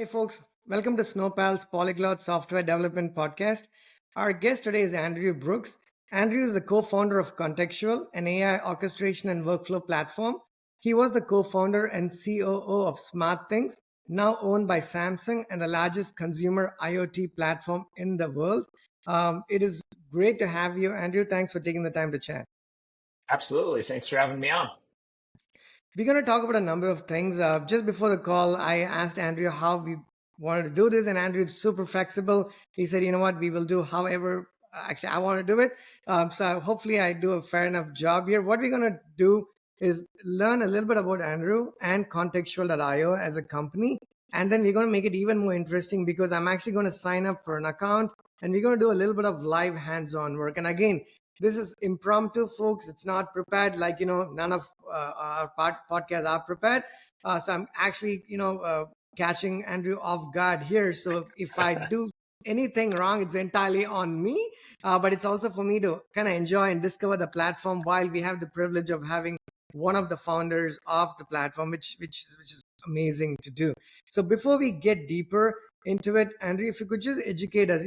Hey folks, welcome to Snowpal's Polyglot Software Development Podcast. Our guest today is Andrew Brooks. Andrew is the co-founder of Contextual, an AI orchestration and workflow platform. He was the co-founder and COO of SmartThings, now owned by Samsung and the largest consumer IoT platform in the world. It is great to have you, Andrew. Thanks for taking the time to chat. Absolutely. Thanks for having me on. We're going to talk about a number of things. Just before the call, I asked Andrew how we wanted to do this, and Andrew is super flexible. He said, "You know what? We will do however actually I want to do it." So hopefully, I do a fair enough job here. What we're going to do is learn a little bit about Andrew and Contextual.io as a company, and then we're going to make it even more interesting because I'm actually going to sign up for an account, and we're going to do a little bit of live hands-on work. And again, this is impromptu, folks. It's not prepared. Like, none of our podcasts are prepared. So I'm actually, catching Andrew off guard here. So if I do anything wrong, it's entirely on me. But it's also for me to kind of enjoy and discover the platform while we have the privilege of having one of the founders of the platform, which is amazing to do. So before we get deeper into it, Andrew, if you could just educate us,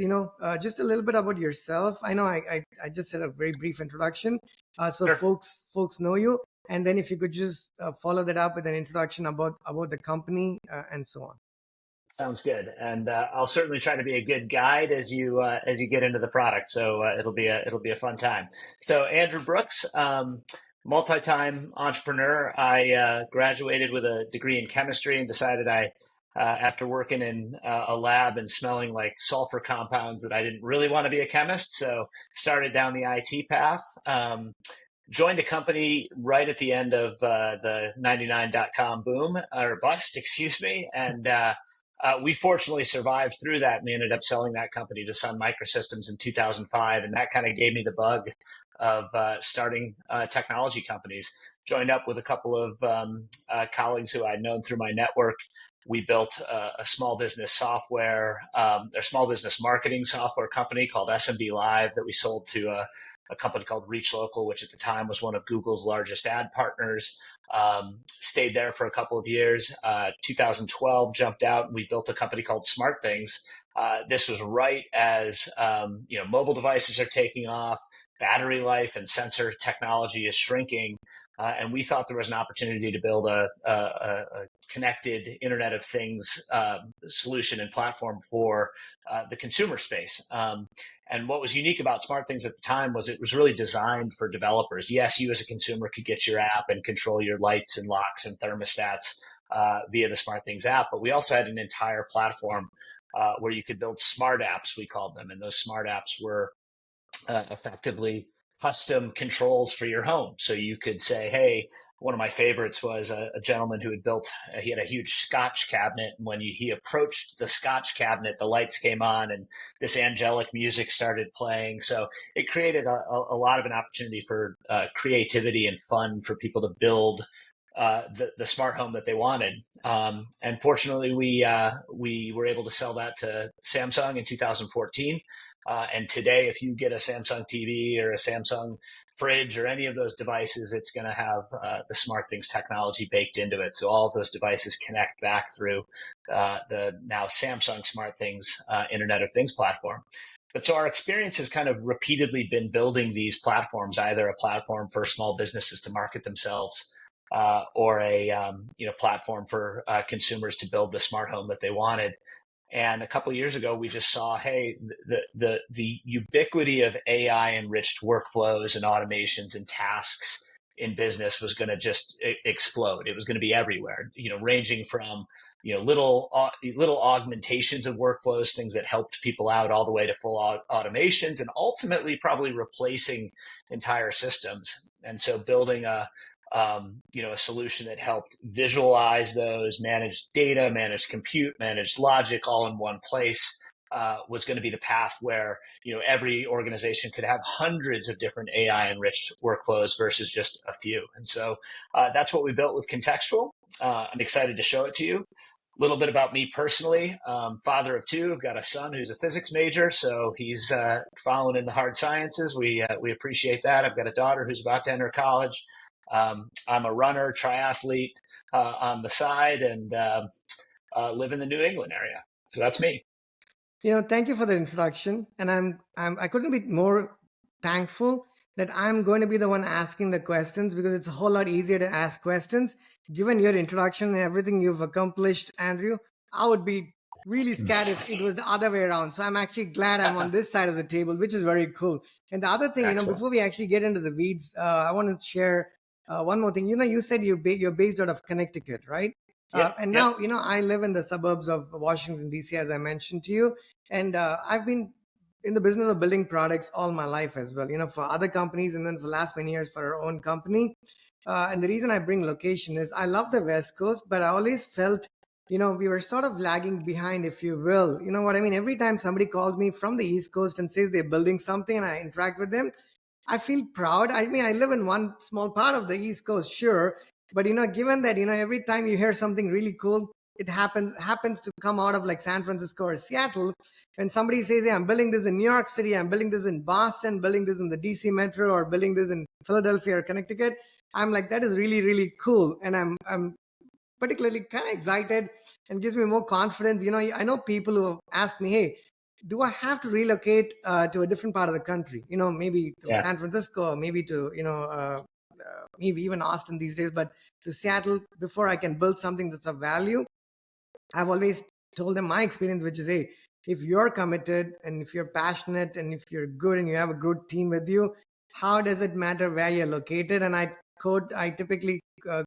just a little bit about yourself. I know I just said a very brief introduction, so Sure. folks know you, and then if you could just follow that up with an introduction about the company and so on. Sounds good. And I'll certainly try to be a good guide as you get into the product. So it'll be a fun time. So Andrew Brooks, multi-time entrepreneur. I graduated with a degree in chemistry and decided after working in a lab and smelling like sulfur compounds, that I didn't really want to be a chemist. So started down the IT path. Joined a company right at the end of the 99.com boom or bust, excuse me. And we fortunately survived through that. We ended up selling that company to Sun Microsystems in 2005. And that kind of gave me the bug of starting technology companies. Joined up with a couple of colleagues who I'd known through my network. We built a small business software, a small business marketing software company called SMB Live that we sold to a company called Reach Local, which at the time was one of Google's largest ad partners. Stayed there for a couple of years. 2012 jumped out and we built a company called SmartThings. This was right as mobile devices are taking off, battery life and sensor technology is shrinking. And we thought there was an opportunity to build a connected Internet of Things solution and platform for the consumer space. And what was unique about SmartThings at the time was it was really designed for developers. Yes, you as a consumer could get your app and control your lights and locks and thermostats via the SmartThings app, but we also had an entire platform where you could build smart apps, we called them. And those smart apps were effectively custom controls for your home. So you could say, hey, one of my favorites was a gentleman who he had a huge Scotch cabinet. And when he approached the Scotch cabinet, the lights came on and this angelic music started playing. So it created a lot of an opportunity for creativity and fun for people to build the smart home that they wanted. And fortunately, we were able to sell that to Samsung in 2014. And today, if you get a Samsung TV or a Samsung fridge or any of those devices, it's going to have the SmartThings technology baked into it. So all of those devices connect back through the now Samsung SmartThings Internet of Things platform. But so our experience has kind of repeatedly been building these platforms, either a platform for small businesses to market themselves or a platform for consumers to build the smart home that they wanted. And a couple of years ago, we just saw, hey, the ubiquity of AI enriched workflows and automations and tasks in business was going to just explode. It was going to be everywhere, ranging from little augmentations of workflows, things that helped people out, all the way to full automations, and ultimately probably replacing entire systems. And so building a solution that helped visualize those, manage data, manage compute, manage logic all in one place was going to be the path where, every organization could have hundreds of different AI enriched workflows versus just a few. And so that's what we built with Contextual. I'm excited to show it to you. A little bit about me personally. Father of two. I've got a son who's a physics major, so he's following in the hard sciences. We appreciate that. I've got a daughter who's about to enter college. I'm a runner, triathlete on the side, and live in the New England area. So that's me. Thank you for the introduction, and I couldn't be more thankful that I'm going to be the one asking the questions, because it's a whole lot easier to ask questions. Given your introduction and everything you've accomplished, Andrew, I would be really scared if it was the other way around. So I'm actually glad I'm on this side of the table, which is very cool. And the other thing, Excellent. before we actually get into the weeds, I want to share one more thing. You said you're based out of Connecticut, right? Yep. And Yep. now, I live in the suburbs of Washington, D.C., as I mentioned to you. And I've been in the business of building products all my life as well, for other companies, and then for the last many years for our own company. And the reason I bring location is I love the West Coast, but I always felt, we were sort of lagging behind, if you will. You know what I mean? Every time somebody calls me from the East Coast and says they're building something and I interact with them, I feel proud. I mean, I live in one small part of the East Coast, sure, but given that every time you hear something really cool, it happens to come out of like San Francisco or Seattle, and somebody says, "Hey, I'm building this in New York City, I'm building this in Boston, building this in the DC Metro, or building this in Philadelphia or Connecticut," I'm like, that is really really cool, and I'm particularly kind of excited and gives me more confidence. I know people who ask me, "Hey, do I have to relocate to a different part of the country? Maybe to Yeah. San Francisco, or maybe to maybe even Austin these days, but to Seattle before I can build something that's of value." I've always told them my experience, which is, hey, if you're committed and if you're passionate and if you're good and you have a good team with you, how does it matter where you're located? And I typically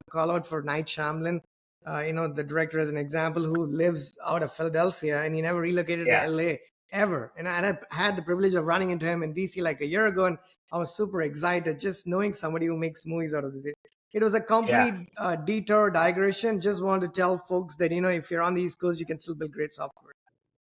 call out for Night Shyamalan, the director, as an example, who lives out of Philadelphia and he never relocated to Yeah. LA ever. And I had the privilege of running into him in DC like a year ago, and I was super excited just knowing somebody who makes movies out of this. It was a Yeah. complete detour digression. Just want to tell folks that if you're on the East Coast, you can still build great software.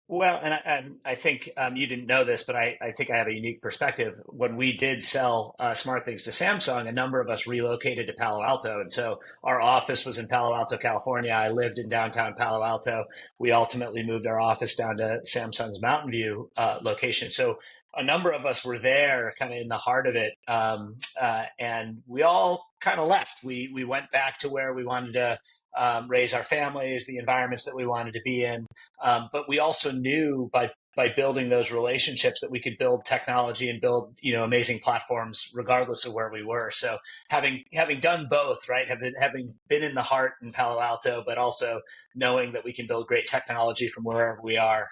Well, and I think you didn't know this, but I think I have a unique perspective. When we did sell Smart Things to Samsung, a number of us relocated to Palo Alto. And so our office was in Palo Alto, California. I lived in downtown Palo Alto. We ultimately moved our office down to Samsung's Mountain View location. So a number of us were there kind of in the heart of it. And we all kind of left. We went back to where we wanted to raise our families, the environments that we wanted to be in. But we also knew by building those relationships that we could build technology and build amazing platforms regardless of where we were. So having done both, right, having been in the heart in Palo Alto, but also knowing that we can build great technology from wherever we are,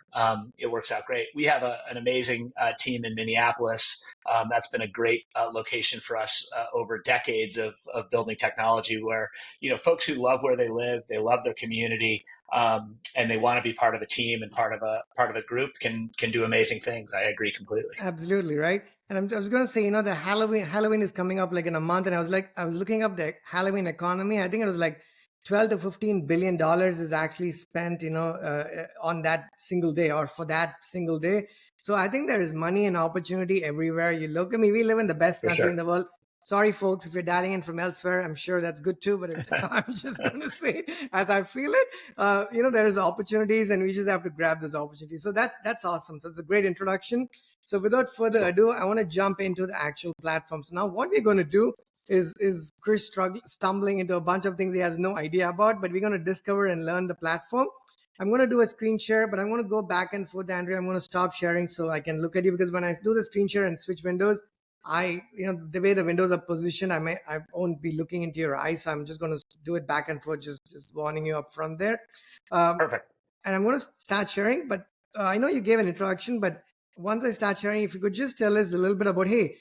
it works out great. We have an amazing team in Minneapolis. That's been a great location for us over decades of building technology, where folks who love where they live, they love their community, and they want to be part of a team and part of a group can do amazing things. I agree completely. Absolutely right. And I was going to say, the Halloween is coming up like in a month, and I was looking up the Halloween economy. I think it was like 12 to 15 billion dollars is actually spent, on that single day or for that single day. So I think there is money and opportunity everywhere you look. I mean, we live in the best For country in sure. the world. Sorry, folks, if you're dialing in from elsewhere, I'm sure that's good too. But I'm just going to say, as I feel it, there is opportunities, and we just have to grab those opportunities. So that's awesome. So it's a great introduction. So without further Excellent. ado, I want to jump into the actual platforms. Now, what we're going to do is Chris stumbling into a bunch of things he has no idea about, but we're going to discover and learn the platform. I'm going to do a screen share, but I'm going to go back and forth, Andrea. I'm going to stop sharing so I can look at you, because when I do the screen share and switch windows, the way the windows are positioned, I won't be looking into your eyes. So I'm just going to do it back and forth, just warning you up front there. Um, Perfect. and I'm going to start sharing, but I know you gave an introduction, but once I start sharing, if you could just tell us a little bit about, hey,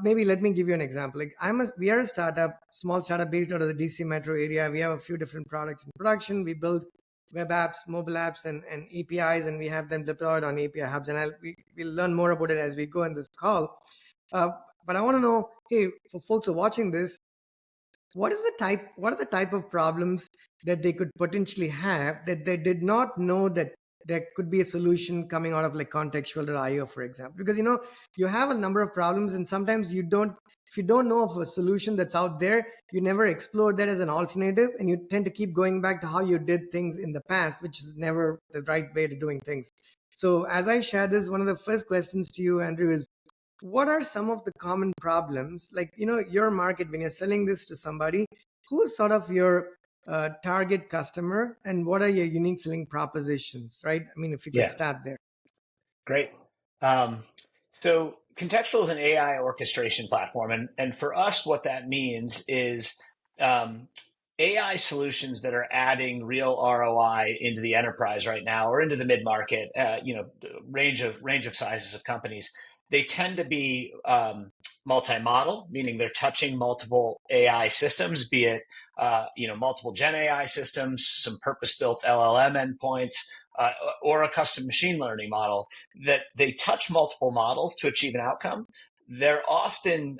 maybe let me give you an example. Like we are a startup, small startup based out of the DC metro area. We have a few different products in production. We build web apps, mobile apps, and APIs, and we have them deployed on API hubs. And we'll learn more about it as we go in this call. But I want to know, hey, for folks who are watching this, what are the type of problems that they could potentially have that they did not know that there could be a solution coming out of like contextual.io, for example? Because you have a number of problems, and sometimes if you don't know of a solution that's out there, you never explore that as an alternative, and you tend to keep going back to how you did things in the past, which is never the right way to doing things. So as I share this, one of the first questions to you, Andrew, is what are some of the common problems, like your market, when you're selling this to somebody, who's sort of your target customer, and what are your unique selling propositions, right? I mean, if you could Yeah, start there. great. Um, so Contextual is an AI orchestration platform, and for us, what that means is um, AI solutions that are adding real ROI into the enterprise right now, or into the mid market. Range of sizes of companies. They tend to be multi-model, meaning they're touching multiple AI systems, be it multiple Gen AI systems, some purpose-built LLM endpoints, or a custom machine learning model, that they touch multiple models to achieve an outcome. They're often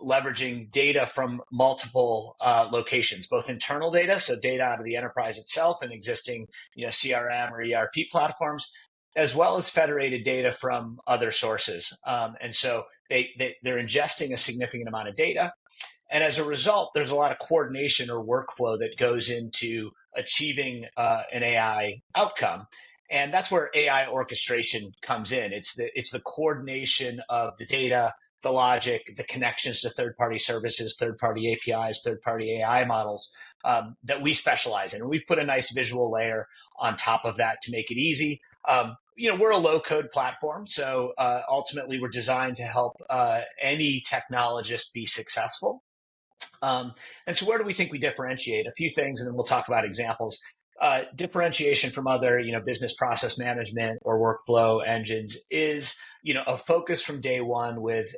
leveraging data from multiple locations, both internal data, so data out of the enterprise itself and existing CRM or ERP platforms, as well as federated data from other sources. And so they're ingesting a significant amount of data. And as a result, there's a lot of coordination or workflow that goes into achieving an AI outcome. And that's where AI orchestration comes in. It's the coordination of the data, the logic, the connections to third-party services, third-party APIs, third-party AI models that we specialize in. And we've put a nice visual layer on top of that to make it easy. We're a low-code platform, so ultimately we're designed to help any technologist be successful. And so where do we think we differentiate? A few things, and then we'll talk about examples. Differentiation from other, business process management or workflow engines is, a focus from day one with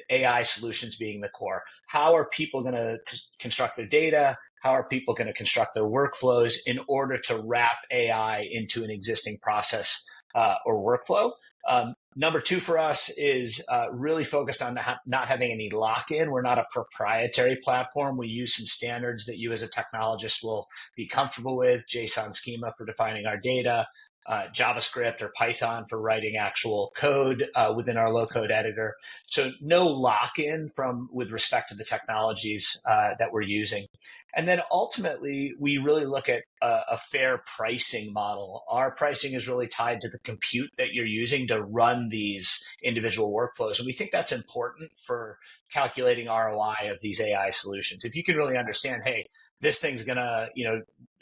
AI solutions being the core. How are people going to construct their data? How are people going to construct their workflows in order to wrap AI into an existing process or workflow? Number two for us is really focused on not having any lock-in. We're not a proprietary platform. We use some standards that you as a technologist will be comfortable with: JSON schema for defining our data, JavaScript or Python for writing actual code within our low-code editor. So no lock-in with respect to the technologies that we're using. And then ultimately, we really look at a fair pricing model. Our pricing is really tied to the compute that you're using to run these individual workflows. And we think that's important for calculating ROI of these AI solutions. If you can really understand, hey, this thing's going to,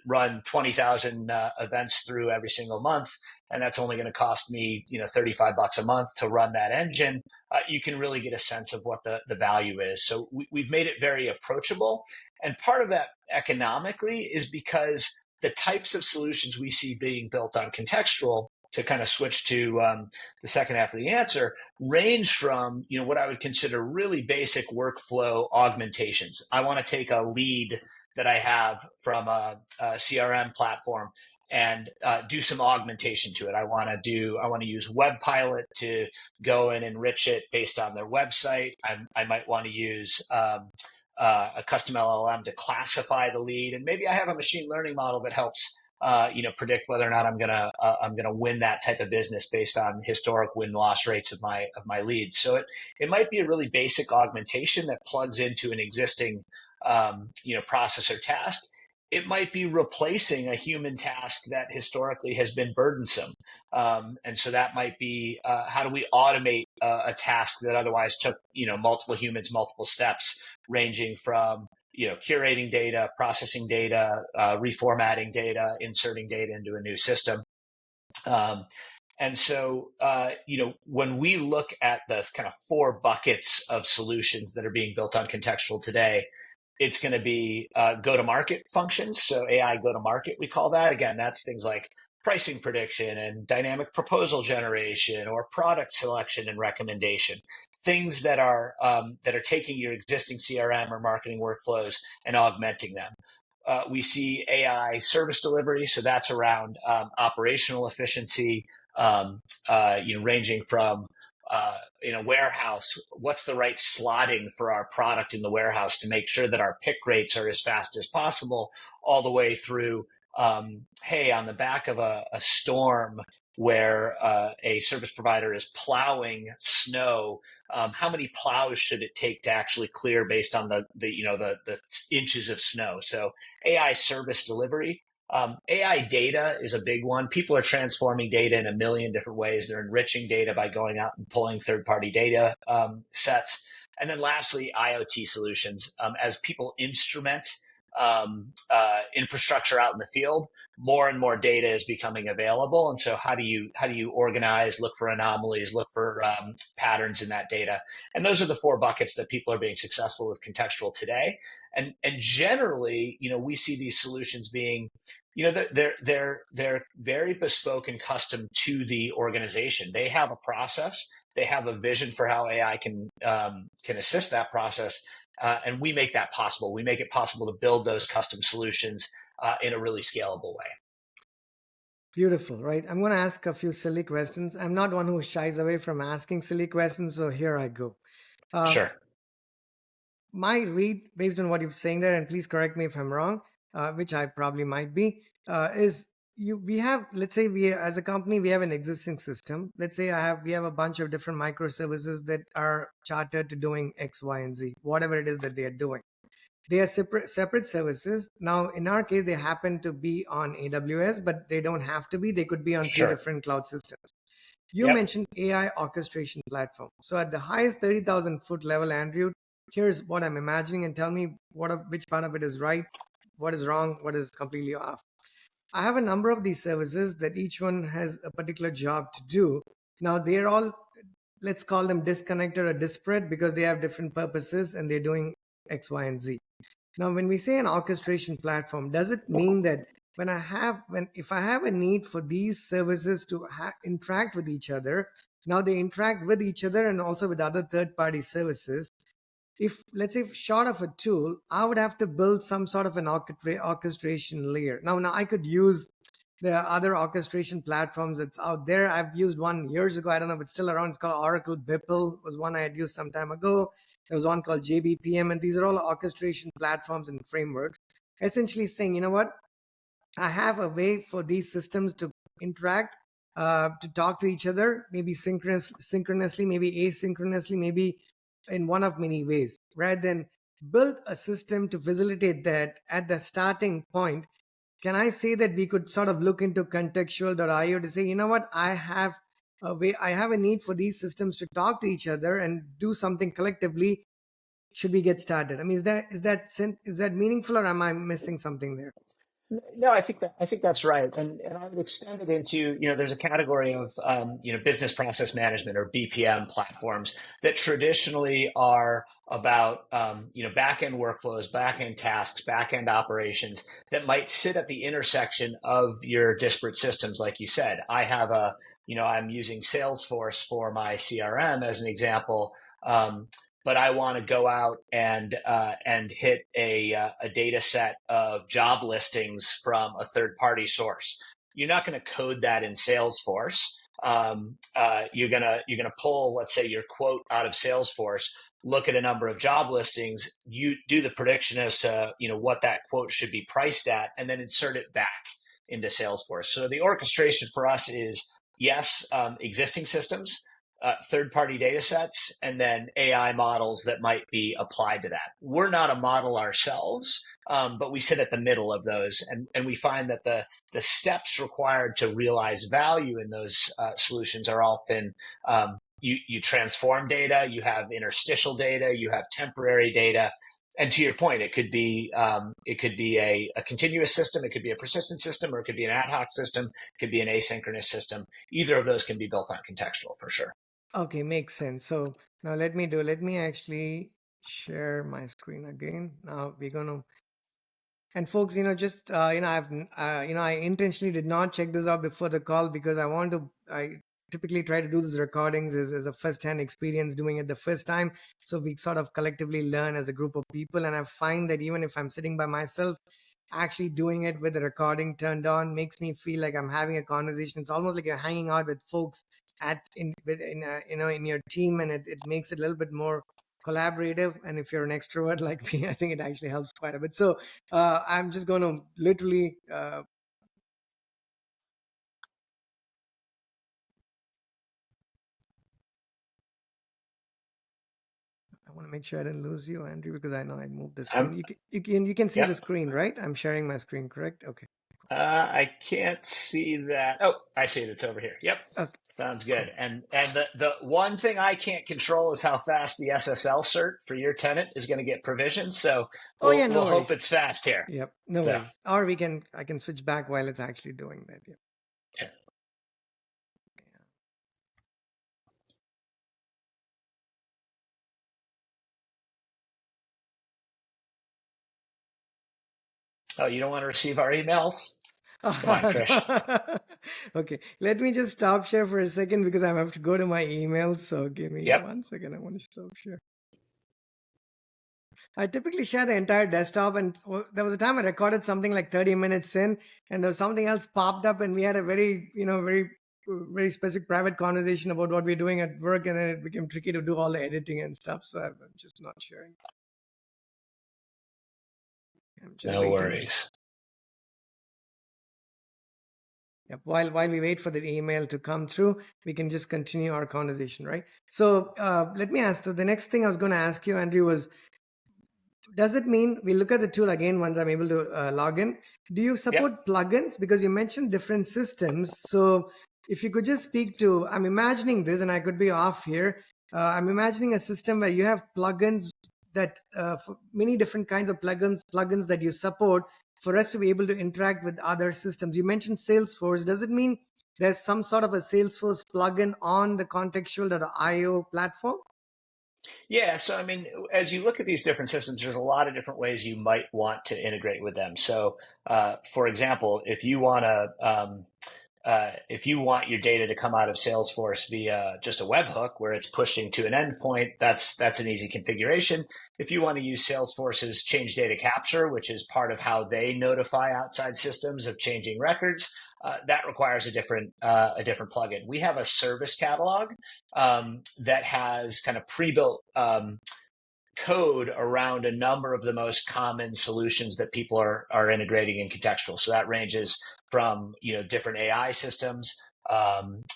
run 20,000 events through every single month, and that's only going to cost me, $35 a month to run that engine, you can really get a sense of what the value is. So we've made it very approachable. And part of that economically is because the types of solutions we see being built on Contextual, to kind of switch to the second half of the answer, range from what I would consider really basic workflow augmentations. I want to take a lead that I have from a CRM platform and do some augmentation to it. I want to use WebPilot to go and enrich it based on their website. I might want to use a custom LLM to classify the lead, and maybe I have a machine learning model that helps predict whether or not I'm gonna win that type of business based on historic win-loss rates of my leads. So it might be a really basic augmentation that plugs into an existing process or task. It might be replacing a human task that historically has been burdensome. And so that might be how do we automate a task that otherwise took multiple humans, multiple steps, ranging from curating data, processing data, reformatting data, inserting data into a new system. And so, when we look at the kind of four buckets of solutions that are being built on Contextual today, it's going to be go-to-market functions. So AI go-to-market, we call that. Again, that's things like pricing prediction and dynamic proposal generation, or product selection and recommendation. Things that are taking your existing CRM or marketing workflows and augmenting them. We see AI service delivery, so that's around operational efficiency, ranging from in a warehouse, what's the right slotting for our product in the warehouse to make sure that our pick rates are as fast as possible, all the way through, hey, on the back of a storm where a service provider is plowing snow, how many plows should it take to actually clear based on the inches of snow? So AI service delivery. AI data is a big one. People are transforming data in a million different ways. They're enriching data by going out and pulling third-party data sets. And then lastly, IoT solutions. As people instrument infrastructure out in the field, more and more data is becoming available. And so how do you organize, look for anomalies, look for patterns in that data? And those are the four buckets that people are being successful with contextual today. And generally, we see these solutions being, they're very bespoke and custom to the organization. They have a process, they have a vision for how AI can assist that process, and we make that possible. We make it possible to build those custom solutions in a really scalable way. Beautiful, right? I'm going to ask a few silly questions. I'm not one who shies away from asking silly questions, so here I go. Um, Sure. my read, based on what you're saying there, and please correct me if I'm wrong, which I probably might be, is we have, let's say, we as a company, we have an existing system. Let's say we have a bunch of different microservices that are chartered to doing X, Y, and Z, whatever it is that they are doing. They are separate services. Now, in our case, they happen to be on AWS, but they don't have to be. They could be on three Sure. different cloud systems. You Yep. mentioned AI orchestration platform. So at the highest 30,000 foot level, Andrew, here's what I'm imagining, and tell me which part of it is right, what is wrong, what is completely off. I have a number of these services that each one has a particular job to do. Now they're all, let's call them disconnected or disparate because they have different purposes and they're doing X, Y, and Z. Now, when we say an orchestration platform, does it mean that if I have a need for these services to interact with each other, now they interact with each other and also with other third-party services. If, let's say, short of a tool, I would have to build some sort of an orchestration layer. Now I could use the other orchestration platforms that's out there. I've used one years ago. I don't know if it's still around. It's called Oracle Bipple, was one I had used some time ago. There was one called JBPM, and these are all orchestration platforms and frameworks. Essentially saying, you know what, I have a way for these systems to interact, to talk to each other, maybe synchronously, maybe asynchronously, maybe in one of many ways, rather than build a system to facilitate that at the starting point. Can I say that we could sort of look into contextual.io to say, you know what, I have a need for these systems to talk to each other and do something collectively. Should we get started? I mean, is that meaningful, or am I missing something there? No, I think that's right, and I would extend it into, there's a category of business process management or BPM platforms that traditionally are about back end workflows, back end tasks, back end operations that might sit at the intersection of your disparate systems. Like you said, I'm using Salesforce for my CRM as an example. But I want to go out and hit a data set of job listings from a third party source. You're not going to code that in Salesforce. You're gonna pull, let's say, your quote out of Salesforce, look at a number of job listings, you do the prediction as to what that quote should be priced at, and then insert it back into Salesforce. So the orchestration for us is, yes, existing systems, third-party data sets, and then AI models that might be applied to that. We're not a model ourselves, but we sit at the middle of those, and we find that the steps required to realize value in those solutions are often, you transform data, you have interstitial data, you have temporary data. And to your point, it could be a continuous system, it could be a persistent system, or it could be an ad hoc system, it could be an asynchronous system. Either of those can be built on contextual for sure. Okay, makes sense. So now let me actually share my screen again. Now we're going to, and folks, just I intentionally did not check this out before the call because I typically try to do these recordings as a first-hand experience doing it the first time, so we sort of collectively learn as a group of people. And I find that even if I'm sitting by myself, actually doing it with the recording turned on makes me feel like I'm having a conversation. It's almost like you're hanging out with folks in your team, and it makes it a little bit more collaborative. And if you're an extrovert like me, I think it actually helps quite a bit. So I'm just going to literally I want to make sure I didn't lose you, Andrew, because I know I moved the screen. Um, You can see yep. the screen, right? I'm sharing my screen, correct? Okay. I can't see that. Oh, I see it. It's over here. Yep. Okay. Sounds Cool. good. And the one thing I can't control is how fast the SSL cert for your tenant is going to get provisioned. So Oh yeah, we'll no hope worries. it's fast here. Yep, no So worries. Or I can switch back while it's actually doing that. Yep. yeah. Oh, you don't want to receive our emails? Come on, Krish. Okay, let me just stop share for a second because I have to go to my emails. So give me Yep. 1 second. I want to stop share. I typically share the entire desktop, and there was a time I recorded something like 30 minutes in, and there was something else popped up, and we had a very, very specific private conversation about what we're doing at work, and then it became tricky to do all the editing and stuff. So I'm just not sharing. I'm just No waiting. worries. Yep. While we wait for the email to come through, we can just continue our conversation, right? So let me ask. The next thing I was going to ask you, Andrew, was does it mean we look at the tool again once I'm able to log in? Do you Yep. support plugins? Because you mentioned different systems. So if you could just speak to, I'm imagining this, and I could be off here. I'm imagining a system where you have plugins that for many different kinds of plugins that you support for us to be able to interact with other systems. You mentioned Salesforce. Does it mean there's some sort of a Salesforce plugin on the contextual.io platform? Yeah, so I mean, as you look at these different systems, there's a lot of different ways you might want to integrate with them. So, for example, if you want your data to come out of Salesforce via just a webhook where it's pushing to an endpoint, that's an easy configuration. If you want to use Salesforce's change data capture, which is part of how they notify outside systems of changing records, that requires a different plugin. We have a service catalog that has kind of pre-built code around a number of the most common solutions that people are integrating in contextual. So that ranges from different AI systems, obviously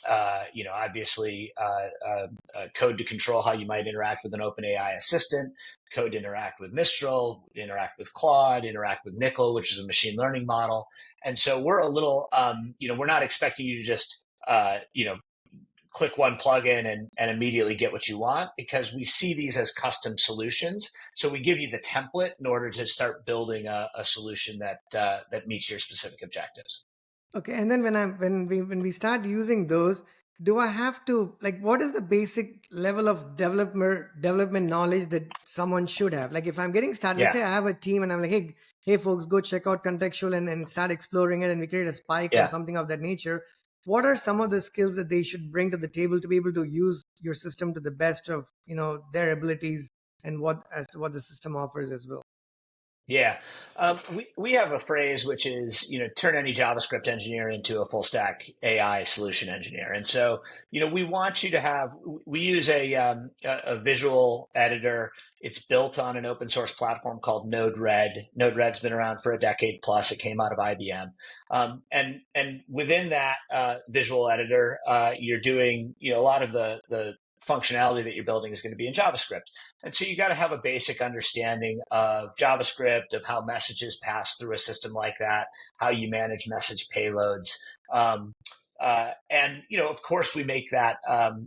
code to control how you might interact with an open AI assistant, code to interact with Mistral, interact with Claude, interact with Nickel, which is a machine learning model. And so we're a little, we're not expecting you to just, click one plugin and immediately get what you want, because we see these as custom solutions. So we give you the template in order to start building a solution that meets your specific objectives. Okay, and then when we start using those, do I have to, like, what is the basic level of development knowledge that someone should have? Like if I'm getting started, let's Yeah, say I have a team and I'm like, hey folks, go check out Contextual and start exploring it, and we create a spike or yeah. something of that nature. What are some of the skills that they should bring to the table to be able to use your system to the best of their abilities, and what as to what the system offers as well? Yeah, we have a phrase which is, turn any JavaScript engineer into a full stack AI solution engineer. And so, we want you to have. We use a visual editor. It's built on an open source platform called Node-RED. Node-RED's been around for a decade plus. It came out of IBM, and within that visual editor, you're doing, a lot of the functionality that you're building is going to be in JavaScript. And so you got to have a basic understanding of JavaScript, of how messages pass through a system like that, how you manage message payloads. And, of course, we make that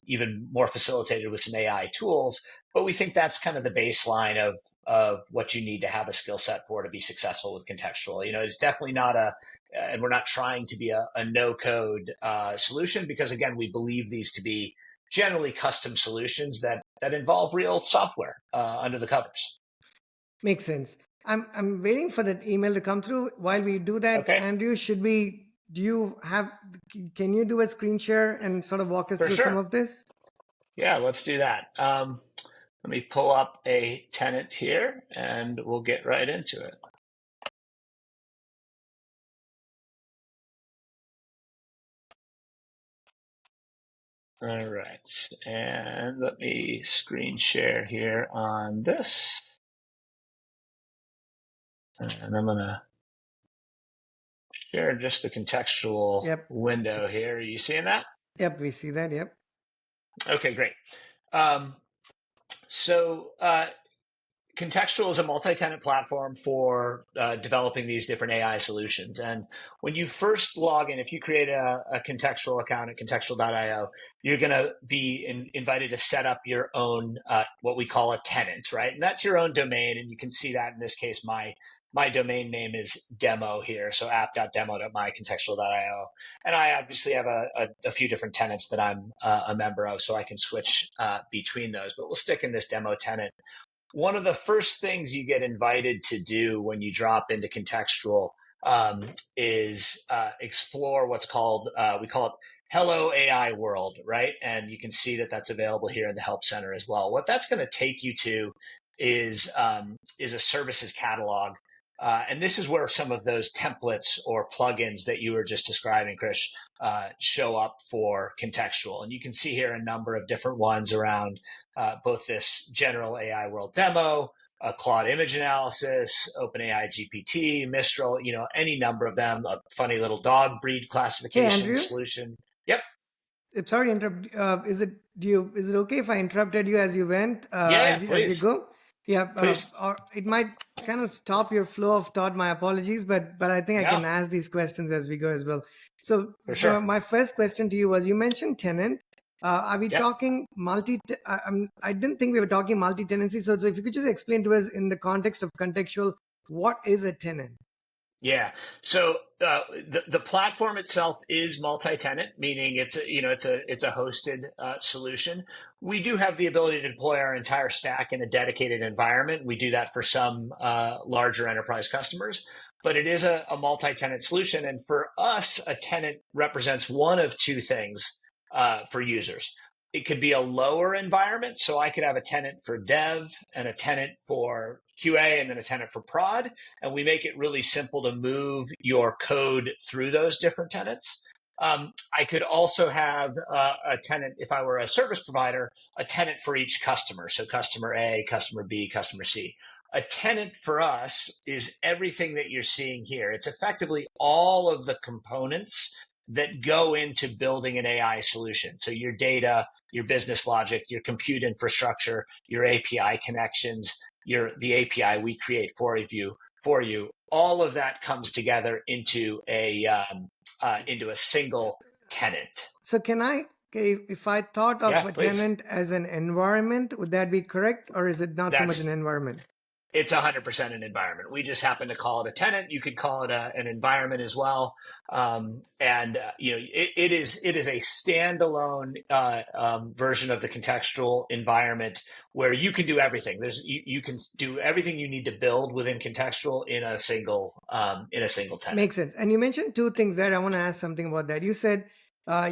even more facilitated with some AI tools, but we think that's kind of the baseline of what you need to have a skill set for to be successful with contextual. It's definitely not and we're not trying to be a no code solution, because, again, we believe these to be generally custom solutions that involve real software under the covers. Makes sense. I'm waiting for that email to come through. While we do that, Okay, Andrew, should we? Do you have? Can you do a screen share and sort of walk us for through some sure. of this? Yeah, let's do that. Let me pull up a tenant here and we'll get right into it. All right, and let me screen share here on this. And I'm going to share just the contextual Yep. window here. Are you seeing that? Yep. We see that. Yep. Okay, great. Um, so Contextual is a multi-tenant platform for developing these different AI solutions. And when you first log in, if you create a Contextual account at contextual.io, you're going to be invited to set up your own, what we call a tenant, right? And that's your own domain. And you can see that in this case, my domain name is demo here. So app.demo.mycontextual.io. And I obviously have a few different tenants that I'm a member of, so I can switch between those. But we'll stick in this demo tenant. One of the first things you get invited to do when you drop into Contextual is explore what's called, we call it Hello AI World, right? And you can see that that's available here in the Help Center as well. What that's going to take you to is a services catalog. And this is where some of those templates or plugins that you were just describing, Krish, show up for Contextual. And you can see here a number of different ones around both this general AI world demo, Claude image analysis, OpenAI GPT, Mistral, any number of them, a funny little dog breed Hey, classification Andrew. solution. Yep. Sorry to interrupt. Is it okay if I interrupted you as you went, Yeah, as you please. go? Yeah, Please. or it might kind of stop your flow of thought. My apologies, but I think I No, can ask these questions as we go as well. So for sure. my first question to you was: you mentioned tenant. Are we Yep. talking multi? I didn't think we were talking multi-tenancy. So if you could just explain to us in the context of contextual, what is a tenant? Yeah. So the platform itself is multi-tenant, meaning it's a hosted solution. We do have the ability to deploy our entire stack in a dedicated environment. We do that for some larger enterprise customers, but it is a multi-tenant solution. And for us, a tenant represents one of two things for users. It could be a lower environment, so I could have a tenant for dev and a tenant for QA and then a tenant for prod, and we make it really simple to move your code through those different tenants. I could also have a tenant, if I were a service provider, a tenant for each customer. So customer A, customer B, customer C. A tenant for us is everything that you're seeing here. It's effectively all of the components that go into building an AI solution. So your data, your business logic, your compute infrastructure, your API connections, the API we create for you. All of that comes together into a single tenant. So okay, if I thought of Yeah, a please. tenant as an environment, would that be correct, or is it not so much an That's environment? It's 100% an environment. We just happen to call it a tenant. You could call it an environment as well. And it is a standalone version of the contextual environment where you can do everything. You can do everything you need to build within contextual in a single tenant. Makes sense. And you mentioned two things there. I want to ask something about that. You said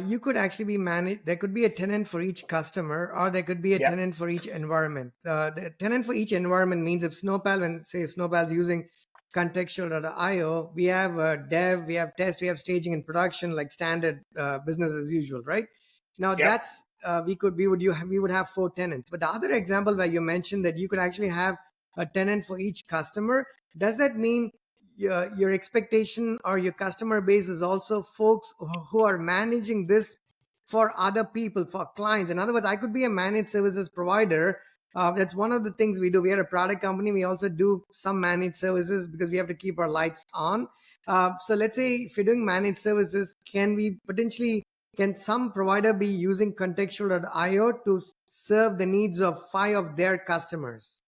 you could actually be managed. There could be a tenant for each customer, or there could be a Yep. tenant for each environment. The tenant for each environment means if when say Snowpal's using contextual.io, we have dev, we have test, we have staging and production, like standard business as usual, right? Now Yep. that's we would have four tenants. But the other example where you mentioned that you could actually have a tenant for each customer, does that mean your expectation or your customer base is also folks who are managing this for other people, for clients? In other words, I could be a managed services provider. That's one of the things we do. We are a product company. We also do some managed services because we have to keep our lights on. So let's say if you're doing managed services, can some provider be using contextual.io to serve the needs of five of their customers?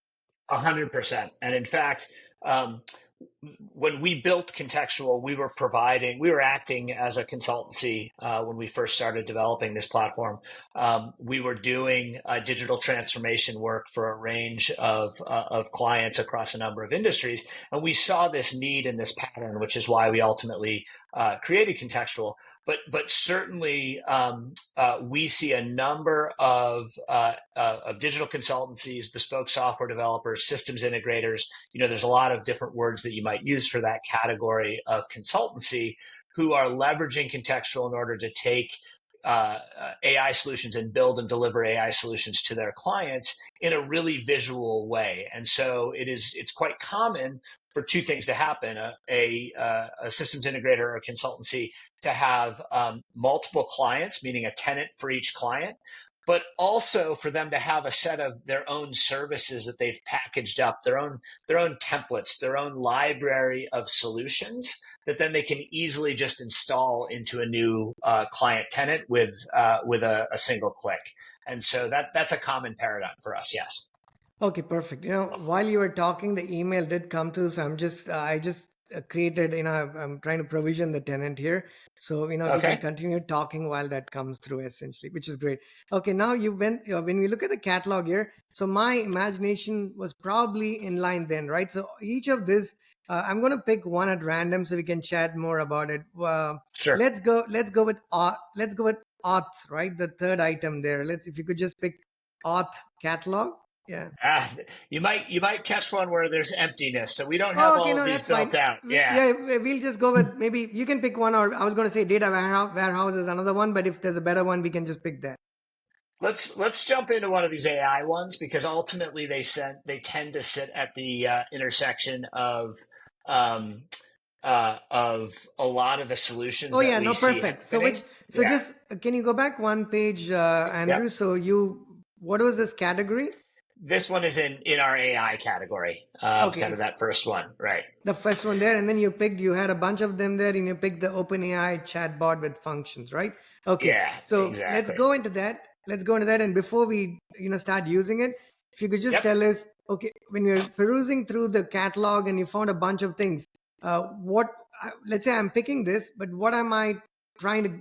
100%. And in fact, um, when we built Contextual, we were acting as a consultancy when we first started developing this platform. We were doing digital transformation work for a range of clients across a number of industries, and we saw this need in this pattern, which is why we ultimately created Contextual. But certainly we see a number of digital consultancies, bespoke software developers, systems integrators. There's a lot of different words that you might use for that category of consultancy who are leveraging Contextual in order to take AI solutions and build and deliver AI solutions to their clients in a really visual way. And so it's quite common for two things to happen: a systems integrator or a consultancy to have multiple clients, meaning a tenant for each client, but also for them to have a set of their own services that they've packaged up, their own templates, their own library of solutions that then they can easily just install into a new client tenant with a single click. And so that's a common paradigm for us. Yes. Okay, perfect. While you were talking, the email did come through, so I just created, I'm trying to provision the tenant here. So, we can Okay. continue talking while that comes through essentially, which is great. Okay, now when we look at the catalog here, so my imagination was probably in line then, right? So each of this, I'm going to pick one at random so we can chat more about it. Sure. Let's go with auth, right? The third item there. If you could just pick auth catalog. Yeah. You might catch one where there's emptiness, so we don't have Oh, okay, all of no, these that's fine. built out. Yeah. Yeah, we'll just go with maybe you can pick one, or I was going to say data warehouse is another one, but if there's a better one, we can just pick that. Let's jump into one of these AI ones because ultimately they tend to sit at the intersection um, of a lot of the solutions Oh that yeah, we no, see perfect. happening. So Yeah. just can you go back one page, Andrew? Yep. So what was this category? This one is in our AI category, Okay, kind of that first one, right? the first one there, and then you had a bunch of them there, and you picked the OpenAI chatbot with functions, right? Okay, Yeah, so let's exactly. go into that. And before we start using it, if you could just Yep. tell us, okay, when you're perusing through the catalog and you found a bunch of things, what let's say I'm picking this, but what am I trying to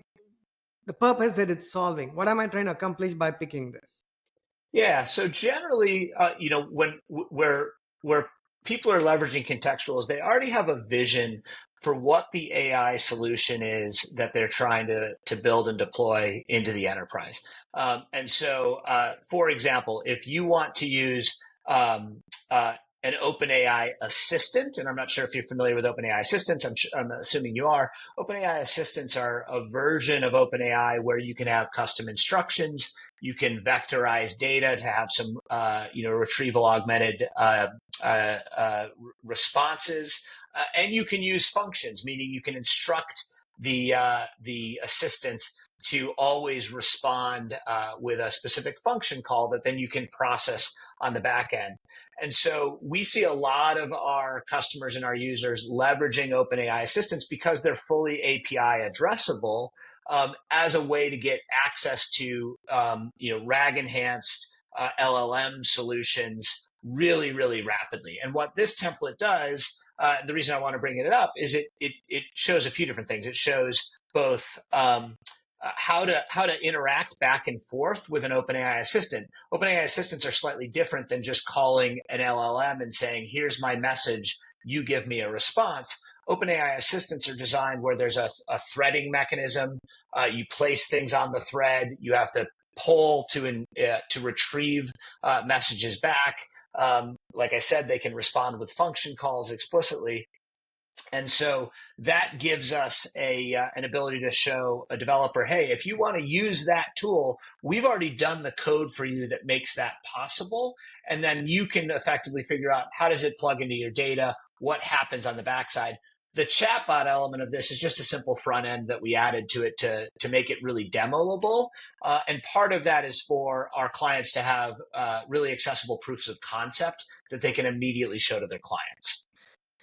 the purpose that it's solving? What am I trying to accomplish by picking this? Yeah. So generally, where people are leveraging contextuals, they already have a vision for what the AI solution is that they're trying to build and deploy into the enterprise. And so, for example, if you want to use uh, an OpenAI assistant, and I'm not sure if you're familiar with OpenAI assistants, I'm assuming you are. OpenAI assistants are a version of OpenAI where you can have custom instructions, you can vectorize data to have some, retrieval augmented responses, and you can use functions, meaning you can instruct the assistant to always respond with a specific function call that then you can process on the back end. And so we see a lot of our customers and our users leveraging OpenAI assistants because they're fully API addressable, as a way to get access to RAG enhanced LLM solutions really, really rapidly. And what this template does, the reason I want to bring it up is it shows a few different things. It shows both how to interact back and forth with an OpenAI assistant. OpenAI assistants are slightly different than just calling an LLM and saying, "Here's my message. You give me a response." OpenAI assistants are designed where there's a threading mechanism. You place things on the thread. You have to poll to retrieve messages back. Like I said, they can respond with function calls explicitly. And so that gives us an ability to show a developer, hey, if you want to use that tool, we've already done the code for you that makes that possible. And then you can effectively figure out how does it plug into your data, what happens on the backside. The chatbot element of this is just a simple front end that we added to it to make it really demoable. And part of that is for our clients to have really accessible proofs of concept that they can immediately show to their clients.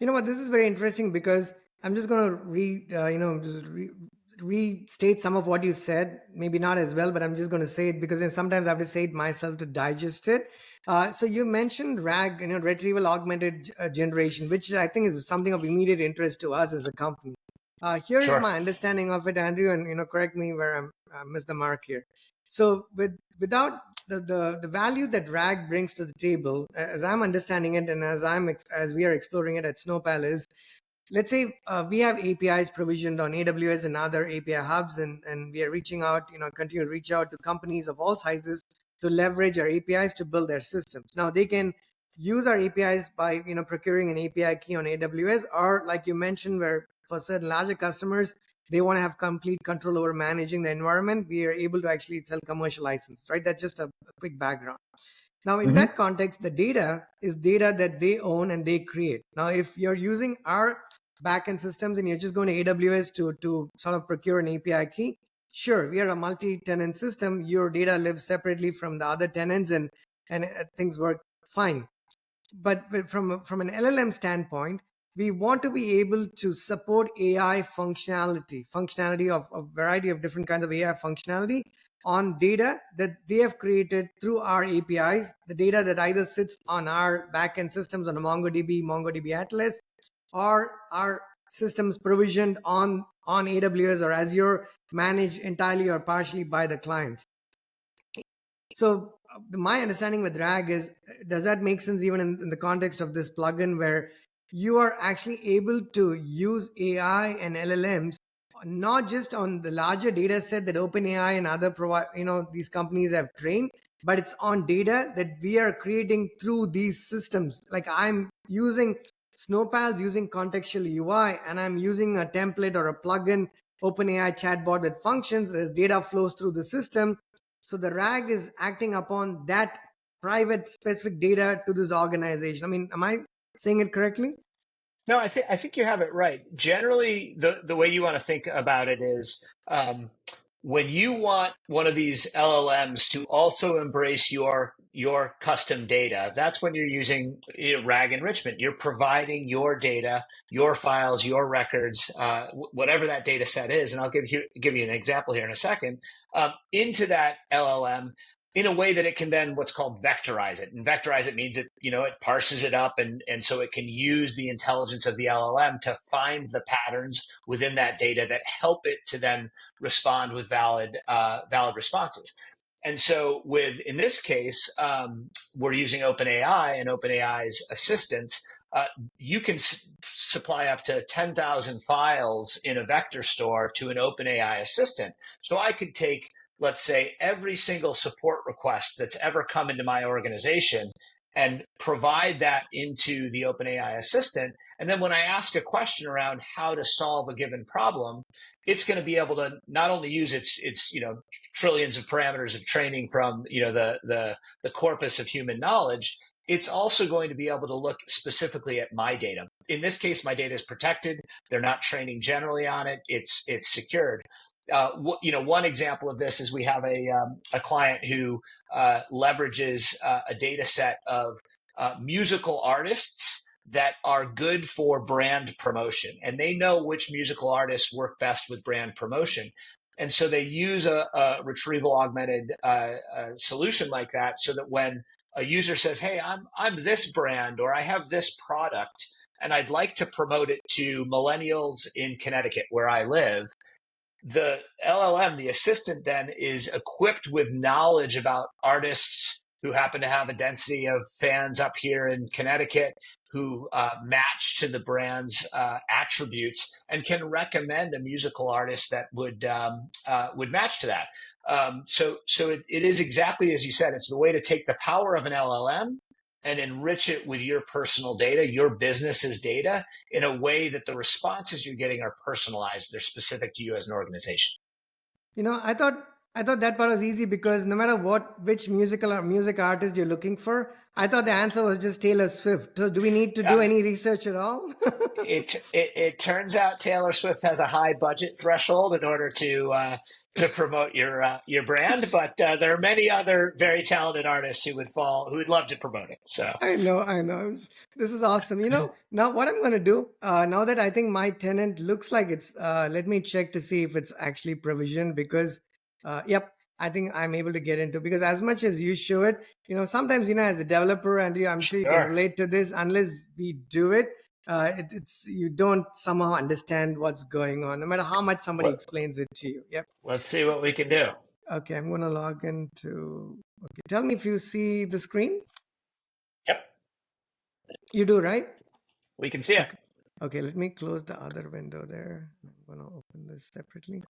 You know what? This is very interesting because I'm just going to restate some of what you said. Maybe not as well, but I'm just going to say it because sometimes I have to say it myself to digest it. So you mentioned RAG, retrieval augmented generation, which I think is something of immediate interest to us as a company. Here is Sure. my understanding of it, Andrew, and correct me where I missed the mark here. So without the value that RAG brings to the table, as I'm understanding it, and as we are exploring it at Snowpal, is let's say we have APIs provisioned on AWS and other API hubs, and we are reaching out, continue to reach out to companies of all sizes to leverage our APIs to build their systems. Now they can use our APIs by procuring an API key on AWS, or like you mentioned, where for certain larger customers they want to have complete control over managing the environment, we are able to actually sell commercial license, right? That's just a quick background. Now, in Mm-hmm. that context, the data is data that they own and they create. Now, if you're using our backend systems and you're just going to AWS to sort of procure an API key, sure, we are a multi-tenant system. Your data lives separately from the other tenants, and things work fine. But from an LLM standpoint, we want to be able to support AI functionality of a variety of different kinds of AI functionality on data that they have created through our APIs, the data that either sits on our backend systems on a MongoDB Atlas, or our systems provisioned on AWS or Azure, managed entirely or partially by the clients. So my understanding with RAG is, does that make sense even in the context of this plugin where you are actually able to use AI and LLMs not just on the larger data set that OpenAI and other these companies have trained, but it's on data that we are creating through these systems. Like I'm using Snowpal's using Contextual UI, and I'm using a template or a plugin, OpenAI chatbot with functions as data flows through the system. So the RAG is acting upon that private specific data to this organization. I mean, am I saying it correctly? No, I think you have it right. Generally, the way you want to think about it is when you want one of these LLMs to also embrace your custom data, that's when you're using RAG enrichment. You're providing your data, your files, your records, whatever that data set is, and I'll give you an example here in a second, into that LLM in a way that it can then what's called vectorize it. And vectorize it means it parses it up, and so it can use the intelligence of the LLM to find the patterns within that data that help it to then respond with valid responses. And so in this case, we're using OpenAI and OpenAI's assistants. You can supply up to 10,000 files in a vector store to an OpenAI assistant. So I could take, let's say, every single support request that's ever come into my organization and provide that into the OpenAI assistant. And then when I ask a question around how to solve a given problem, it's going to be able to not only use its trillions of parameters of training from the corpus of human knowledge. It's also going to be able to look specifically at my data. In this case, my data is protected. They're not training generally on it. It's secured. One example of this is we have a client who leverages a data set of musical artists that are good for brand promotion, and they know which musical artists work best with brand promotion. And so they use a retrieval augmented solution like that, so that when a user says, "Hey, I'm this brand, or I have this product, and I'd like to promote it to millennials in Connecticut, where I live," the LLM, the assistant, then is equipped with knowledge about artists who happen to have a density of fans up here in Connecticut who match to the brand's attributes, and can recommend a musical artist that would match to that. So it is exactly as you said. It's the way to take the power of an LLM and enrich it with your personal data, your business's data, in a way that the responses you're getting are personalized. They're specific to you as an organization. I thought that part was easy because no matter which musical or music artist you're looking for, I thought the answer was just Taylor Swift. So do we need to do any research at all? It turns out Taylor Swift has a high budget threshold in order to promote your brand, but there are many other very talented artists who would love to promote it. So I know. This is awesome. Now what I'm going to do, now that I think my tenant looks like it's, let me check to see if it's actually provisioned, because, yep, I think I'm able to get into, because as much as you show it, sometimes, as a developer, and I'm sure you can relate to this, unless we do it, it's you don't somehow understand what's going on, no matter how much somebody explains it to you. Yep. Let's see what we can do. Okay, I'm going to log into, okay, tell me if you see the screen. Yep. You do, right? We can see it. Okay, let me close the other window there. I'm going to open this separately.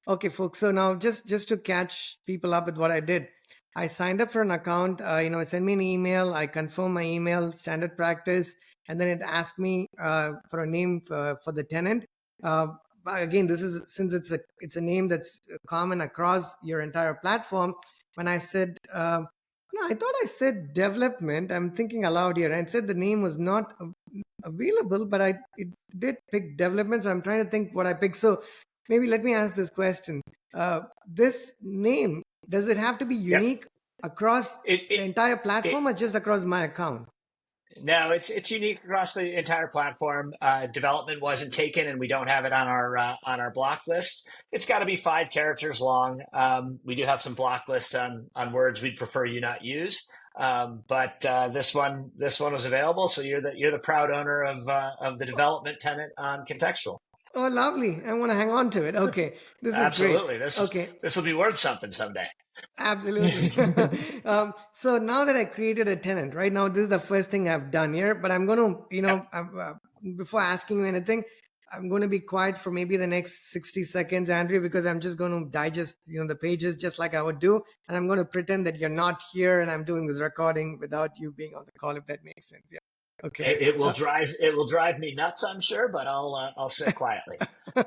Okay, folks. So now just to catch people up with what I did, I signed up for an account. It sent me an email. I confirmed my email, standard practice, and then it asked me for a name for the tenant. Again, this is, since it's a name that's common across your entire platform. When I said, no, I thought I said development. I'm thinking aloud here. I said the name was not available, but it did pick development. So I'm trying to think what I picked. So maybe let me ask this question. This name, does it have to be Yep. unique across It, the it, entire it, platform or just across my account? No, it's unique across the entire platform. Development wasn't taken, and we don't have it on our block list. It's got to be 5 characters long. We do have some block list on words we'd prefer you not use, but this one was available. So you're the proud owner of the development tenant on Contextual. Oh, lovely. I want to hang on to it. Okay. This is great. Absolutely, Okay. this will be worth something someday. Absolutely. So now that I created a tenant, right now, this is the first thing I've done here, but I'm going to, Yep. before asking you anything, I'm going to be quiet for maybe the next 60 seconds, Andrew, because I'm just going to digest, the pages just like I would do. And I'm going to pretend that you're not here and I'm doing this recording without you being on the call, if that makes sense. Yeah. Okay. It will drive me nuts, I'm sure, but I'll sit quietly.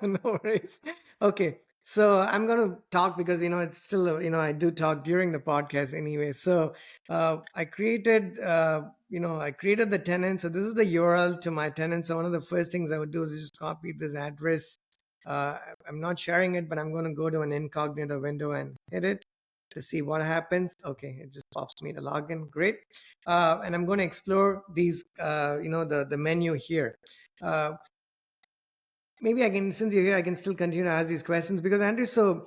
No worries. Okay. So I'm going to talk because, it's still, I do talk during the podcast anyway. So I created the tenant. So this is the URL to my tenant. So one of the first things I would do is just copy this address. I'm not sharing it, but I'm going to go to an incognito window and hit it to see what happens. Okay. It just pops me the login. Great. And I'm going to explore these, the menu here. Maybe I can, since you're here, I can still continue to ask these questions because, Andrew, so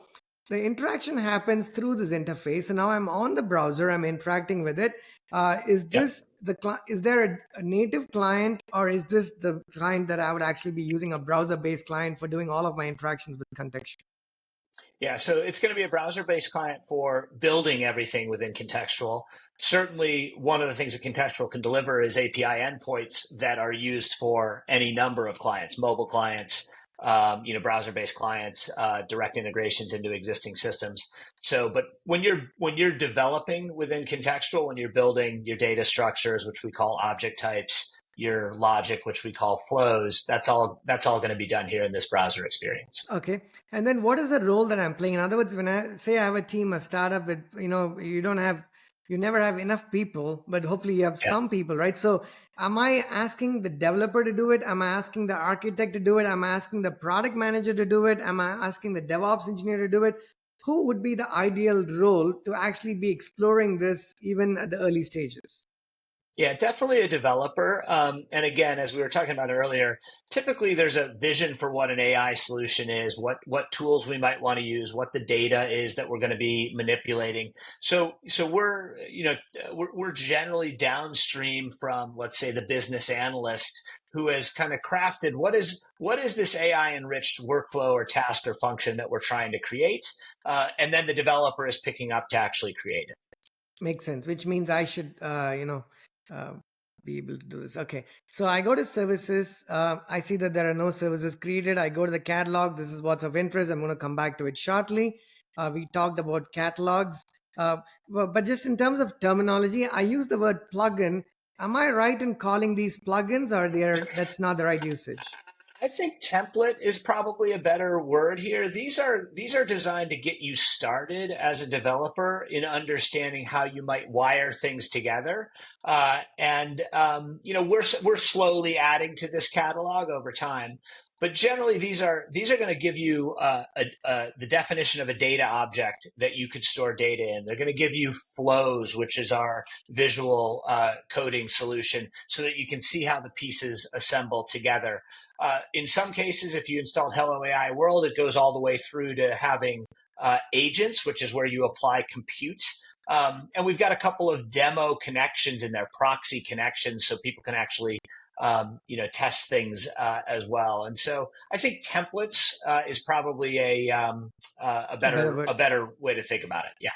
the interaction happens through this interface. So now I'm on the browser, I'm interacting with it. Is Yep. this is there a native client, or is this the client that I would actually be using, a browser-based client for doing all of my interactions with Contextual? Yeah, so it's going to be a browser-based client for building everything within Contextual. Certainly, one of the things that Contextual can deliver is API endpoints that are used for any number of clients, mobile clients, browser-based clients, direct integrations into existing systems. So, but when you're developing within Contextual, when you're building your data structures, which we call object types, your logic, which we call flows, that's all going to be done here in this browser experience. Okay. And then what is the role that I'm playing? In other words, when I say I have a team, a startup with, you never have enough people, but hopefully you have Yeah. some people, right? So am I asking the developer to do it? Am I asking the architect to do it? Am I asking the product manager to do it? Am I asking the DevOps engineer to do it? Who would be the ideal role to actually be exploring this even at the early stages? Yeah, definitely a developer. And again, as we were talking about earlier, typically there's a vision for what an AI solution is, what tools we might want to use, what the data is that we're going to be manipulating. So we're generally downstream from, let's say, the business analyst who has kind of crafted what is this AI enriched workflow or task or function that we're trying to create, and then the developer is picking up to actually create it. Makes sense, which means I should, uh, be able to do this. Okay. So I go to services. I see that there are no services created. I go to the catalog. This is what's of interest. I'm going to come back to it shortly. We talked about catalogs. But just in terms of terminology, I use the word plugin. Am I right in calling these plugins, or that's not the right usage? I think template is probably a better word here. These are designed to get you started as a developer in understanding how you might wire things together. We're slowly adding to this catalog over time. But generally, these are going to give you the definition of a data object that you could store data in. They're going to give you flows, which is our visual coding solution, so that you can see how the pieces assemble together. In some cases, if you installed Hello AI World, it goes all the way through to having agents, which is where you apply compute. And we've got a couple of demo connections in there, proxy connections, so people can actually test things as well. And so I think templates is probably a A better better word. a better way to think about it. Yeah.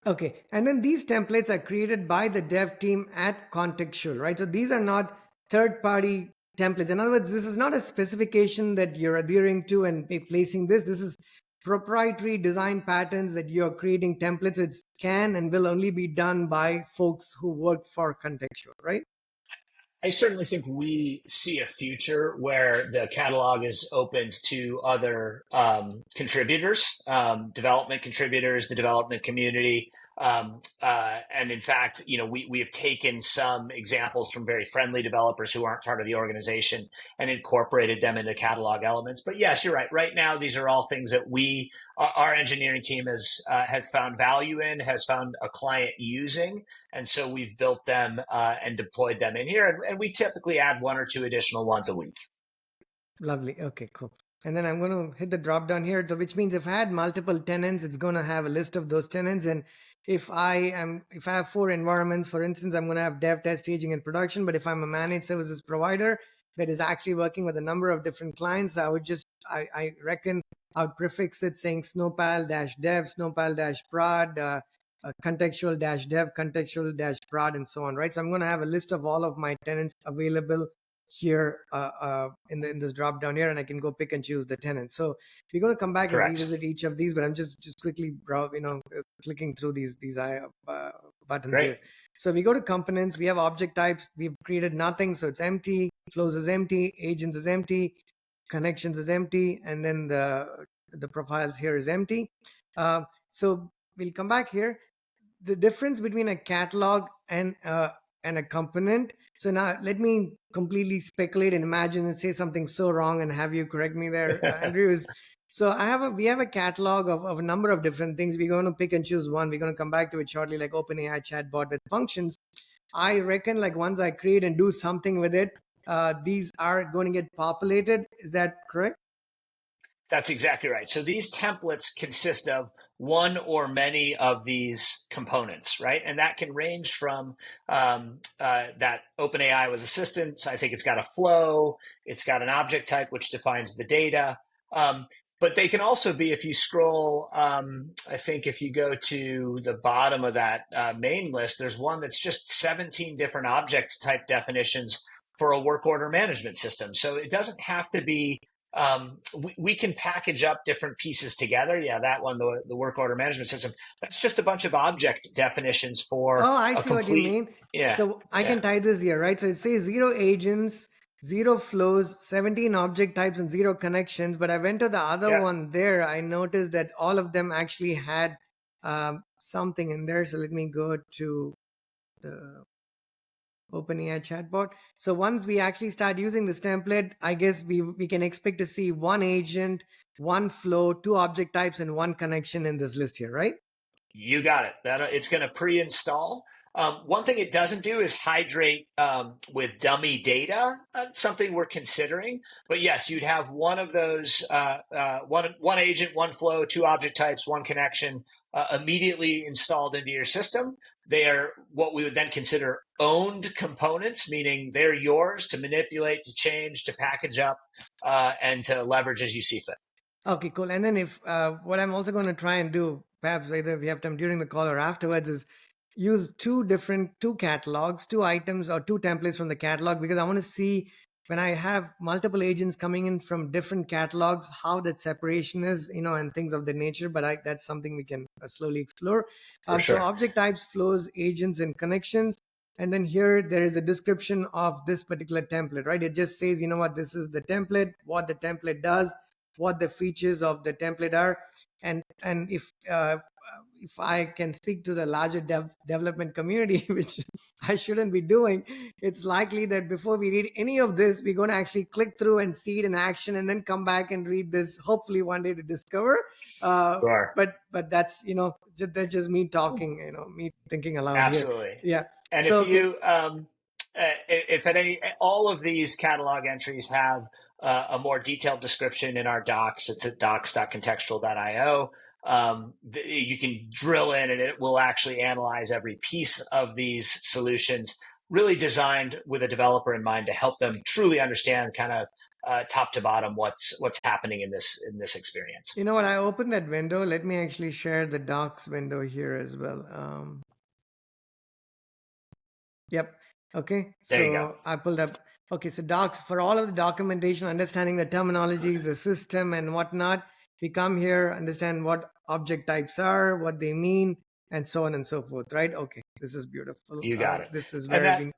Okay. And then these templates are created by the dev team at Contextual, right? So these are not third party templates. In other words, this is not a specification that you're adhering to and placing this. This is proprietary design patterns that you're creating templates. So it can and will only be done by folks who work for Contextual, right? I certainly think we see a future where the catalog is opened to other contributors, development contributors, the development community. And in fact, we have taken some examples from very friendly developers who aren't part of the organization and incorporated them into catalog elements. But yes, you're right. Right now, these are all things that our engineering team has found value in, has found a client using. And so we've built them and deployed them in here. And we typically add one or two additional ones a week. Lovely. Okay, cool. And then I'm going to hit the drop down here, which means if I had multiple tenants, it's going to have a list of those tenants. And if if I have 4 environments, for instance, I'm going to have dev, test, staging, and production. But if I'm a managed services provider that is actually working with a number of different clients, I reckon I would prefix it saying snowpal dash dev, snowpal dash prod, contextual dash dev, contextual dash prod, and so on, right? So I'm going to have a list of all of my tenants available here in this drop down here, and I can go pick and choose the tenant. So we're going to come back and Correct. revisit each of these, but I'm just quickly clicking through these buttons Great. here. So we go to components, we have object types, we've created nothing, so it's empty. Flows is empty, agents is empty, connections is empty, and then the profiles here is empty. So we'll come back here. The difference between a catalog and a component. So now let me completely speculate and imagine and say something so wrong and have you correct me there, Andrew. So we have a catalog of a number of different things. We're going to pick and choose one. We're going to come back to it shortly, like OpenAI chatbot with functions. I reckon like once I create and do something with it, these are going to get populated. Is that correct? That's exactly right. So these templates consist of one or many of these components, right? And that can range from that OpenAI was assistance. I think it's got a flow. It's got an object type, which defines the data. But they can also be, if you scroll, I think if you go to the bottom of that main list, there's one that's just 17 different object type definitions for a work order management system. So it doesn't have to be we can package up different pieces together. Yeah, that one, the work order management system, that's just a bunch of object definitions for Oh, I a see what you complete, mean. yeah, So I yeah, can tie this here, right? So it says 0 agents, 0 flows, 17 object types, and 0 connections. But I went to the other yeah. one there. I noticed that all of them actually had something in there. So let me go to the OpenAI chatbot. So once we actually start using this template, I guess we can expect to see 1 agent, 1 flow, 2 object types, and 1 connection in this list here, right? You got it. That it's going to pre-install. One thing it doesn't do is hydrate with dummy data. Something we're considering. But yes, you'd have one of those one agent, 1 flow, 2 object types, 1 connection immediately installed into your system. They are what we would then consider owned components, meaning they're yours to manipulate, to change, to package up, and to leverage as you see fit. Okay, cool. And then if what I'm also going to try and do, perhaps either we have time during the call or afterwards, is use two catalogs, 2 items or 2 templates from the catalog, because I want to see when I have multiple agents coming in from different catalogs, how that separation is, and things of that nature. But that's something we can slowly explore. For So sure. object types, flows, agents, and connections. And then here there is a description of this particular template, right? It just says, this is the template, what the template does, what the features of the template are, and if I can speak to the larger development community, which I shouldn't be doing, it's likely that before we read any of this, we're going to actually click through and see it in action, and then come back and read this. Hopefully, one day to discover. Uh, Sure. but that's that's just me talking, me thinking aloud here. Absolutely. Yeah. And So if okay. you, if at any, all of these catalog entries have a more detailed description in our docs. It's at docs.contextual.io. You can drill in and it will actually analyze every piece of these solutions, really designed with a developer in mind to help them truly understand kind of top to bottom what's happening in this experience. You know what? I opened that window. Let me actually share the docs window here as well. Yep. Okay. There you go. So I pulled up. Okay. So docs for all of the documentation, understanding the terminologies, the system, and whatnot. We come here, understand what object types are, what they mean, and so on and so forth. Right? Okay. This is beautiful. You got it. This is And where we.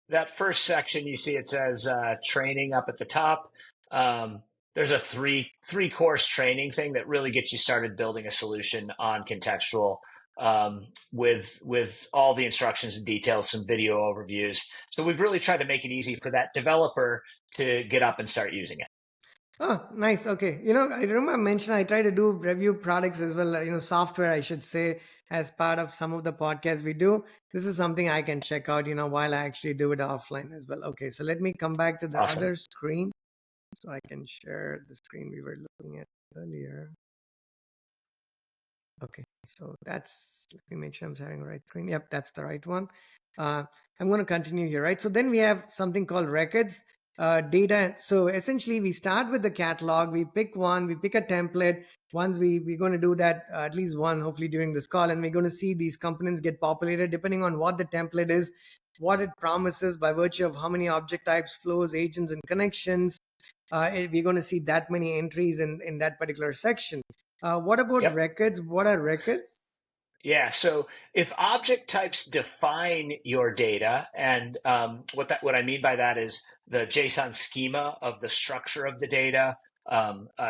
that first section, you see it says training up at the top. There's a three course training thing that really gets you started building a solution on Contextual. with all the instructions and details, some video overviews. So we've really tried to make it easy for that developer to get up and start using it. Oh, nice. Okay. I remember I mentioned I try to do review products as well, software, I should say, as part of some of the podcasts we do. This is something I can check out, while I actually do it offline as well. Okay. So let me come back to the Awesome. other screen so I can share the screen we were looking at earlier. Okay. So let me make sure I'm sharing the right screen. Yep, that's the right one. I'm going to continue here, right? So then we have something called records. Data. So essentially, we start with the catalog. We pick one. We pick a template. Once we're going to do that, at least one, hopefully during this call, and we're going to see these components get populated depending on what the template is, what it promises by virtue of how many object types, flows, agents, and connections. We're going to see that many entries in that particular section. What about Yep. records? What are records? Yeah. So if object types define your data, and what I mean by that is the JSON schema of the structure of the data,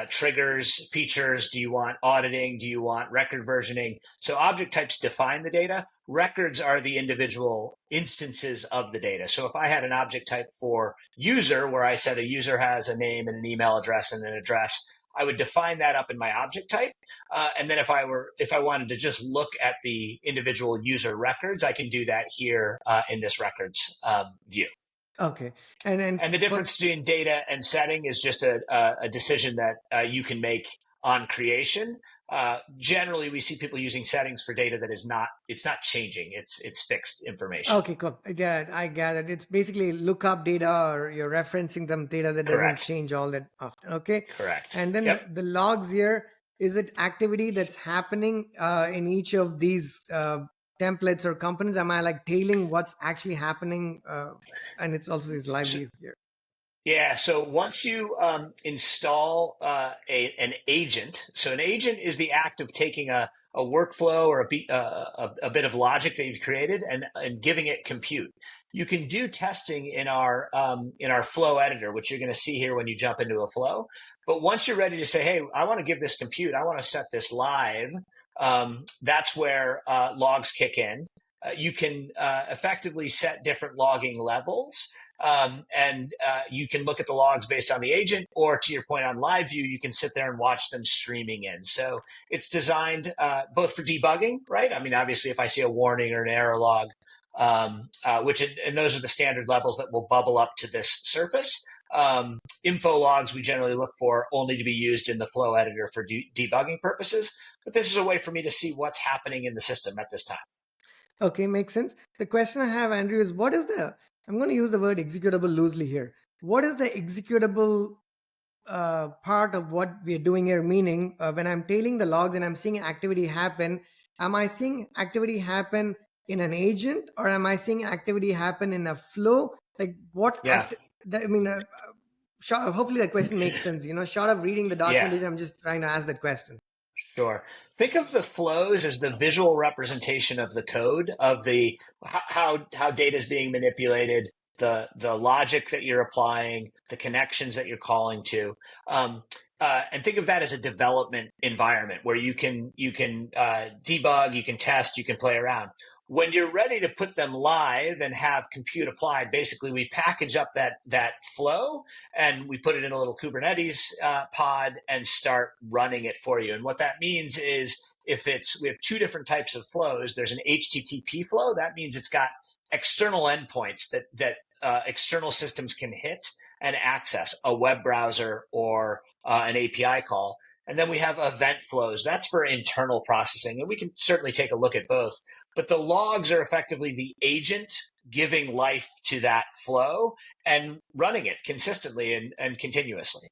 triggers, features. Do you want auditing? Do you want record versioning? So object types define the data. Records are the individual instances of the data. So if I had an object type for user, where I said a user has a name and an email address and an address, I would define that up in my object type. And then if I wanted to just look at the individual user records, I can do that here in this records view. Okay, and And the for difference between data and setting is just a decision that you can make on creation. Generally, we see people using settings for data that it's not changing. It's fixed information. okay, cool. Yeah, I gathered. It's basically lookup data, or you're referencing some data that doesn't Correct. change all that often. Okay, Correct. and then Yep. the logs here. Is it activity that's happening in each of these templates or components? Am I like tailing what's actually happening? And it's also this live So, view here. yeah, so once you install an agent, so an agent is the act of taking a workflow or a bit of logic that you've created and giving it compute. You can do testing in our flow editor, which you're going to see here when you jump into a flow. But once you're ready to say, hey, I want to give this compute, I want to set this live, that's where logs kick in. You can effectively set different logging levels. And you can look at the logs based on the agent, or to your point on live view, you can sit there and watch them streaming in. So it's designed both for debugging, right? I mean, obviously, if I see a warning or an error log, and those are the standard levels that will bubble up to this surface. Info logs we generally look for only to be used in the flow editor for debugging purposes. But this is a way for me to see what's happening in the system at this time. Okay, makes sense. The question I have, Andrew, is I'm going to use the word executable loosely here. What is the executable part of what we're doing here? Meaning, when I'm tailing the logs and I'm seeing activity happen, am I seeing activity happen in an agent, or am I seeing activity happen in a flow? Like Yeah. I mean, hopefully that question makes sense. Short of reading the Yeah. documentation, I'm just trying to ask that question. Sure. Think of the flows as the visual representation of the code of the how data is being manipulated, the logic that you're applying, the connections that you're calling to. And think of that as a development environment where you can debug, you can test, you can play around. When you're ready to put them live and have compute applied, basically we package up that flow and we put it in a little Kubernetes pod and start running it for you. And what that means is we have two different types of flows. There's an HTTP flow. That means it's got external endpoints that external systems can hit and access, a web browser or an API call. And then we have event flows. That's for internal processing. And we can certainly take a look at both. But the logs are effectively the agent giving life to that flow and running it consistently and continuously.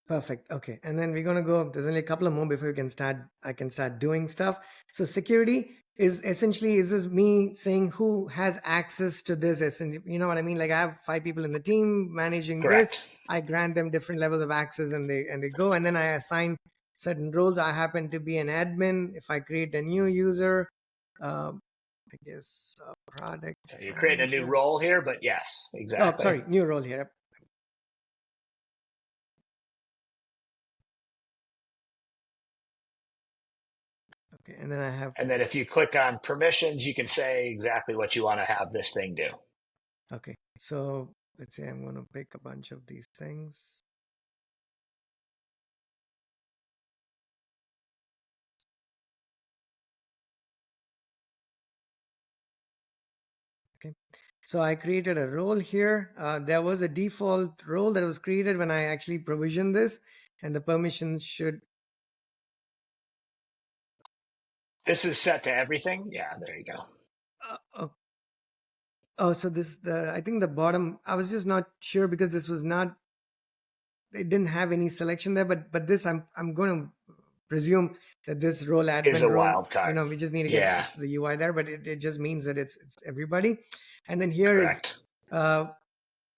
Perfect. Okay. And then we're going to go, there's only a couple of more before I can start doing stuff. So security is this me saying who has access to this? You know what I mean? Like I have 5 people in the team managing this. Correct. I grant them different levels of access and they go, and then I assign certain roles. I happen to be an admin. If I create a new user, I guess product You're creating a new manager. role here, but yes, Oh, exactly. sorry, new role here. Okay, and then I have, And then if you click on permissions, you can say exactly what you want to have this thing do. okay. So let's say I'm going to pick a bunch of these things. Okay. So I created a role here. There was a default role that was created when I actually provisioned this, and the permissions should. This is set to everything. Yeah, there you go. Oh, oh, so I think the bottom, I was just not sure because this was not, it didn't have any selection there, but this, I'm going to presume that this role, Is admin a role, wild card. we just need to get Yeah, this to the UI there, but it just means that it's everybody. And then here is correct. uh,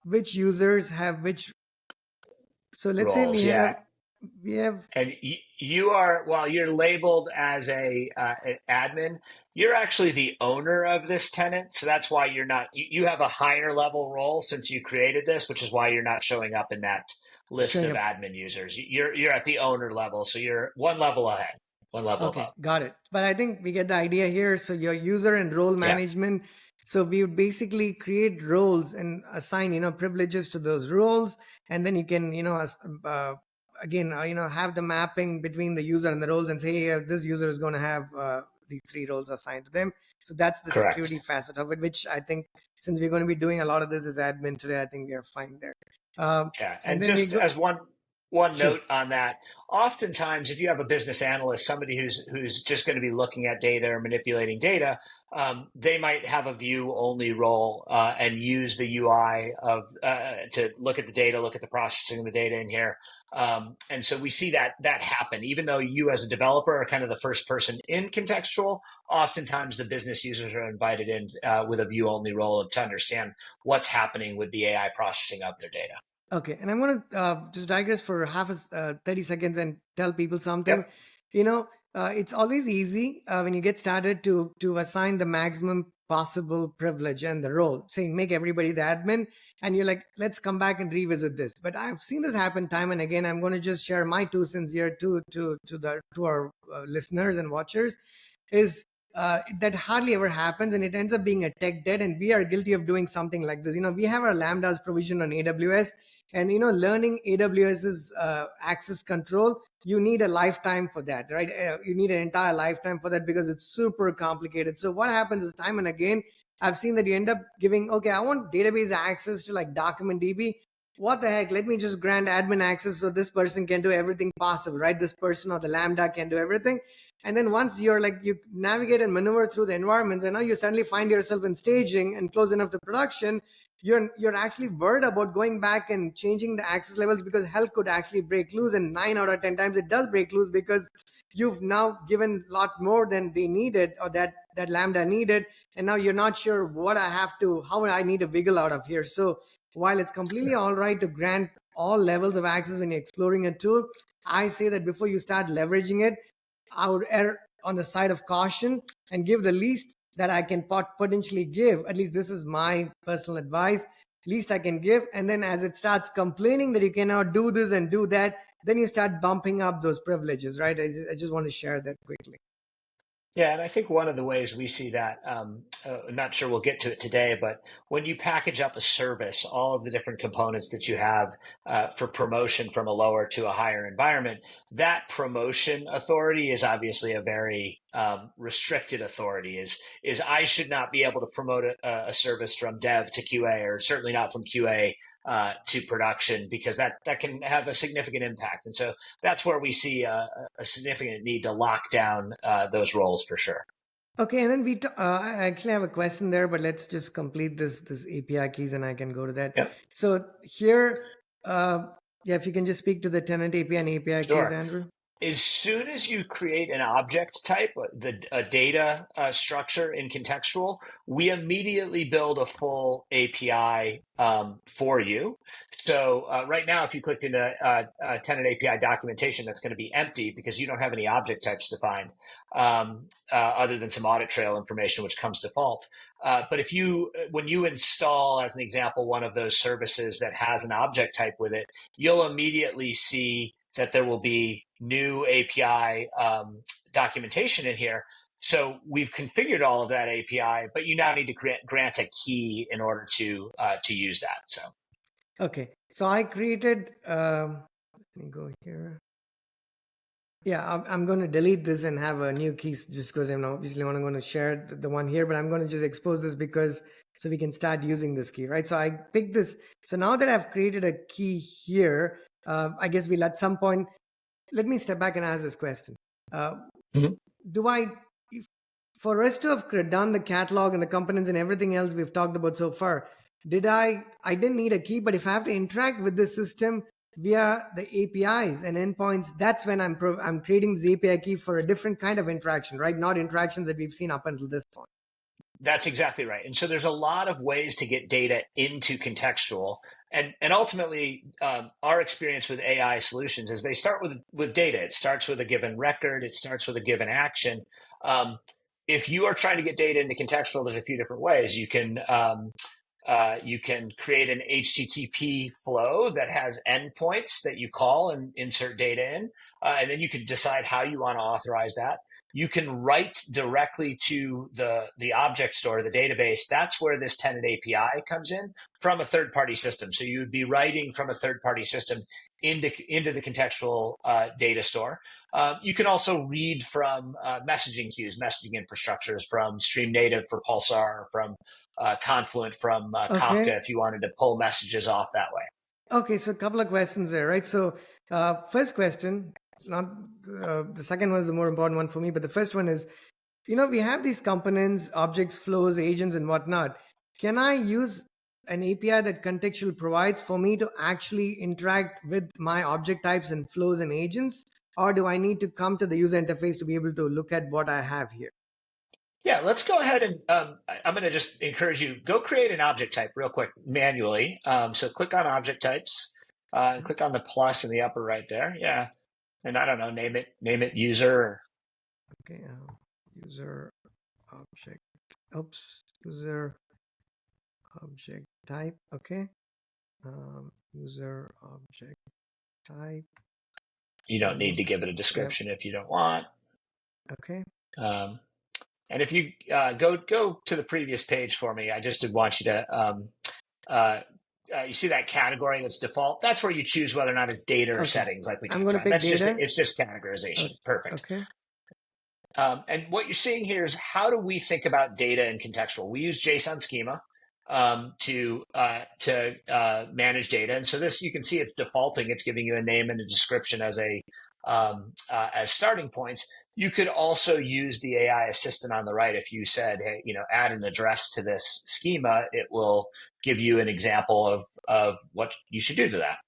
which users have which. So let's say Roles. Yeah. we have And you are, while you're labeled as an admin, you're actually the owner of this tenant. So that's why you're not, you have a higher level role since you created this, which is why you're not showing up in that list showing of up. admin users. You're at the owner level. So you're one level ahead, one level Okay, above. got it. But I think we get the idea here. So your user and role Yeah, management. So we would basically create roles and assign, privileges to those roles, and then you can, again, have the mapping between the user and the roles, and say, hey, this user is going to have these three roles assigned to them. So that's the security correct. facet of it, which I think since we're going to be doing a lot of this as admin today, I think we are fine there. Yeah, And and then we just go. as one Sure. note on that, oftentimes if you have a business analyst, somebody who's just going to be looking at data or manipulating data, they might have a view only role and use the UI of to look at the data, look at the processing of the data in here. And so we see that happen, even though you as a developer are kind of the first person in contextual. Oftentimes the business users are invited in with a view only role to understand what's happening with the AI processing of their data. Okay, and I'm going to just digress for 30 seconds and tell people something. Yep. You know, it's always easy when you get started to assign the maximum possible privilege and the role, saying make everybody the admin, and you're like, let's come back and revisit this. But I've seen this happen time and again. I'm going to just share my 2 cents here to our listeners and watchers. Is that hardly ever happens, and it ends up being a tech debt, and we are guilty of doing something like this. We have our lambdas provision on AWS, and learning AWS's access control, you need a lifetime for that, right? You need an entire lifetime for that because it's super complicated. So what happens is time and again, I've seen that you end up giving, okay, I want database access to like document DB. What the heck, let me just grant admin access so this person can do everything possible, right? This person or the lambda can do everything. And then once you're like, you navigate and maneuver through the environments, and now you suddenly find yourself in staging and close enough to production, you're actually worried about going back and changing the access levels because hell could actually break loose, and 9 out of 10 times it does break loose because you've now given a lot more than they needed, or that lambda needed, and now you're not sure how I need to wiggle out of here. So while it's completely all right to grant all levels of access when you're exploring a tool, I say that before you start leveraging it, I would err on the side of caution and give the least that I can potentially give. At least this is my personal advice. Least I can give. And then as it starts complaining that you cannot do this and do that, then you start bumping up those privileges, right? I just want to share that quickly. Yeah, and I think one of the ways we see that, I'm not sure we'll get to it today, but when you package up a service, all of the different components that you have for promotion from a lower to a higher environment, that promotion authority is obviously a very restricted authority. Is I should not be able to promote a service from dev to QA, or certainly not from QA to production, because that can have a significant impact. And so that's where we see a significant need to lock down those roles for sure. Okay, and then I actually have a question there, but let's just complete this API keys, and I can go to that. Yep. So here, yeah, if you can just speak to the tenant API and API keys, Sure. Andrew. As soon as you create an object type, a data structure in contextual, we immediately build a full API for you. So right now, if you clicked into tenant API documentation, that's going to be empty because you don't have any object types defined, other than some audit trail information, which comes default. But when you install, as an example, one of those services that has an object type with it, you'll immediately see that there will be new API documentation in here. So we've configured all of that API, but you now need to grant a key in order to use that. So Okay, so I created. Let me go here. Yeah, I'm going to delete this and have a new key just because I'm obviously not going to share the one here, but I'm going to just expose this because so we can start using this key, right? So I picked this. So now that I've created a key here, I guess we'll at some point, let me step back and ask this question. Uh, Mhm. do I, if, for us to have done the catalog and the components and everything else we've talked about so far, I didn't need a key, but if I have to interact with this system via the APIs and endpoints, that's when I'm creating this API key for a different kind of interaction, right? Not interactions that we've seen up until this point. That's exactly right. And so there's a lot of ways to get data into contextual. And ultimately, our experience with AI solutions is they start with data. It starts with a given record. It starts with a given action. If you are trying to get data into contextual, there's a few different ways. You can create an HTTP flow that has endpoints that you call and insert data in, and then you can decide how you want to authorize that. You can write directly to the object store, the database. That's where this tenant API comes in from a third-party system. So you would be writing from a third-party system into the contextual data store. You can also read from messaging queues, messaging infrastructures from Stream Native for Pulsar, from Confluent, from Kafka, Okay. if you wanted to pull messages off that way. Okay. So a couple of questions there, right? So first question, not the second one is the more important one for me, but the first one is, we have these components, objects, flows, agents, and whatnot. Can I use an API that Contextual provides for me to actually interact with my object types and flows and agents? Or do I need to come to the user interface to be able to look at what I have here? Yeah, let's go ahead and I'm going to just encourage you, go create an object type real quick manually. So click on object types and click on the plus in the upper right there. Yeah. And I don't know, name it user. Okay, user object. Oops, user object type. Okay, user object type. You don't need to give it a Yep. description if you don't want. Okay. Um, and if you go to the previous page for me, I just did want you to uh, you see that category that's default. That's where you choose whether or not it's data or Okay. settings, like we I'm talked going to about. pick That's just data. it's just categorization. Perfect. Okay. And what you're seeing here is how do we think about data and contextual? We use JSON schema to manage data, and so this you can see it's defaulting. It's giving you a name and a description as starting points. You could also use the AI assistant on the right. If you said, "Hey, add an address to this schema," it will give you an example of what you should do to that.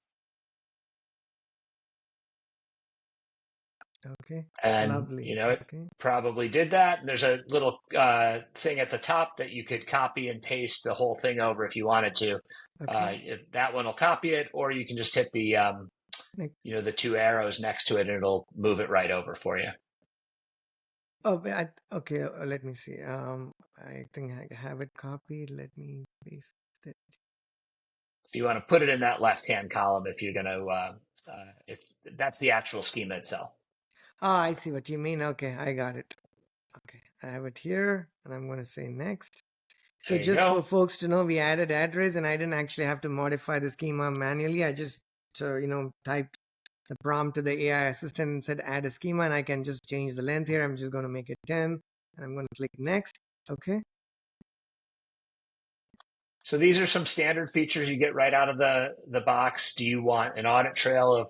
Okay. And Lovely. it Okay. probably did that. And there's a little thing at the top that you could copy and paste the whole thing over if you wanted to. Okay. If that one will copy it, or you can just hit the Next. the two arrows next to it, and it'll move it right over for you. Oh, okay. Let me see. I think I have it copied. Let me paste it. If you want to put it in that left-hand column, if you're going to, if that's the actual schema itself. Ah, I see what you mean. Okay, I got it. Okay, I have it here, and I'm going to say next. So There you just for go. folks to know, we added address, and I didn't actually have to modify the schema manually. I just, typed the prompt to the AI assistant and said add a schema, and I can just change the length here. I'm just going to make it 10, and I'm going to click next. Okay. So these are some standard features you get right out of the box. Do you want an audit trail of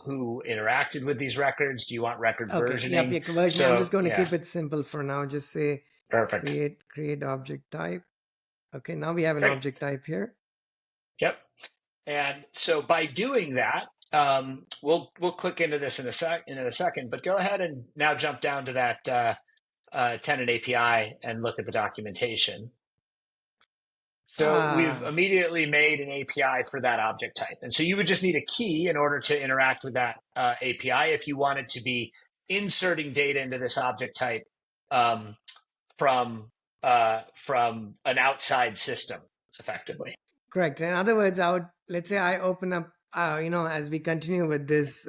who interacted with these records? Do you want record Okay. Yep. versioning? Yeah, version. I'm So just going to yeah, keep it simple for now. Just say perfect. create object type. Okay. Now we have an Great. object type here. Yep. And so by doing that, we'll click into this in a second. But go ahead and now jump down to that tenant API and look at the documentation. So we've Ah, immediately made an API for that object type. And so you would just need a key in order to interact with that API if you wanted to be inserting data into this object type um, from an outside system, effectively. correct. In other words, let's say I open up, as we continue with this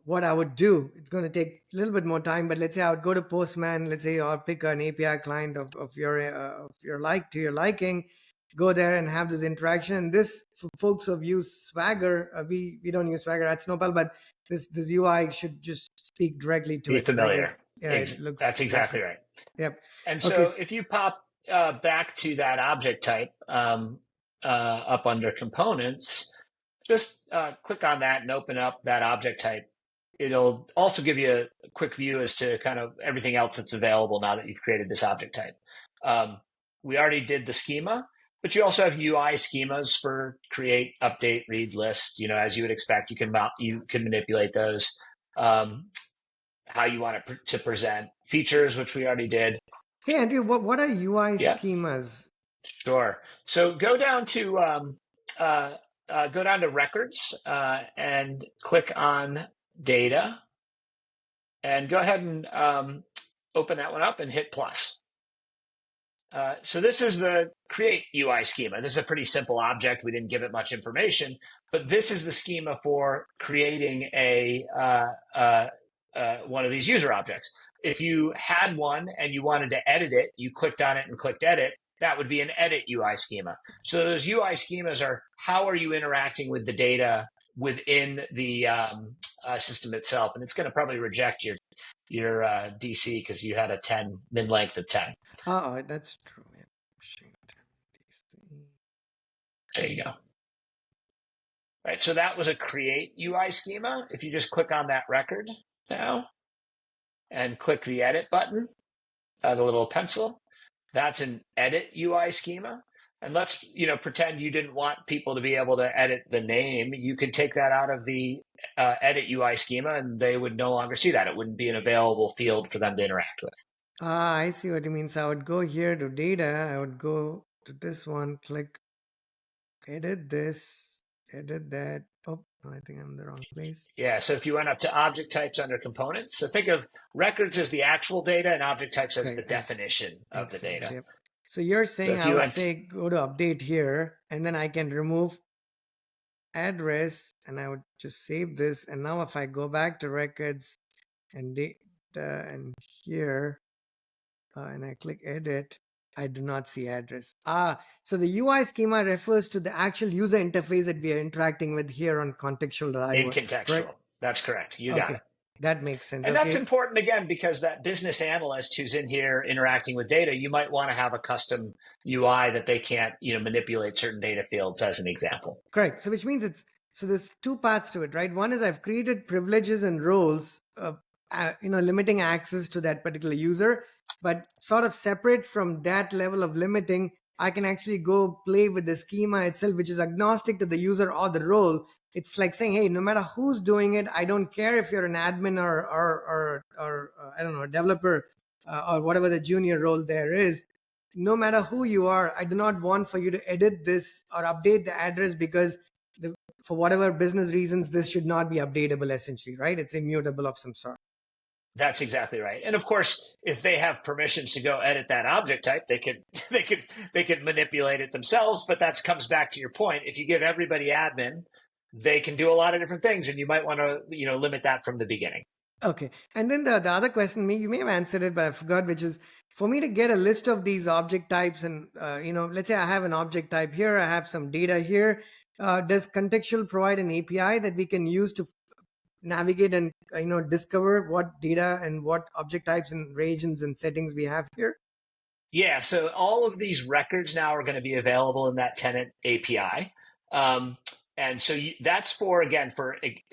what I would do. It's going to take a little bit more time, but let's say I would go to Postman, let's say, or pick an API client of your like to your liking, go there and have this interaction. And this, for folks who have used Swagger, we don't use Swagger at Snowpal, but this UI should just speak directly to Be it, right? familiar. Yeah, it looks That's exactly. exactly right. Yep. And Okay. so if you pop back to that object type up under components, just click on that and open up that object type. It'll also give you a quick view as to kind of everything else that's available now that you've created this object type. We already did the schema, but you also have UI schemas for create, update, read, list. As you would expect, you can manipulate those. How you want it to present features, which we already did. Hey, Andrew, what are UI Yeah, schemas? sure. So go down to records and click on data, and go ahead and open that one up and hit plus. So this is the create UI schema. This is a pretty simple object. We didn't give it much information, but this is the schema for creating one of these user objects. If you had one and you wanted to edit it, you clicked on it and clicked edit, that would be an edit UI schema. So those UI schemas are how are you interacting with the data within the system itself. And it's going to probably reject your DC because you had a 10 min length of 10. Oh, that's true. There you go. Right, so that was a create UI schema. If you just click on that record now and click the edit button, the little pencil, that's an edit UI schema. And let's pretend you didn't want people to be able to edit the name. You could take that out of the edit UI schema, and they would no longer see that. It wouldn't be an available field for them to interact with. I see what you mean. So I would go here to data. I would go to this one, click edit this, edit that. Oh, no, I think I'm in the wrong place. Yeah, so if you went up to object types under components, so think of records as the actual data and object types as the definition of the data. Yep. So you're saying I would say go to update here, and then I can remove address, and I would just save this. And now if I go back to records and data and here, and I click edit, I do not see address. So the UI schema refers to the actual user interface that we are interacting with here on contextual.io. In Contextual. Right? That's correct. You got it. That makes sense. And that's important, again, because that business analyst who's in here interacting with data, you might want to have a custom UI that they can't, manipulate certain data fields, as an example. Correct. So which means so there's two parts to it, right? One is I've created privileges and roles, limiting access to that particular user. But sort of separate from that level of limiting, I can actually go play with the schema itself, which is agnostic to the user or the role. It's like saying, hey, no matter who's doing it, I don't care if you're an admin or I don't know, a developer or whatever the junior role there is. No matter who you are, I do not want for you to edit this or update the address because for whatever business reasons, this should not be updatable essentially, right? It's immutable of some sort. That's exactly right. And of course, if they have permissions to go edit that object type, they could manipulate it themselves. But that comes back to your point. If you give everybody admin, they can do a lot of different things, and you might want to limit that from the beginning. Okay. And then the other question, you may have answered it, but I forgot, which is for me to get a list of these object types, and let's say I have an object type here, I have some data here. Does Contextual provide an API that we can use to navigate and discover what data and what object types and regions and settings we have here? Yeah, so all of these records now are going to be available in that tenant API. And so that's for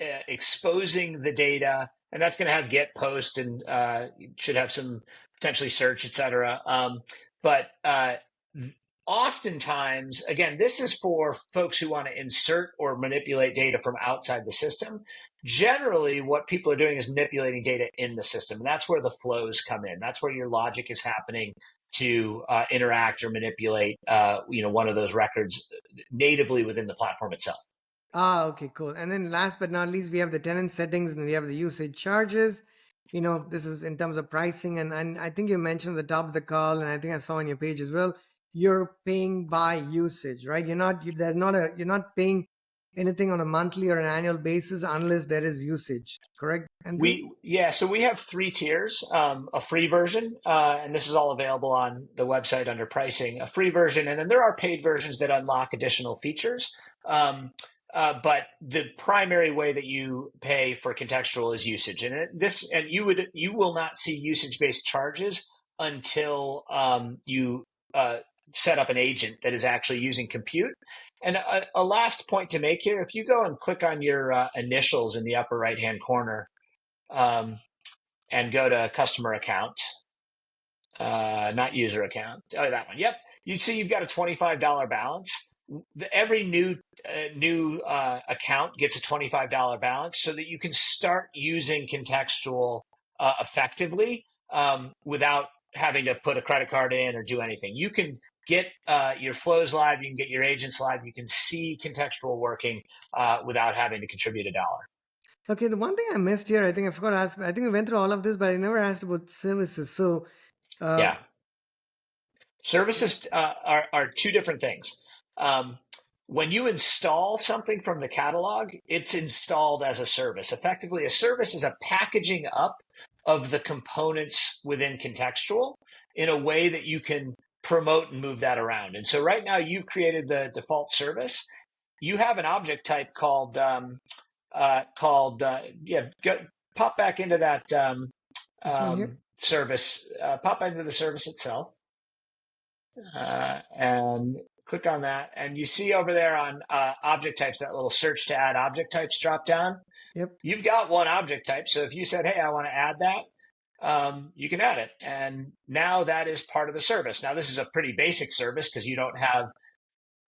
exposing the data, and that's going to have get, post, and should have some potentially search, et cetera. But oftentimes, again, this is for folks who want to insert or manipulate data from outside the system. Generally, what people are doing is manipulating data in the system. And that's where the flows come in. That's where your logic is happening to interact or manipulate, one of those records natively within the platform itself. Okay, cool. And then last but not least, we have the tenant settings and we have the usage charges. This is in terms of pricing. And I think you mentioned at the top of the call, and I think I saw on your page as well, you're paying by usage, right? You're not paying anything on a monthly or an annual basis unless there is usage. Correct, Andrew? So we have three tiers, a free version, and this is all available on the website under pricing, a free version, and then there are paid versions that unlock additional features. But the primary way that you pay for Contextual is usage, and you will not see usage-based charges until you set up an agent that is actually using compute. And a last point to make here: if you go and click on your initials in the upper right-hand corner, and go to customer account, not user account. Oh, that one. Yep. You see, you've got a $25 balance. Every new account gets a $25 balance, so that you can start using Contextual effectively without having to put a credit card in or do anything. You can get your flows live. You can get your agents live. You can see Contextual working without having to contribute $1. Okay, the one thing I missed here, I think I forgot to ask. I think we went through all of this, but I never asked about services. So, uh, Yeah. Services are two different things. When you install something from the catalog, it's installed as a service. Effectively, a service is a packaging up of the components within Contextual in a way that you can promote and move that around. And so right now you've created the default service. You have an object type called pop back into that this one here. service, pop into the service itself. And click on that, and you see over there on object types, that little search to add object types drop down. Yep. You've got one object type, so if you said, hey, I want to add that, you can add it, and now that is part of the service. Now this is a pretty basic service because you don't have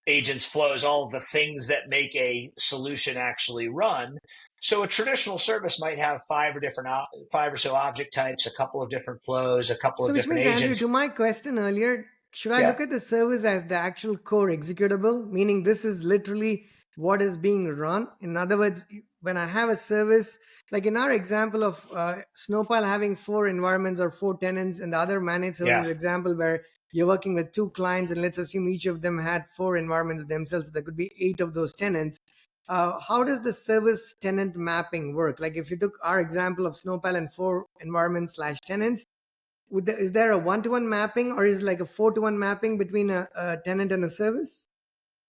agents, flows, all of the things that make a solution actually run. So a traditional service might have five or so object types, a couple of different flows, a couple So, of which different means, Andrew, to agents. my question earlier, should I Yeah, look at the service as the actual core executable, meaning this is literally what is being run? In other words, when I have a service, like in our example of Snowpile having 4 environments or 4 tenants, and the other managed yeah. services example where you're working with 2 clients, and let's assume each of them had 4 environments themselves, so there could be 8 of those tenants. How does the service tenant mapping work? Like if you took our example of Snowpile and 4 environments slash tenants, is there a one-to-one mapping, or is it like a 4-to-1 mapping between a tenant and a service?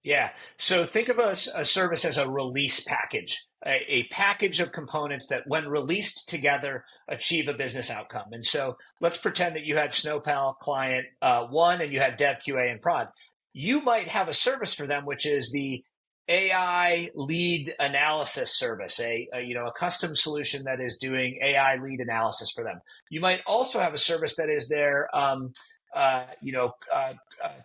Yeah. So think of a service as a release package, a package of components that, when released together, achieve a business outcome. And so let's pretend that you had Snowpal client one and you had Dev, QA, and Prod. You might have a service for them, which is the AI lead analysis service, a custom solution that is doing AI lead analysis for them. You might also have a service that is their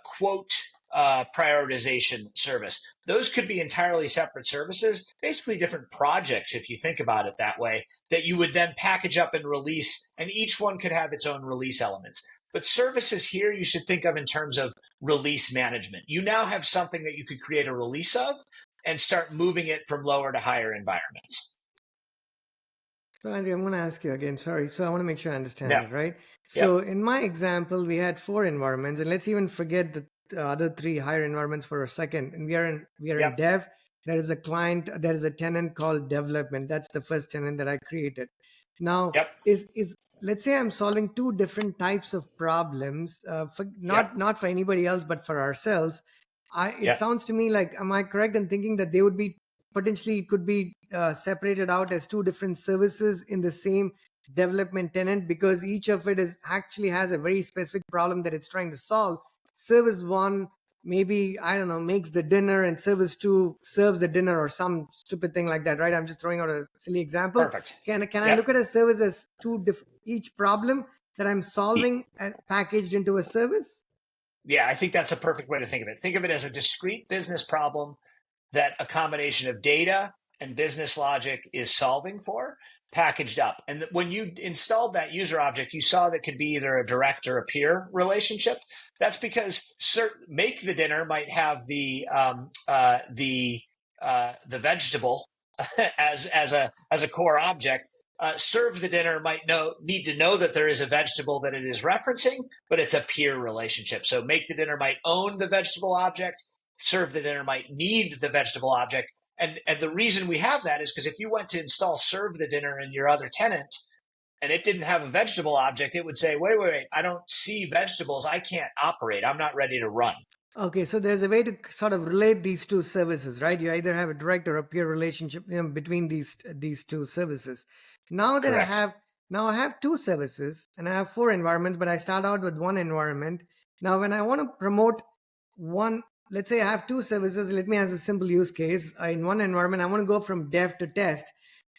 quote prioritization service. Those could be entirely separate services, basically different projects, if you think about it that way, that you would then package up and release, and each one could have its own release elements. But services here, you should think of in terms of release management. You now have something that you could create a release of and start moving it from lower to higher environments. So, Andrew, I'm going to ask you again. Sorry. So, I want to make sure I understand Yeah. it, right? Yep. So, in my example, we had 4 environments, and let's even forget the other 3 higher environments for a second. And we are in Yep. dev. There is a client. There is a tenant called development. That's the first tenant that I created. Now, Yep. is let's say I'm solving 2 different types of problems, for Yep. not for anybody else, but for ourselves. It Yep. sounds to me like, am I correct in thinking that they would be potentially, it could be separated out as 2 different services in the same development tenant, because each of it is actually has a very specific problem that it's trying to solve. Service 1 maybe, I don't know, makes the dinner, and service 2 serves the dinner, or some stupid thing like that, right? I'm just throwing out a silly example. Perfect. Can I Yep. look at a service as each problem that I'm solving packaged into a service? Yeah, I think that's a perfect way to think of it. Think of it as a discrete business problem that a combination of data and business logic is solving for, packaged up. And when you installed that user object, you saw that could be either a direct or a peer relationship. That's because make the dinner might have the vegetable as a core object. Serve the dinner might need to know that there is a vegetable that it is referencing, but it's a peer relationship. So make the dinner might own the vegetable object. Serve the dinner might need the vegetable object, And the reason we have that is because if you went to install serve the dinner in your other tenant and it didn't have a vegetable object, it would say, wait, I don't see vegetables. I can't operate. I'm not ready to run. Okay, so there's a way to sort of relate these two services, right? You either have a direct or a peer relationship, between these two services. Now that Correct. I have two services and I have four environments, but I start out with one environment. Now, when I want to promote one, let's say I have two services. Let me ask a simple use case. In one environment, I want to go from dev to test.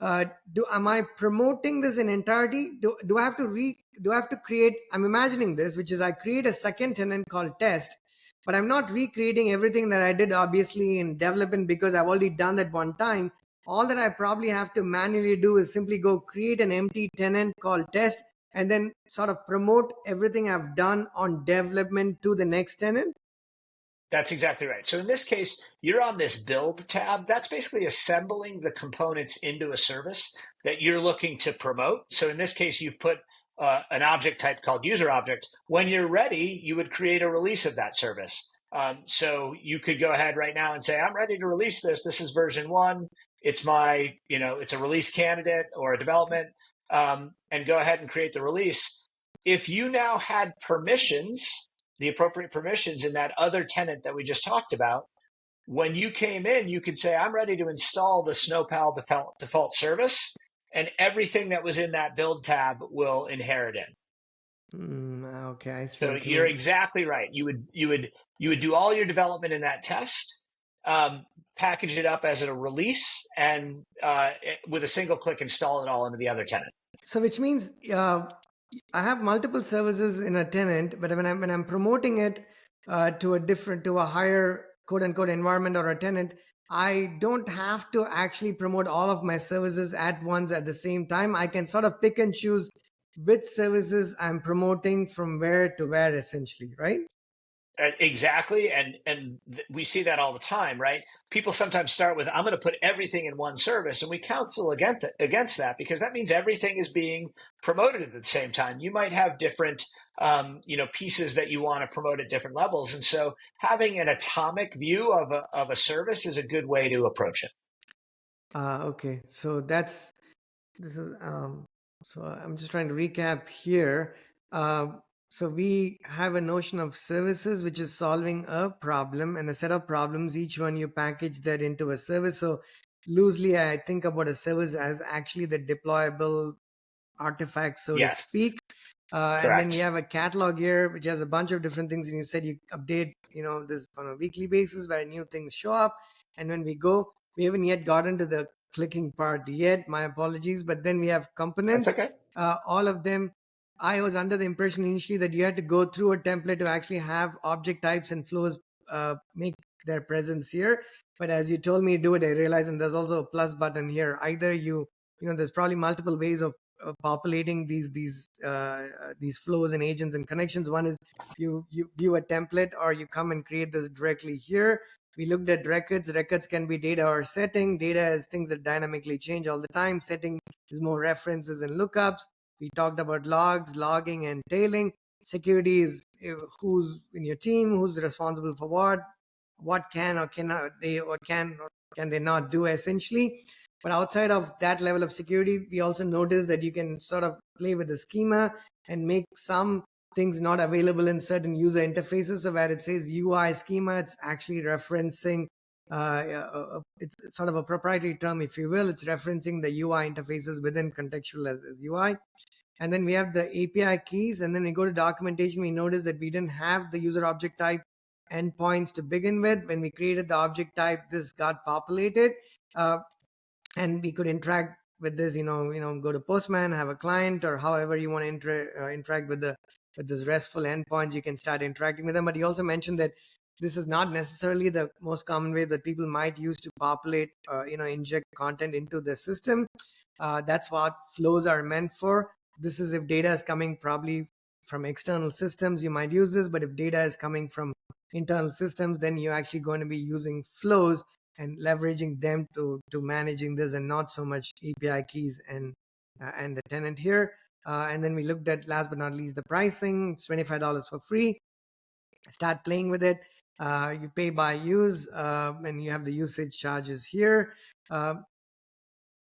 Do am I promoting this in entirety? Do I have to do I have to create? I'm imagining this, which is I create a second tenant called test, but I'm not recreating everything that I did obviously in development because I've already done that one time. All that I probably have to manually do is simply go create an empty tenant called test and then sort of promote everything I've done on development to the next tenant. That's exactly right. So in this case, you're on this build tab. That's basically assembling the components into a service that you're looking to promote. So in this case, you've put an object type called user object. When you're ready, you would create a release of that service. So you could go ahead right now and say, I'm ready to release this. This is version 1. It's my, it's a release candidate or a development, and go ahead and create the release. If you now had permissions, the appropriate permissions in that other tenant that we just talked about, when you came in, you could say, I'm ready to install the Snowpal default service, and everything that was in that build tab will inherit in. Okay, I see So what you you're mean. exactly right. You would do all your development in that test, package it up as a release, and with a single click, install it all into the other tenant. So which means I have multiple services in a tenant, but when I'm promoting it to a higher quote unquote environment or a tenant, I don't have to actually promote all of my services at once at the same time. I can sort of pick and choose which services I'm promoting from where to where, essentially, right? Exactly, and we see that all the time, right? People sometimes start with, "I'm going to put everything in one service," and we counsel against that because that means everything is being promoted at the same time. You might have different, pieces that you want to promote at different levels, and so having an atomic view of a service is a good way to approach it. Okay, so this is so I'm just trying to recap here. So we have a notion of services which is solving a problem and a set of problems. Each one you package that into a service. So loosely I think about a service as actually the deployable artifact, so to Yes, speak. And then we correct. have a catalog here which has a bunch of different things, and you said you update this on a weekly basis where new things show up. And when we haven't yet gotten to the clicking part yet, my apologies, but then we have That's components. okay. All of them, I was under the impression initially that you had to go through a template to actually have object types and flows make their presence here. But as you told me to do it, I realized, and there's also a plus button here. Either there's probably multiple ways of populating these flows and agents and connections. One is you view a template, or you come and create this directly here. We looked at records. Records can be data or setting. Data is things that dynamically change all the time. Setting is more references and lookups. We talked about logs, logging, and tailing. Security is who's in your team, who's responsible for what can or cannot they or can they not do, essentially. But outside of that level of security, we also noticed that you can sort of play with the schema and make some things not available in certain user interfaces. So where it says UI schema, it's actually referencing it's sort of a proprietary term, if you will. It's referencing the UI interfaces within Contextual as UI. And then we have the API keys, and then we go to documentation. We notice that we didn't have the user object type endpoints to begin with. When we created the object type, this got populated, and we could interact with this. Go to Postman, have a client, or however you want to interact with this RESTful endpoints. You can start interacting with them. But he also mentioned that this is not necessarily the most common way that people might use to populate, inject content into the system. That's what flows are meant for. This is if data is coming probably from external systems, you might use this. But if data is coming from internal systems, then you're actually going to be using flows and leveraging them to managing this, and not so much API keys and the tenant here. And then we looked at, last but not least, the pricing. It's $25 for free. Start playing with it. You pay by use, and you have the usage charges here. Uh,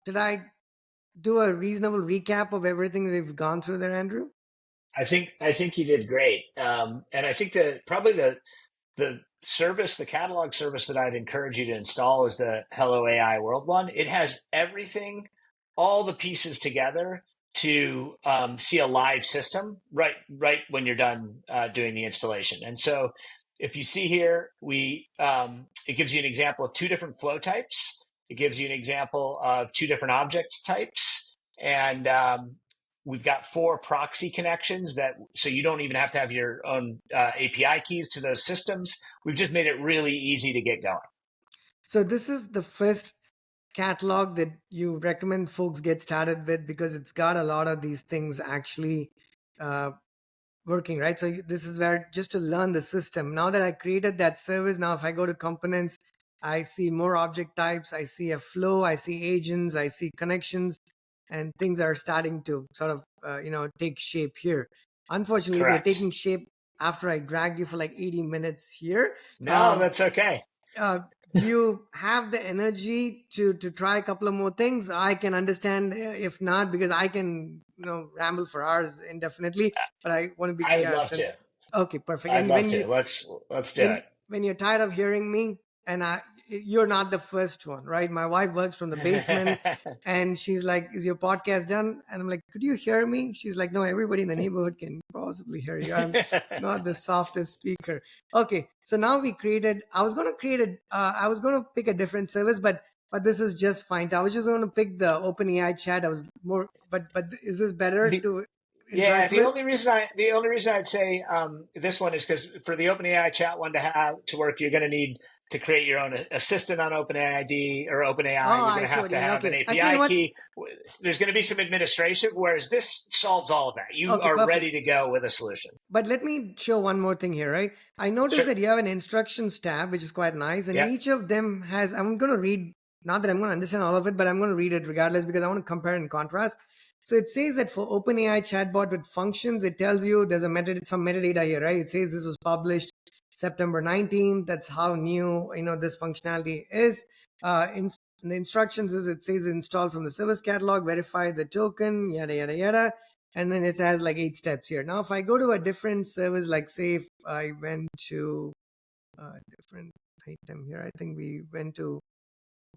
did I do a reasonable recap of everything we've gone through there, Andrew? I think you did great, and I think that probably the service, the catalog service that I'd encourage you to install is the Hello AI World one. It has everything, all the pieces together to see a live system right when you're done doing the installation. And so, if you see here, we it gives you an example of two different flow types. It gives you an example of two different object types, and we've got 4 proxy connections that so you don't even have to have your own API keys to those systems. We've just made it really easy to get going. So this is the first catalog that you recommend folks get started with because it's got a lot of these things actually uh, working, right? So this is where just to learn the system. Now that I created that service, now if I go to components, I see more object types, I see a flow, I see agents, I see connections, and things are starting to sort of take shape here. Unfortunately, they're Correct. taking shape after I dragged you for like 80 minutes here. No, Um, that's okay. uh, do you have the energy to try a couple of more things? I can understand if not, because I can ramble for hours indefinitely, but I want to be I would love sense. to. Okay, perfect. I'd And love to. Let's do when it. when you're tired of hearing me, and you're not the first one, right? My wife works from the basement, and she's like, "Is your podcast done?" And I'm like, "Could you hear me?" She's like, "No, everybody in the neighborhood can possibly hear you. I'm not the softest speaker." Okay, so now we created. I was going to create a. I was going to pick a different service, but this is just fine. I was just going to pick the OpenAI chat. I was more, but is this better the, to Yeah, interact with? the only reason I'd say this one is because for the OpenAI chat one to work, you're going to need to create your own assistant on OpenAI ID or OpenAI. Oh, You're I going see what to you mean. have an Okay, actually, you API know what? key. There's going to be some administration, whereas this solves all of that. You Okay, are perfect. ready to go with a solution. But let me show one more thing here, right? I noticed Sure. that you have an instructions tab, which is quite nice, and Yep. each of them has. I'm going to read. Not that I'm going to understand all of it, but I'm going to read it regardless because I want to compare and contrast. So it says that for OpenAI chatbot with functions, it tells you there's some metadata here, right? It says this was published September 19th. That's how new this functionality is. In the instructions is it says install from the service catalog, verify the token, yada yada yada, and then it has like 8 steps here. Now if I go to a different service, like say if I went to a different item here, I think we went to,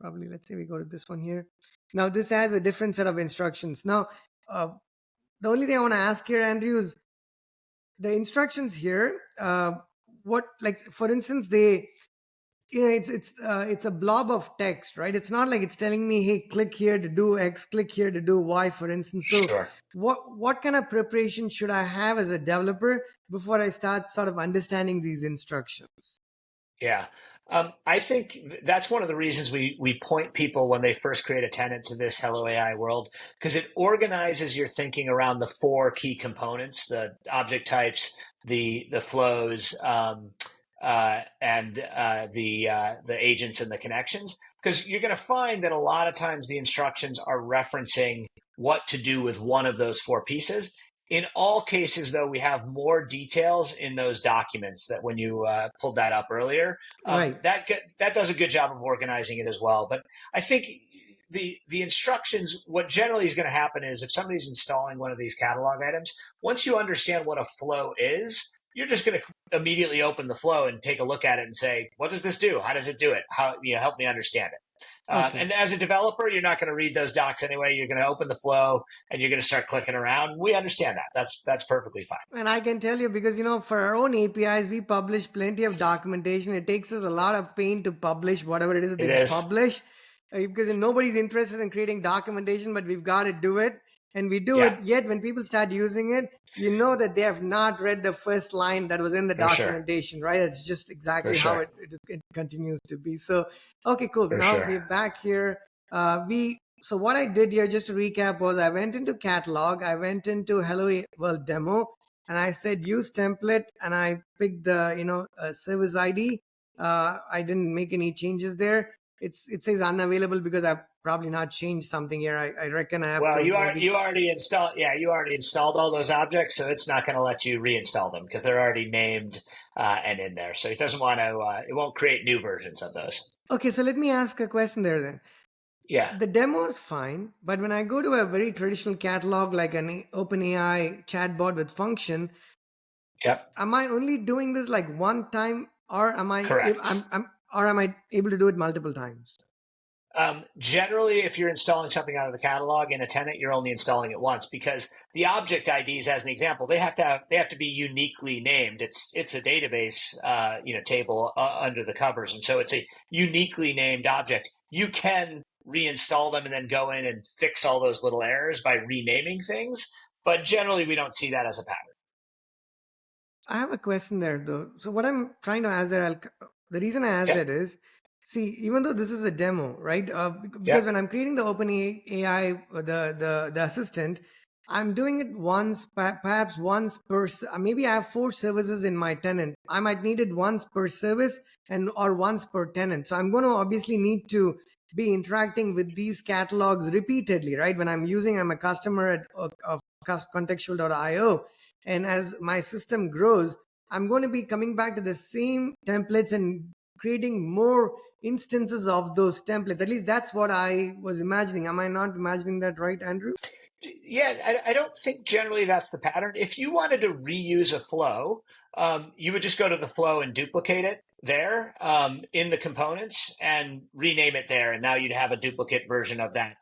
probably, let's say we go to this one here. Now this has a different set of instructions. Now the only thing I want to ask here, Andrew, is the instructions here, what, like, for instance, they, it's a blob of text, right? It's not like it's telling me, hey, click here to do X, click here to do Y, for instance. So Sure. what kind of preparation should I have as a developer before I start sort of understanding these instructions? Yeah. I think that's one of the reasons we point people when they first create a tenant to this Hello AI world, because it organizes your thinking around the 4 key components: the object types, the flows, and the agents and the connections. Because you're going to find that a lot of times the instructions are referencing what to do with one of those 4 pieces. In all cases, though, we have more details in those documents that when you pulled that up earlier, Right. that does a good job of organizing it as well. But I think the instructions, what generally is going to happen is if somebody's installing one of these catalog items, once you understand what a flow is, you're just going to immediately open the flow and take a look at it and say, what does this do? How does it do it? How, help me understand it. Okay. And as a developer, you're not going to read those docs anyway. You're going to open the flow and you're going to start clicking around. We understand that. That's perfectly fine. And I can tell you, because for our own APIs, we publish plenty of documentation. It takes us a lot of pain to publish whatever it is that It we is publish, because nobody's interested in creating documentation, but we've got to do it, and we do yeah, it. Yet when people start using it, you know that they have not read the first line that was in the for sure, documentation, right? That's just for exactly how sure, it continues to be. So okay, cool. for Now sure. we're back here. We So what I did here, just to recap, was I went into catalog, I went into Hello World demo, and I said use template, and I picked the service ID. I didn't make any changes there. It says unavailable because I've probably not change something here. I reckon I have Well, to you maybe. already installed, yeah, you already installed all those objects, so it's not going to let you reinstall them because they're already named and in there. So it doesn't want to, it won't create new versions of those. Okay, so let me ask a question there then. Yeah. The demo is fine, but when I go to a very traditional catalog like an OpenAI chatbot with function, Yep. am I only doing this like one time, or Correct. am I able to do it multiple times? Generally, if you're installing something out of the catalog in a tenant, you're only installing it once because the object IDs, as an example, they have to be uniquely named. It's a database, table under the covers, and so it's a uniquely named object. You can reinstall them and then go in and fix all those little errors by renaming things, but generally, we don't see that as a pattern. I have a question there though. So what I'm trying to ask there, the reason I ask Yep. that is, see, even though this is a demo, right? Because Yep. when I'm creating the OpenAI, the assistant, I'm doing it once, perhaps once per. Maybe I have 4 services in my tenant. I might need it once per service and or once per tenant. So I'm going to obviously need to be interacting with these catalogs repeatedly, right? When I'm a customer of contextual.io, and as my system grows, I'm going to be coming back to the same templates and creating more instances of those templates. At least that's what I was imagining. Am I not imagining that right, Andrew? Yeah, I don't think generally that's the pattern. If you wanted to reuse a flow, you would just go to the flow and duplicate it there in the components and rename it there, and now you'd have a duplicate version of that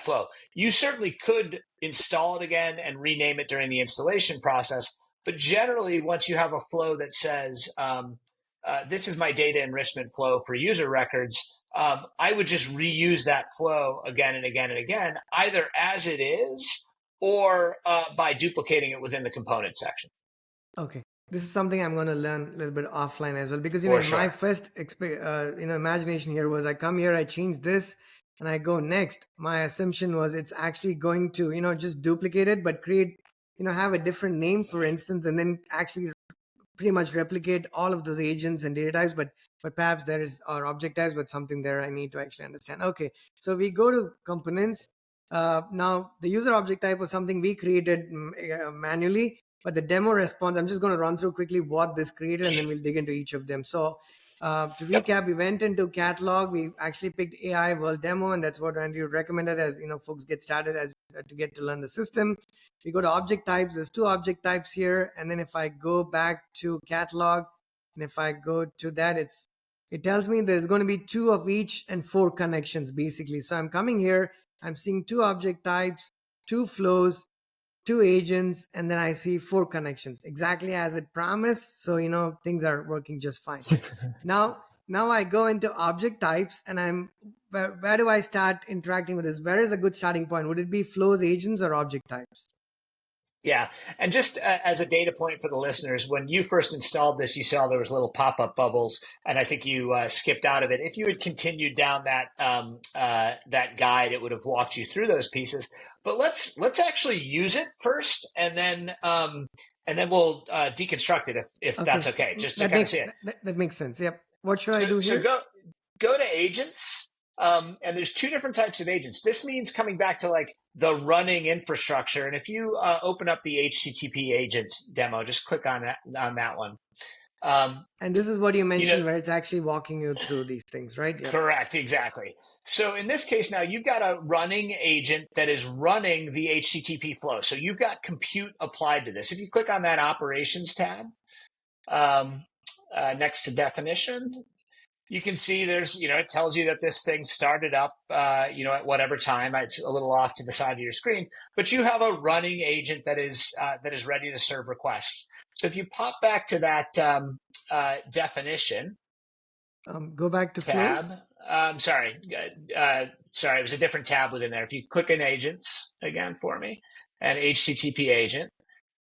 flow. You certainly could install it again and rename it during the installation process, but generally, once you have a flow that says this is my data enrichment flow for user records, I would just reuse that flow again and again and again, either as it is or by duplicating it within the component section. Okay. This is something I'm going to learn a little bit offline as well, because For in my sure. first imagination here was I come here, I change this, and I go next. My assumption was it's actually going to just duplicate it, but create have a different name, for instance, and then actually pretty much replicate all of those agents and data types, but perhaps there is or object types, but something there I need to actually understand. Okay, so we go to components. Now the user object type was something we created manually, but the demo response, I'm just going to run through quickly what this created, and then we'll dig into each of them. So to Yep. recap, we went into catalog, we actually picked AI world demo, and that's what Andrew recommended as folks get started as to get to learn the system. We go to object types. There's 2 object types here, and then if I go back to catalog, and if I go to that, it tells me there's going to be 2 of each and 4 connections basically. So I'm coming here, I'm seeing 2 object types, 2 flows, 2 agents, and then I see 4 connections, exactly as it promised. So things are working just fine. Now I go into object types, and where do I start interacting with this? Where is a good starting point? Would it be flows, agents, or object types? Yeah, and just as a data point for the listeners, when you first installed this, you saw there was little pop-up bubbles, and I think you skipped out of it. If you had continued down that guide, it would have walked you through those pieces. But let's actually use it first, and then we'll deconstruct it if that's Okay, okay, just to that kind of makes see it. that makes sense. Yep. What should I So do so here? go to agents, and there's 2 different types of agents. This means coming back to like the running infrastructure. And if you open up the HTTP agent demo, just click on that one. Um, And this is what you you know, mentioned, where it's actually walking you through these things, right? Yep. correct, exactly. So in this case, now you've got a running agent that is running the HTTP flow. So you've got compute applied to this. If you click on that operations tab um, next to definition, you can see there's, it tells you that this thing started up, at whatever time. It's a little off to the side of your screen, but you have a running agent that is ready to serve requests. So if you pop back to that definition Go back to tab, flows. sorry, sorry, it was a different tab within there. If you click in agents again for me, and HTTP agent,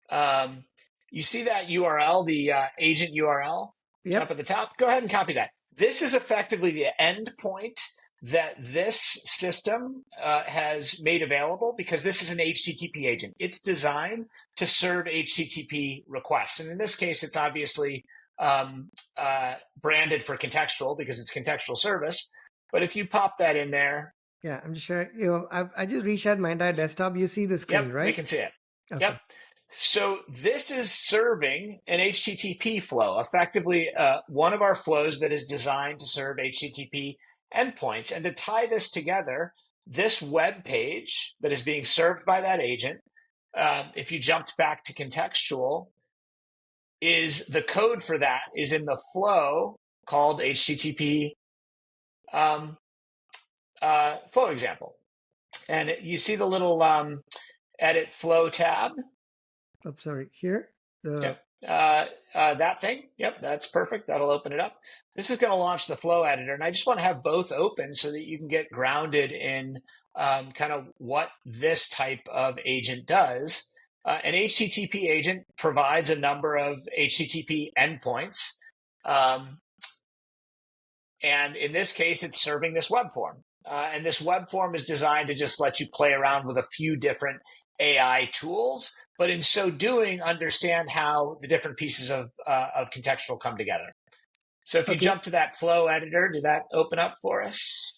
um, you see that URL, the agent URL up Yep. at the top. Go ahead and copy that. This is effectively the endpoint that this system has made available because this is an HTTP agent. It's designed to serve HTTP requests. And in this case, it's obviously branded for contextual because it's contextual service. But if you pop that in there, Yeah, I'm just sharing. I just reshared my entire desktop. You see the yep, screen, we right? can see it. Yep. Okay. So this is serving an HTTP flow, effectively one of our flows that is designed to serve HTTP endpoints. And to tie this together, this web page that is being served by that agent, if you jumped back to contextual, is the code for that is in the flow called HTTP um, flow example. And you see the little edit flow tab. Oh, sorry. Here, the Yep. That thing. Yep, that's perfect. That'll open it up. This is going to launch the flow editor, and I just want to have both open so that you can get grounded in kind of what this type of agent does. An HTTP agent provides a number of HTTP endpoints, um, and in this case, it's serving this web form. And this web form is designed to just let you play around with a few different AI tools, but in so doing, understand how the different pieces of contextual come together. So if you okay. jump to that flow editor, did that open up for us?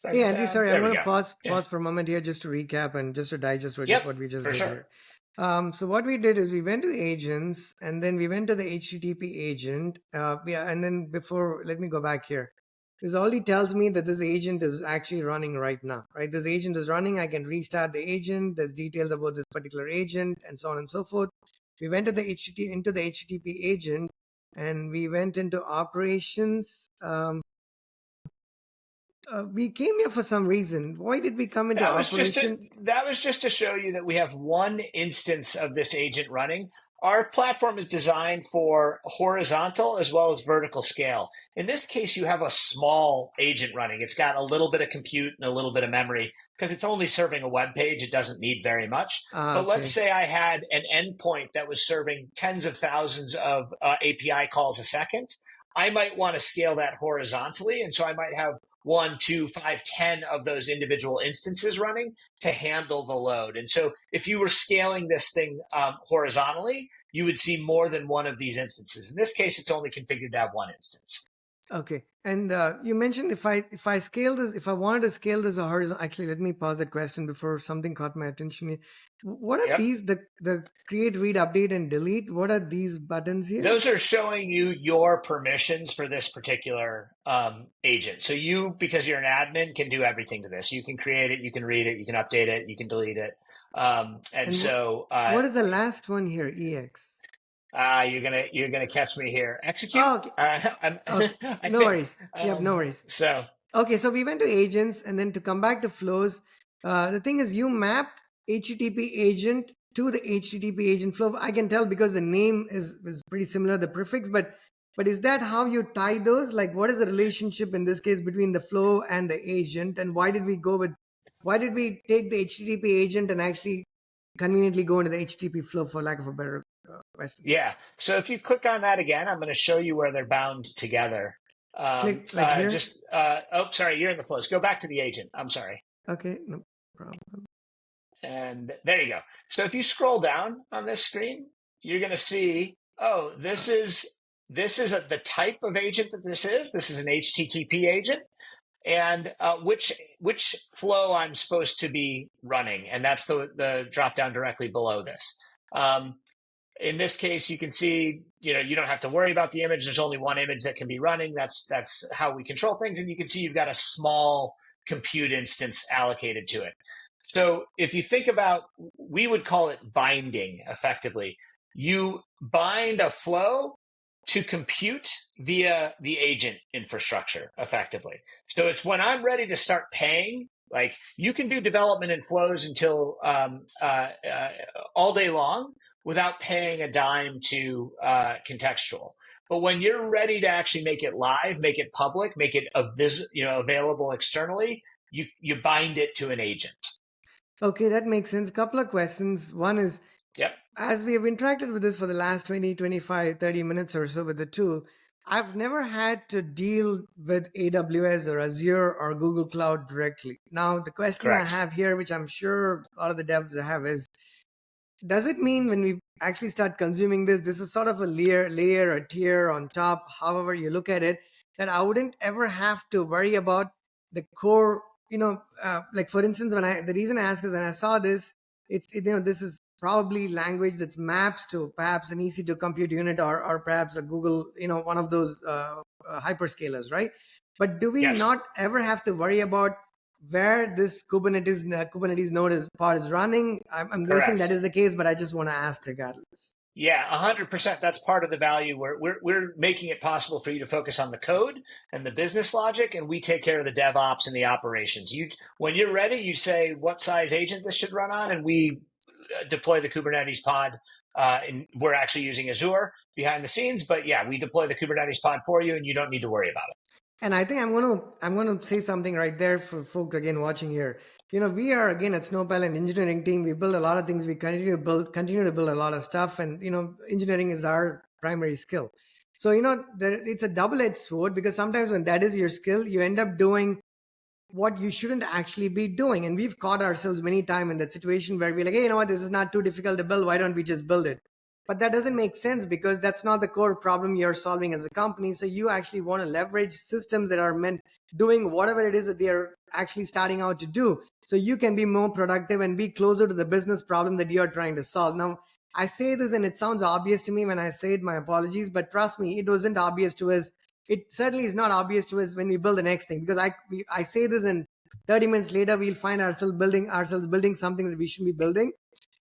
Hey, Second Andrew, tab. sorry, I'm There we going to go. pause Yeah. pause for a moment here just to recap and just to digest Yep. what we just For did sure. here. So what we did is we went to agents and then we went to the HTTP agent. Yeah, and then before, let me go back here. This already tells me that this agent is actually running right now, right? This agent is running. I can restart the agent. There's details about this particular agent and so on and so forth. We went to the HTTP agent and we went into operations. We came here for some reason. Why did we come into operations? That was just to show you that we have one instance of this agent running. Our platform is designed for horizontal as well as vertical scale. In this case, you have a small agent running. It's got a little bit of compute and a little bit of memory because it's only serving a web page. It doesn't need very much. But let's Okay. say I had an endpoint that was serving tens of thousands of API calls a second. I might want to scale that horizontally. And so I might have 1, 2, 5, 10 of those individual instances running to handle the load. And so if you were scaling this thing horizontally, you would see more than one of these instances. In this case, it's only configured to have one instance. Okay. And you mentioned if I scale this, if I wanted to scale this horizontal, actually, let me pause that question before something caught my attention here. What are Yep. these? The create, read, update, and delete. What are these buttons here? Those are showing you your permissions for this particular agent. So you, because you're an admin, can do everything to this. You can create it, you can read it, you can update it, you can delete it. And so what is the last one here? EX. you're gonna catch me here. Execute. Oh, okay. Okay. I No think worries. Yep, no worries. so. Okay, so we went to agents and then to come back to flows. The thing is, you mapped HTTP agent to the HTTP agent flow. I can tell because the name is pretty similar, the prefix, but is that how you tie those? Like, what is the relationship in this case between the flow and the agent, and why did we take the HTTP agent and actually conveniently go into the HTTP flow, for lack of a better question? Yeah. So if you click on that again, I'm going to show you where they're bound together. Click like here. Oh, sorry, you're in the flows. Go back to the agent. I'm sorry. Okay, no problem. And there you go. So if you scroll down on this screen, you're going to see, oh, this is the type of agent that this is. This is an HTTP agent, and which flow I'm supposed to be running, and that's the drop down directly below this. In this case, you can see, you don't have to worry about the image. There's only one image that can be running. That's how we control things. And you can see you've got a small compute instance allocated to it. So if you think about, we would call it binding effectively. You bind a flow to compute via the agent infrastructure effectively. So it's when I'm ready to start paying, like you can do development in flows until all day long without paying a dime to Contextual. But when you're ready to actually make it live, make it public, make it available externally, you bind it to an agent. Okay, that makes sense. Couple of questions. One is, Yep. as we have interacted with this for the last 20, 25, 30 minutes or so with the tool, I've never had to deal with AWS or Azure or Google Cloud directly. Now, the question I Correct. have here, which I'm sure a lot of the devs have, is does it mean when we actually start consuming this is sort of a layer, a tier on top, however you look at it, that I wouldn't ever have to worry about the core, like for instance, the reason I ask is when I saw this, this is probably language that's maps to perhaps an easy to compute unit, or perhaps a Google, one of those hyperscalers, right? But do we Yes, not ever have to worry about where this Kubernetes node is part is running? I'm guessing that correct. is the case, but I just want to ask regardless. Yeah, 100%. That's part of the value. We're making it possible for you to focus on the code and the business logic, and we take care of the DevOps and the operations. When you're ready, you say what size agent this should run on, and we deploy the Kubernetes pod. And we're actually using Azure behind the scenes, but yeah, we deploy the Kubernetes pod for you, and you don't need to worry about it. And I think I'm gonna say something right there for folks again watching here. We are again at Snowpal an engineering team. We build a lot of things. We continue to build a lot of stuff, and engineering is our primary skill. So it's a double-edged sword, because sometimes when that is your skill, you end up doing what you shouldn't actually be doing. And we've caught ourselves many times in that situation where we're like, hey, you know what, this is not too difficult to build. Why don't we just build it? But that doesn't make sense, because that's not the core problem you're solving as a company. So you actually want to leverage systems that are meant doing whatever it is that they're actually starting out to do. So you can be more productive and be closer to the business problem that you're trying to solve. Now, I say this and it sounds obvious to me when I say it, my apologies, but trust me, it wasn't obvious to us. It certainly is not obvious to us when we build the next thing, because I say this, and 30 minutes later we'll find ourselves building something that we should be building.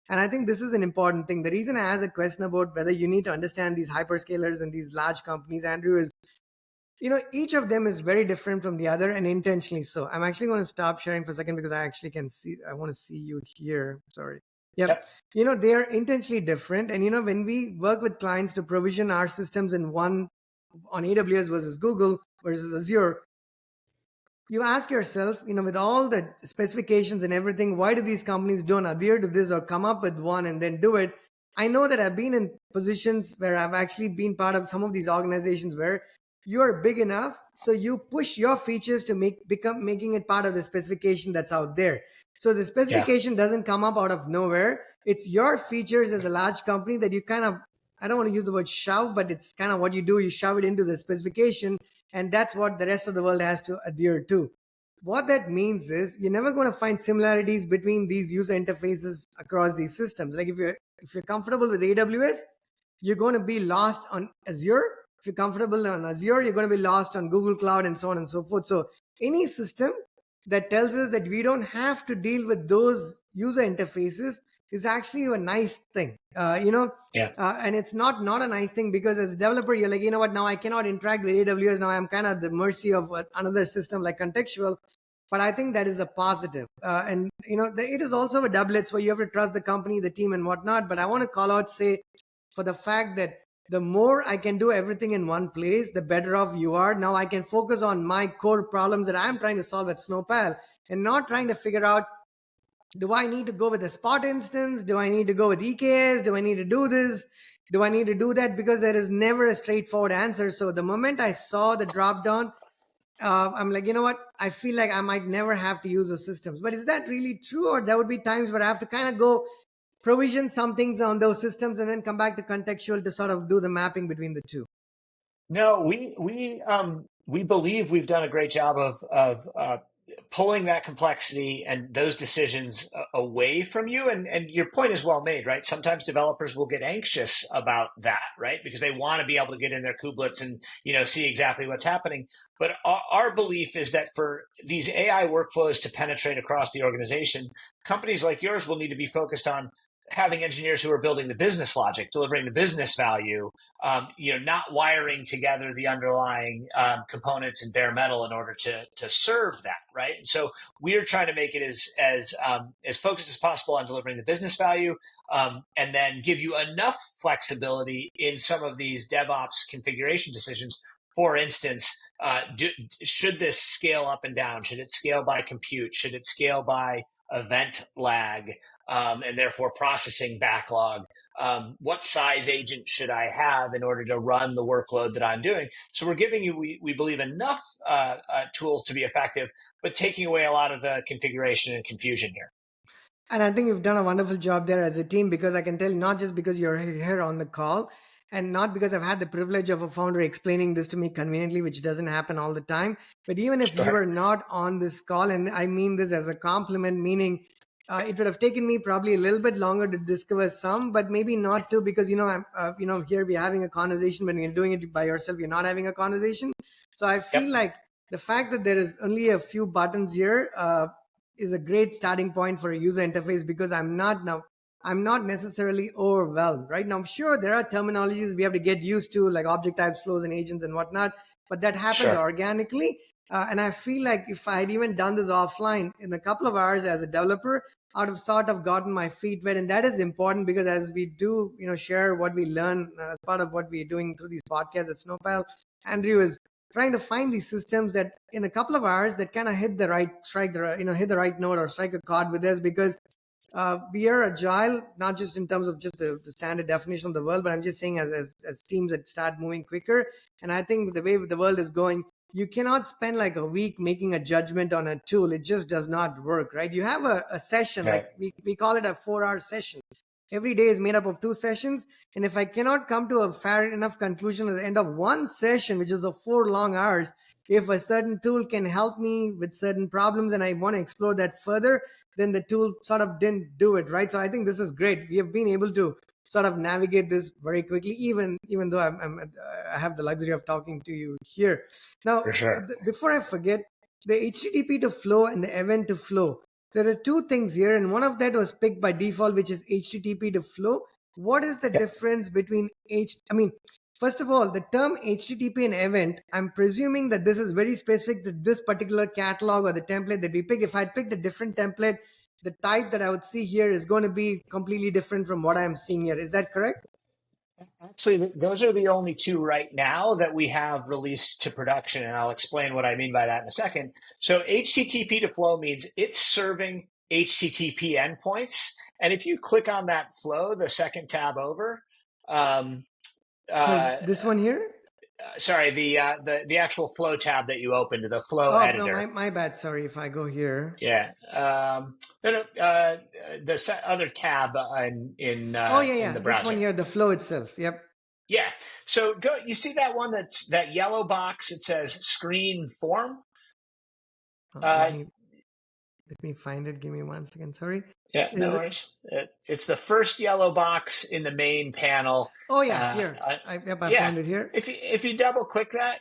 And I think this is an important thing. The reason I asked a question about whether you need to understand these hyperscalers and these large companies, Andrew, is each of them is very different from the other, and intentionally so. I'm actually going to stop sharing for a second, because I want to see you here. Sorry. Yep. Yep. They are intentionally different. And when we work with clients to provision our systems in one on AWS versus Google versus Azure, you ask yourself, with all the specifications and everything, why do these companies don't adhere to this or come up with one and then do it? I know that I've been in positions where I've actually been part of some of these organizations where you're big enough, so you push your features to making it part of the specification that's out there. So the Yeah. specification doesn't come up out of nowhere. It's your features as a large company that you kind of, I don't want to use the word shove, but it's kind of what you do. You shove it into the specification, and that's what the rest of the world has to adhere to. What that means is you're never going to find similarities between these user interfaces across these systems. Like if you're comfortable with AWS, you're going to be lost on Azure. If you're comfortable on Azure, you're going to be lost on Google Cloud, and so on and so forth. So any system that tells us that we don't have to deal with those user interfaces is actually a nice thing. Yeah. And it's not a nice thing, because as a developer, you're like, you know what, now I cannot interact with AWS. Now I'm kind of at the mercy of another system like Contextual. But I think that is a positive. And it is also a double edged, where you have to trust the company, the team, and whatnot. But I want to call out, say, for the fact that the more I can do everything in one place, the better off you are. Now I can focus on my core problems that I'm trying to solve at Snowpal, and not trying to figure out, do I need to go with a Spot instance? Do I need to go with EKS? Do I need to do this? Do I need to do that? Because there is never a straightforward answer. So the moment I saw the drop down, I'm like, you know what? I feel like I might never have to use those systems. But is that really true? Or there would be times where I have to kind of go provision some things on those systems and then come back to Contextual to sort of do the mapping between the two? No, we believe we've done a great job of pulling that complexity and those decisions away from you. And your point is well made, right? Sometimes developers will get anxious about that, right? Because they want to be able to get in their kubelets and see exactly what's happening. But our belief is that for these AI workflows to penetrate across the organization, companies like yours will need to be focused on having engineers who are building the business logic, delivering the business value, not wiring together the underlying components in bare metal in order to serve that, right? And so we are trying to make it as focused as possible on delivering the business value, and then give you enough flexibility in some of these DevOps configuration decisions. For instance, should this scale up and down? Should it scale by compute? Should it scale by event lag? And therefore processing backlog. What size agent should I have in order to run the workload that I'm doing? So we're giving you, we believe, enough tools to be effective, but taking away a lot of the configuration and confusion here. And I think you've done a wonderful job there as a team, because I can tell, not just because you're here on the call, And not because I've had the privilege of a founder explaining this to me conveniently, which doesn't happen all the time. But even if you Sure. were not on this call, and I mean this as a compliment, meaning it would have taken me probably a little bit longer to discover some, but maybe not to, because I'm here we're having a conversation. When you're doing it by yourself, you're not having a conversation. So I feel Yep. like the fact that there is only a few buttons here is a great starting point for a user interface, because I'm not necessarily overwhelmed. Right now, I'm sure there are terminologies we have to get used to, like object types, flows, and agents and whatnot, but that happens Sure. organically. And I feel like if I had even done this offline in a couple of hours as a developer, I would have sort of gotten my feet wet. And that is important, because as we do, share what we learn as part of what we're doing through these podcasts at Snowpile, Andrew is trying to find these systems that in a couple of hours that kind of hit the right strike, hit the right note or strike a chord with us, because we are agile, not just in terms of just the standard definition of the world, but I'm just saying as teams that start moving quicker. And I think the way the world is going, you cannot spend like a week making a judgment on a tool. It just does not work, right? You have a session, like Right. we call it a 4-hour session. Every day is made up of 2 sessions. And if I cannot come to a fair enough conclusion at the end of one session, which is of 4 long hours, if a certain tool can help me with certain problems and I want to explore that further, then the tool sort of didn't do it, right? So I think this is great. We have been able to sort of navigate this very quickly, even though I have the luxury of talking to you here. Now, For sure. before I forget, the HTTP to flow and the event to flow, there are two things here, and one of that was picked by default, which is HTTP to flow. What is the Yep. difference between I mean, first of all, the term HTTP and event, I'm presuming that this is very specific to this particular catalog or the template that we picked. If I picked a different template, the type that I would see here is going to be completely different from what I'm seeing here. Is that correct? Actually, those are the only two right now that we have released to production, and I'll explain what I mean by that in a second. So HTTP to flow means it's serving HTTP endpoints. And if you click on that flow, the second tab over, um, Sorry, uh, this one here? sorry, the actual flow tab that you opened, the flow Oh, no, editor. my bad. Sorry, if I go here. Yeah. No, no, the other tab Oh, yeah, in yeah. the This one browser. here, the flow itself. Yep. Yeah. So go. You see that one that's that yellow box? It says screen form. Uh, let Uh, me let me find it. Give me 1 second. Sorry. yeah. No Is it? worries. It's the first yellow box in the main panel. Oh, yeah, Uh, here. uh, Yep, I yeah. found it here. If you double click that,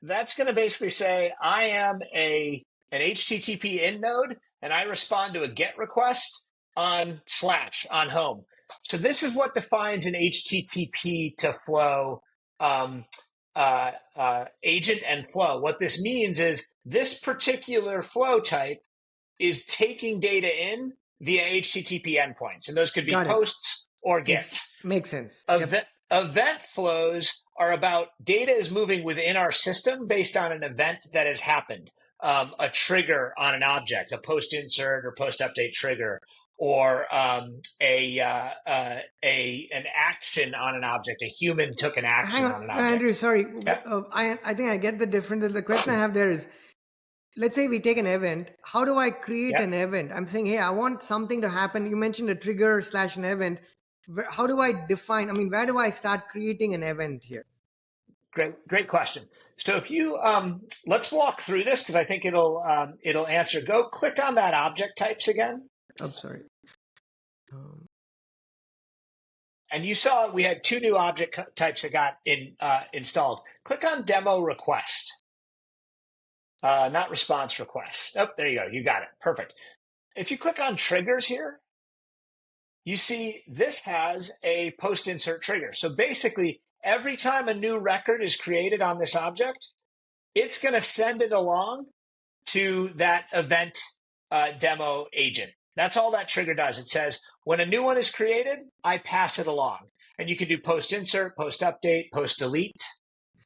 that's going to basically say I am an HTTP in node, and I respond to a GET request on slash on home. So this is what defines an HTTP to flow um, agent and flow. What this means is this particular flow type is taking data in via HTTP endpoints, and those could be Got it. posts or GETs. Makes sense. Yep. Event flows are about data is moving within our system based on an event that has happened, a trigger on an object, a post insert or post update trigger, or an action on an object. A human took an Hang action on, on an object. Andrew. Sorry. Yeah, I think I get the difference. The question I have there is, let's say we take an event. How do I create yeah. an event? I'm saying, hey, I want something to happen. You mentioned a trigger slash an event. How do I define? I mean, where do I start creating an event here? Great question. So if you let's walk through this because I think it'll answer. Go click on that object types again. Oh, sorry. Um, And you saw we had two new object types that got installed. Click on demo request, not response request. Oh, there you go. You got it. Perfect. If you click on triggers here, you see this has a post insert trigger. So basically, every time a new record is created on this object, it's going to send it along to that event demo agent. That's all that trigger does. It says, when a new one is created, I pass it along. And you can do post insert, post update, post delete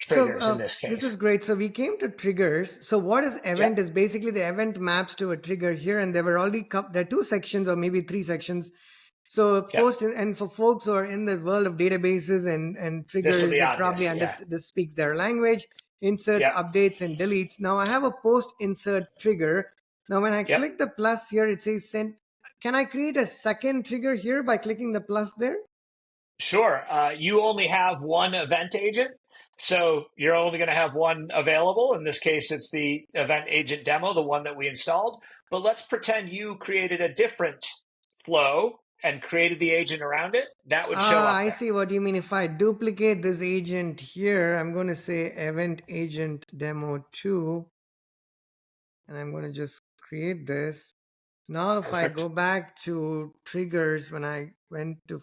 triggers in this this is case. great. So we came to triggers. So what is event Yep, is basically the event maps to a trigger here, and there were already there are 2 sections or maybe 3 sections. So yep. post and for folks who are in the world of databases and This will triggers, be they probably obvious. Yeah, understand this speaks their language. Inserts, yep, updates, and deletes. Now I have a post insert trigger. Now when I yep. click the plus here, it says send. Can I create a second trigger here by clicking the plus there? Sure. You only have one event agent, so you're only going to have one available. In this case, it's the event agent demo, the one that we installed. But let's pretend you created a different flow and created the agent around it. That would show Ah, up I there. see what you mean. If I duplicate this agent here, I'm going to say event agent demo 2, and I'm going to just create this. Now, if I go Perfect. back to triggers, when I went to,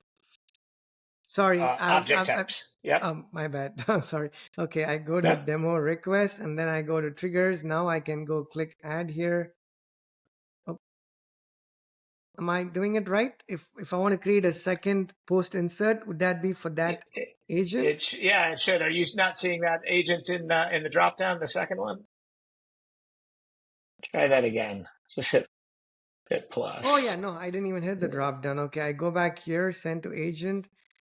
sorry, Object types. Yep. my bad. Sorry. Okay, I go to Yep. demo request, and then I go to triggers. Now I can go click add here. Oh, am I doing it right? If I want to create a second post insert, would that be for that agent? Yeah, it should. Are you not seeing that agent in the drop down, the second one? Try that again. Just hit Oh yeah, plus. no, I didn't even hit the drop down. Okay, I go back here, send to agent.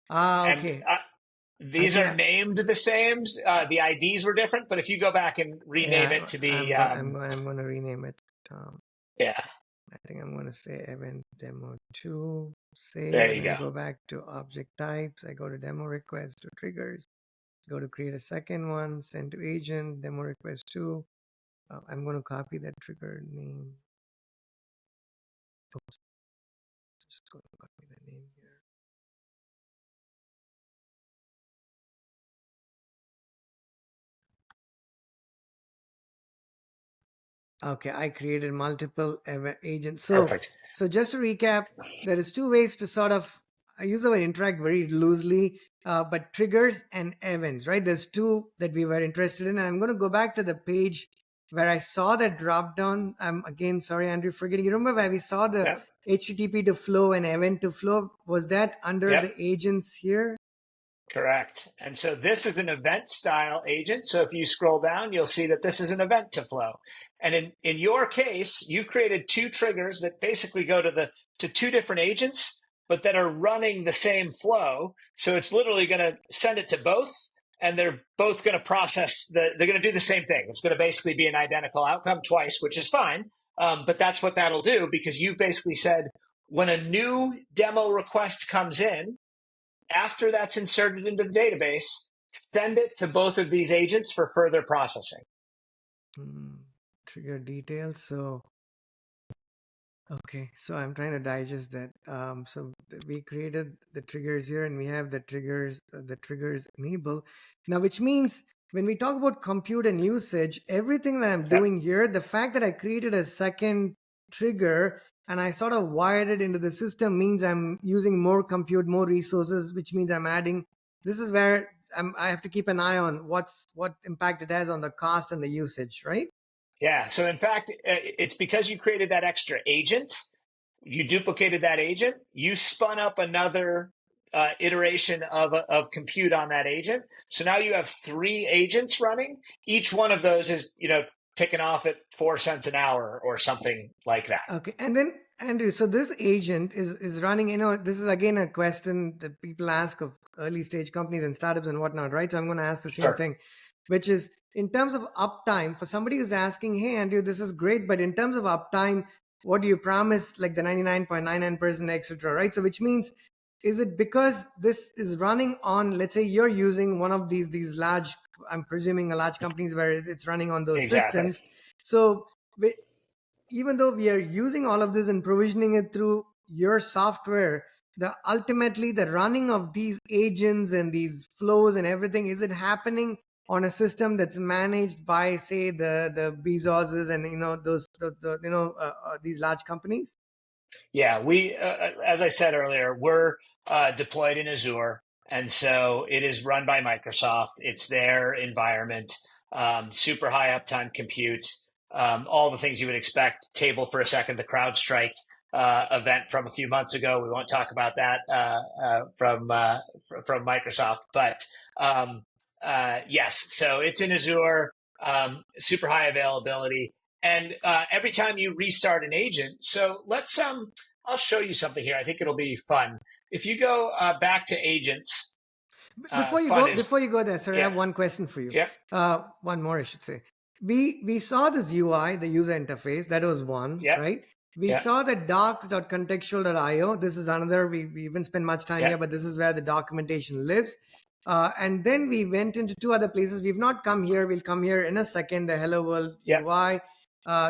Ah, And okay. I these think are named the same. The IDs were different, but if you go back and rename it yeah, to be, I'm gonna rename it. yeah, I think I'm gonna say event demo 2, save, there and you then go. go back to object types. I go to demo request to triggers. Go to create a second one, send to agent, demo request 2. I'm gonna copy that trigger name. Oops, just gonna copy the name here. Okay, I created multiple agents. Perfect. So just to recap, there is two ways to sort of, I use the word interact very loosely, but triggers and events, right? There's two that we were interested in. And I'm going to go back to the page where I saw that drop down. I'm again, sorry, Andrew, forgetting. You remember where we saw the Yep. HTTP to flow and event to flow? Was that under Yep. the agents here? Correct. And so this is an event style agent. So if you scroll down, you'll see that this is an event to flow. And in your case, you've created two triggers that basically go to two different agents, but that are running the same flow. So it's literally going to send it to both, and they're both going to they're going to do the same thing. It's going to basically be an identical outcome twice, which is fine. But that's what that'll do, because you basically said when a new demo request comes in, after that's inserted into the database, send it to both of these agents for further processing. Hmm, trigger details. So okay, so I'm trying to digest that. We created the triggers here, and we have the triggers enable now, which means when we talk about compute and usage, everything that I'm Yep. doing here, the fact that I created a second trigger and I sort of wired it into the system means I'm using more compute, more resources, which means I'm adding. This is where I have to keep an eye on what impact it has on the cost and the usage, right? Yeah. So in fact, it's because you created that extra agent, you duplicated that agent, you spun up another iteration of compute on that agent. So now you have three agents running. Each one of those is, ticking off at 4 cents an hour or something like that. Okay, and then Andrew, so this agent is running. This is again a question that people ask of early stage companies and startups and whatnot, right? So I'm going to ask the same Sure. thing, which is in terms of uptime for somebody who's asking, "Hey, Andrew, this is great, but in terms of uptime, what do you promise? Like the 99.99%, etc." Right? So which means, is it because this is running on? Let's say you're using one of these large. I'm presuming a large companies where it's running on those Exactly. systems. So even though we are using all of this and provisioning it through your software, the ultimately the running of these agents and these flows and everything, is it happening on a system that's managed by, say, the Bezoses and these large companies? Yeah, as I said earlier, we're deployed in Azure, and so it is run by Microsoft. It's their environment, super high uptime compute, all the things you would expect. Table for a second, the CrowdStrike event from a few months ago. We won't talk about that from Microsoft, but yes, so it's in Azure, super high availability. And every time you restart an agent, so I'll show you something here. I think it'll be fun. If you go back to agents, fun is, Before you go there, sir, I yeah, have one question for you. yeah, One more, I should say. We saw this UI, the user interface. That was one, yep, right? We Yeah. saw the docs.contextual.io. This is another, we even spend much time Yeah. here, but this is where the documentation lives. And then we went into two other places. We've not come here. We'll come here in a second. The Hello World Yeah. UI.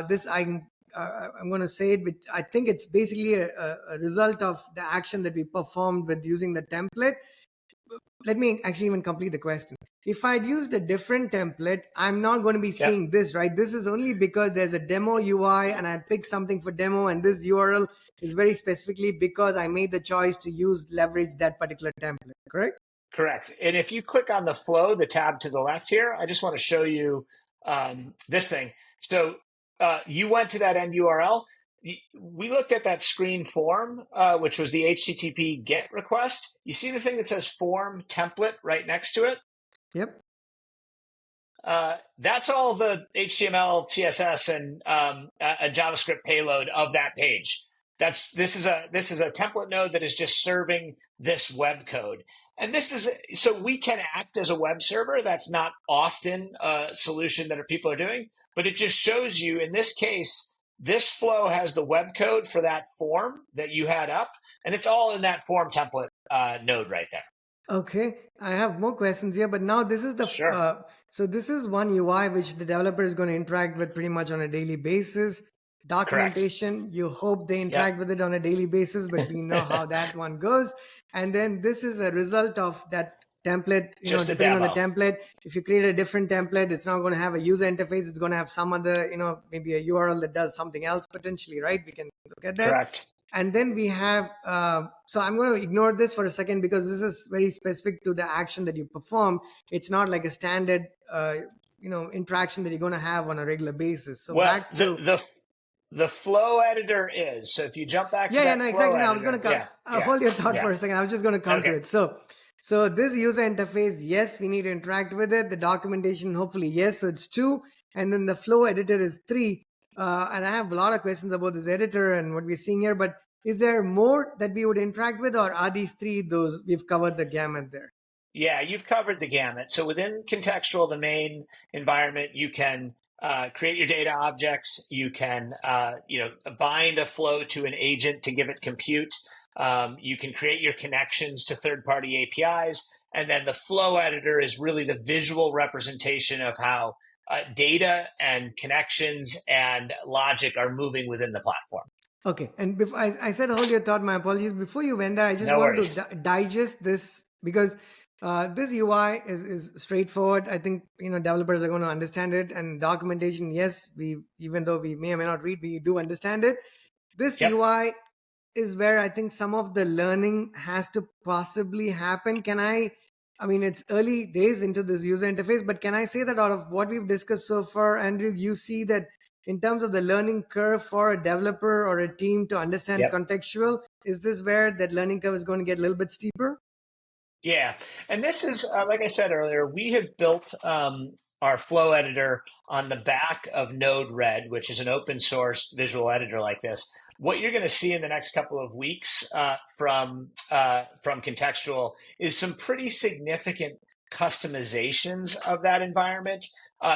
This I'm going to say it, but I think it's basically a result of the action that we performed with using the template. Let me actually even complete the question. If I'd used a different template, I'm not going to be Yeah. seeing this, right? This is only because there's a demo UI and I picked something for demo, and this URL is very specifically because I made the choice to leverage that particular template, correct? Correct. And if you click on the flow, the tab to the left here, I just want to show you this thing. So you went to that end URL. We looked at that screen form, which was the HTTP GET request. You see the thing that says form template right next to it? Yep. That's all the HTML, CSS, and a JavaScript payload of that page. This is a template node that is just serving this web code. And this is so we can act as a web server. That's not often a solution that people are doing, but it just shows you in this case, this flow has the web code for that form that you had up, and it's all in that form template node right there. Okay, I have more questions here, but now this is Sure. so this is one UI which the developer is going to interact with pretty much on a daily basis. Correct. Documentation, you hope they Yep. interact with it on a daily basis, but we know how that one goes. And then this is a result of that template, Just a depending on the demo. template. If you create a different template, it's not going to have a user interface. It's going to have some other, maybe a URL that does something else potentially, right? We can look at that. Correct. And then we have so I'm going to ignore this for a second because this is very specific to the action that you perform. It's not like a standard interaction that you're going to have on a regular basis. So Well, back to the flow editor is. So if you jump back to yeah, that no, flow exactly. Now I was editor, going to come. yeah, Hold your thought yeah. for a second. I was just going to come to Okay. it. So this user interface, yes, we need to interact with it. The documentation, hopefully, yes. So it's 2, and then the flow editor is 3. And I have a lot of questions about this editor and what we're seeing here. But is there more that we would interact with, or are these 3 those we've covered the gamut there? Yeah, you've covered the gamut. So within contextual, the main environment, you can create your data objects. You can bind a flow to an agent to give it compute. You can create your connections to third-party APIs. And then the flow editor is really the visual representation of how data and connections and logic are moving within the platform. Okay, and before I said hold your thought, my apologies. Before you went there, I just No wanted worries. to digest this because this UI is straightforward. I think developers are going to understand it, and documentation, yes, we even though we may or may not read, we do understand it. This Yep. UI is where I think some of the learning has to possibly happen. I mean, it's early days into this user interface, but can I say that out of what we've discussed so far, Andrew, you see that in terms of the learning curve for a developer or a team to understand Yep. contextual, is this where that learning curve is going to get a little bit steeper? Yeah, and this is like I said earlier, we have built our flow editor on the back of Node-RED, which is an open source visual editor like this. What you're going to see in the next couple of weeks from Contextual is some pretty significant customizations of that environment,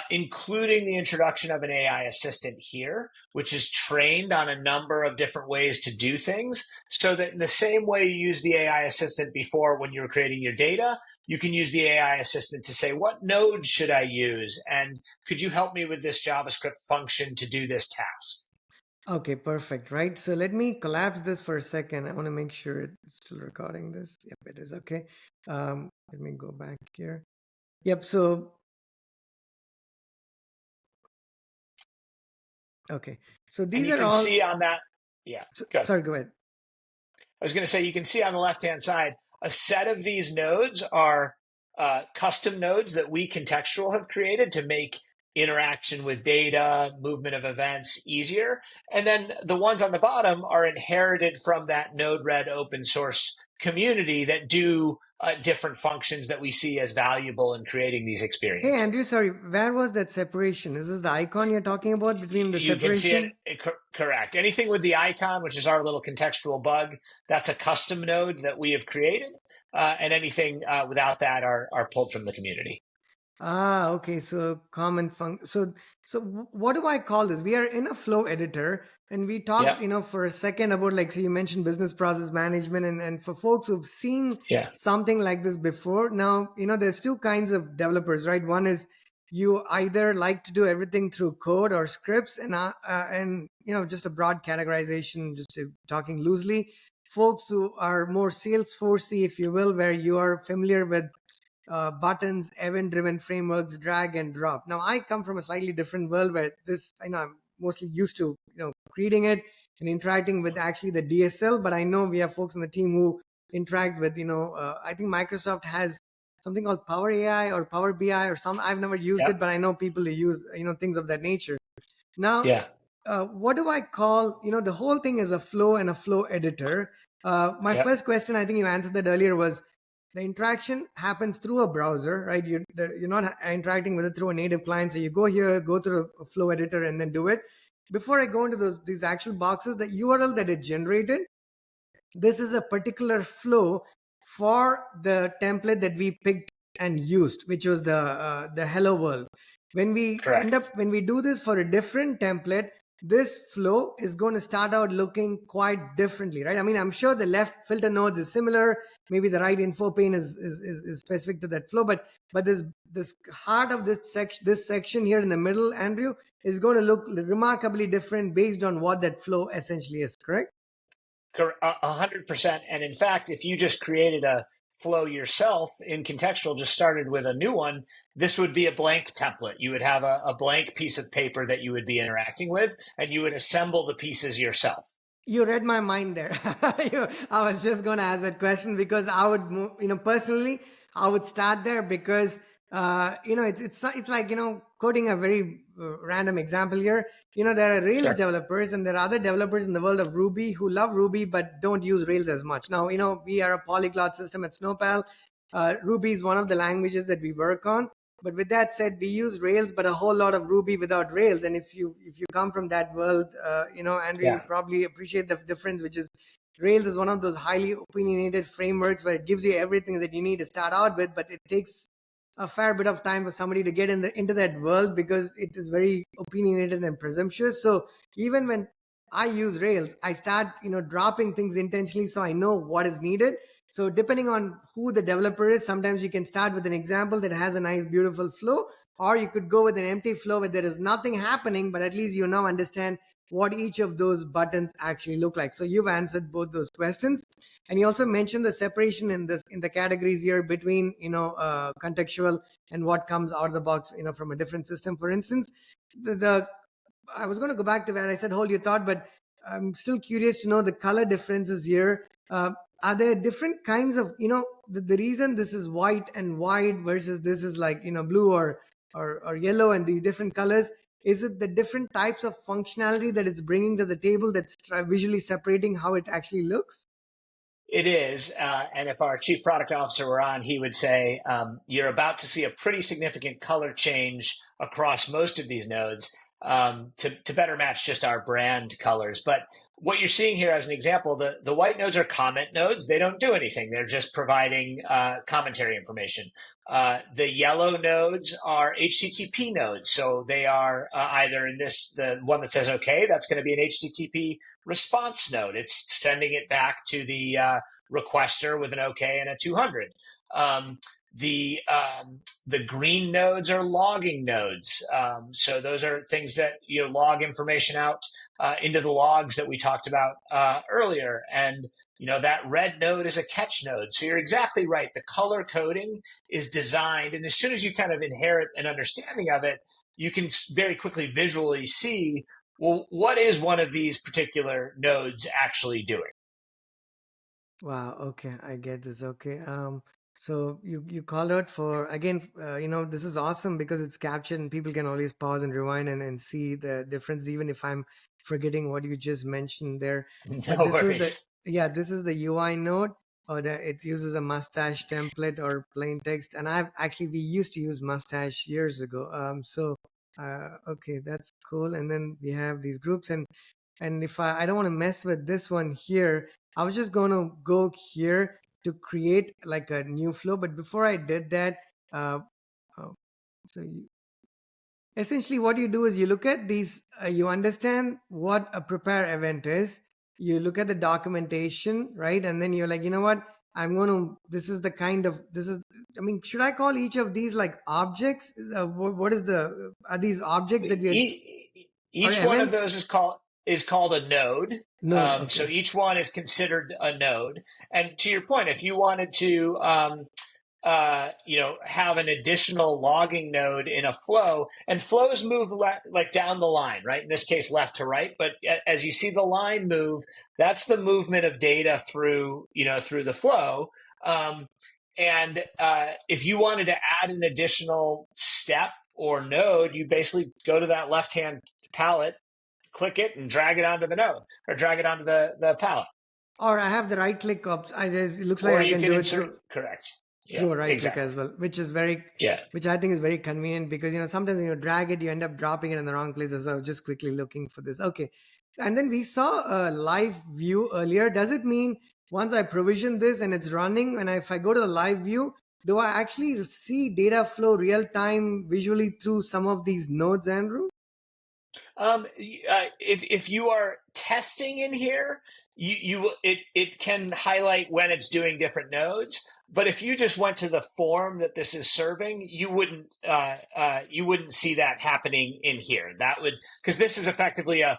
including the introduction of an AI assistant here, which is trained on a number of different ways to do things, so that in the same way you used the AI assistant before when you were creating your data, you can use the AI assistant to say, what node should I use? And could you help me with this JavaScript function to do this task? Okay, perfect. Right. So let me collapse this for a second. I want to make sure it's still recording this. Yep, it is. Okay. Let me go back here. Yep. So, okay. So And these you are can see all. on that, yeah, good. Sorry, go ahead. I was going to say, you can see on the left-hand side, a set of these nodes are custom nodes that we Contextual have created to make interaction with data, movement of events easier. And then the ones on the bottom are inherited from that Node-RED open source community that do different functions that we see as valuable in creating these Hey, Andrew, experiences. sorry. Where was that separation? Is this the icon you're talking about between the You can see it, separation? correct. Anything with the icon, which is our little contextual bug, that's a custom node that we have created. And anything without that are pulled from the community. Okay. So common func. So what do I call this? We are in a flow editor, and we talked, Yep. for a second about, like, so you mentioned business process management, and for folks who've seen Yeah. something like this before, now there's two kinds of developers, right? One is you either like to do everything through code or scripts, and just a broad categorization, just talking loosely. Folks who are more Salesforcey, if you will, where you are familiar with buttons, event driven frameworks, drag and drop. Now, I come from a slightly different world where this, I'm mostly used to, creating it and interacting with actually the DSL. But I know we have folks on the team who interact with, I think Microsoft has something called Power AI or Power BI or some. I've never used it, Yep. but I know people who use, things of that nature. Now, Yeah. what do I call, the whole thing is a flow and a flow editor. My Yep. first question, I think you answered that earlier, was the interaction happens through a browser, right? You're not interacting with it through a native client. So you go here, go through a flow editor and then do it. Before I go into these actual boxes, the URL that it generated, this is a particular flow for the template that we picked and used, which was the hello world. Correct. When we do this for a different template, this flow is going to start out looking quite differently, right? I mean, I'm sure the left filter nodes is similar, maybe the right info pane is specific to that flow, but this heart of this section here in the middle, Andrew, is going to look remarkably different based on what that flow essentially is, correct? 100%. And in fact, if you just created a flow yourself in Contextual, just started with a new one, this would be a blank template. You would have a blank piece of paper that you would be interacting with, and you would assemble the pieces yourself. You read my mind there. I was just going to ask that question because I would, personally, I would start there because, it's like, quoting a very random example here. There are Rails Sure. developers and there are other developers in the world of Ruby who love Ruby but don't use Rails as much. Now, we are a polyglot system at Snowpal. Ruby is one of the languages that we work on. But with that said, we use Rails, but a whole lot of Ruby without Rails. And if you come from that world, Andrew, you Yeah. probably appreciate the difference, which is Rails is one of those highly opinionated frameworks where it gives you everything that you need to start out with, but it takes a fair bit of time for somebody to get into that world because it is very opinionated and presumptuous. So even when I use Rails, I start dropping things intentionally so I know what is needed. So depending on who the developer is, sometimes you can start with an example that has a nice, beautiful flow, or you could go with an empty flow where there is nothing happening, but at least you now understand what each of those buttons actually look like. So you've answered both those questions, and you also mentioned the separation in the categories here between contextual and what comes out of the box from a different system. For instance, the I was going to go back to where I said hold your thought, but I'm still curious to know the color differences here. Are there different kinds of, the reason this is white and white versus this is like, blue or yellow and these different colors? Is it the different types of functionality that it's bringing to the table that's visually separating how it actually looks? It is. And if our chief product officer were on, he would say, you're about to see a pretty significant color change across most of these nodes to better match just our brand colors. But what you're seeing here as an example, the white nodes are comment nodes. They don't do anything. They're just providing commentary information. The yellow nodes are HTTP nodes. So they are either in the one that says OK, that's going to be an HTTP response node. It's sending it back to the requester with an OK and a 200. Um, the green nodes are logging nodes. So those are things that log information out into the logs that we talked about earlier. And that red node is a catch node. So you're exactly right. The color coding is designed, and as soon as you kind of inherit an understanding of it, you can very quickly visually see, well, what is one of these particular nodes actually doing? Wow. Okay, I get this. Okay. So you called out for again. This is awesome because it's captured and people can always pause and rewind and see the difference, even if I'm forgetting what you just mentioned there. But No this was the worries. yeah, this is the UI node, or it uses a mustache template or plain text. And we used to use mustache years ago. Okay, that's cool. And then we have these groups and if I don't want to mess with this one here, I was just going to go here to create like a new flow. But before I did that, uh, So essentially what you do is you look at these, you understand what a prepare event is, you look at the documentation, right? And then you're like, you know what, I'm going to, this is the kind of, this is, I mean, should I call each of these like objects? What is the, are these objects that we are, or Each one of events? those is called a node. Node, So okay. each one is considered a node. And to your point, if you wanted to have an additional logging node in a flow, and flows move like down the line, right? In this case, left to right. But as you see the line move, that's the movement of data through the flow. And if you wanted to add an additional step or node, you basically go to that left-hand palette, click it, and drag it onto the node or drag it onto the palette. Or I have the right click up. It looks like Or I you can can do it insert, through correct. Yeah, through a right click exactly. as well, which is very, Yeah. which I think is very convenient, because sometimes when you drag it, you end up dropping it in the wrong places. So I was just quickly looking for this. Okay, and then we saw a live view earlier. Does it mean once I provision this and it's running, and if I go to the live view, do I actually see data flow real time visually through some of these nodes, Andrew? If you are testing in here, it can highlight when it's doing different nodes. But if you just went to the form that this is serving, you wouldn't see that happening in here. That would, because this is effectively a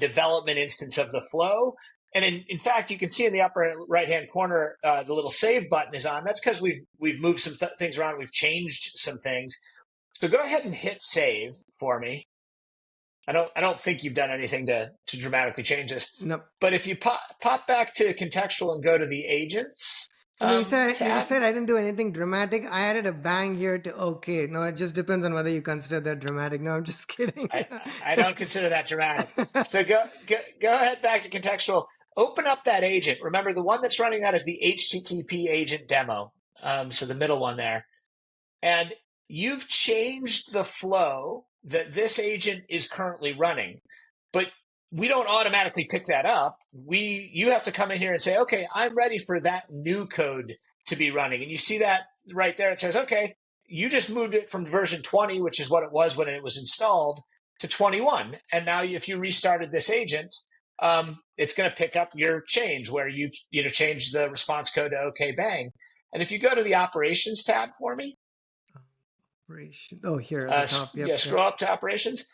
development instance of the flow. And in fact, you can see in the upper right hand corner the little save button is on. That's because we've moved some things around. We've changed some things. So go ahead and hit save for me. I don't think you've done anything to dramatically change this. No. But if you pop back to contextual and go to the agents No, you tab, said I didn't do anything dramatic. I added a bang here to okay. No, it just depends on whether you consider that dramatic. No, I'm just kidding. I don't consider that dramatic. So go ahead back to contextual. Open up that agent. Remember, the one that's running that is the HTTP agent demo. So the middle one there, and you've changed the flow that this agent is currently running, but we don't automatically pick that up. You have to come in here and say, okay, I'm ready for that new code to be running. And you see that right there. It says, okay, you just moved it from version 20, which is what it was when it was installed, to 21. And now if you restarted this agent, it's going to pick up your change where you change the response code to okay bang. And if you go to the operations tab for me, Oh, here at the top. Yep, scroll yep. up to operations.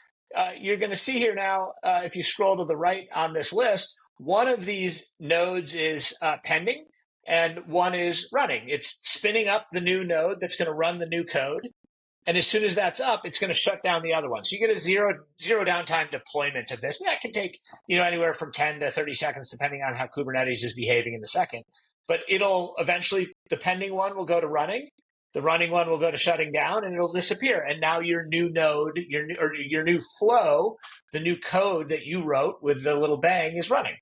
You're going to see here now, if you scroll to the right on this list, one of these nodes is pending and one is running. It's spinning up the new node that's going to run the new code. And as soon as that's up, it's going to shut down the other one. So you get a zero downtime deployment of this. And that can take anywhere from 10 to 30 seconds, depending on how Kubernetes is behaving in the second. But it'll eventually, the pending one will go to running. The running one will go to shutting down, and it'll disappear. And now your new node, your new flow, the new code that you wrote with the little bang is running.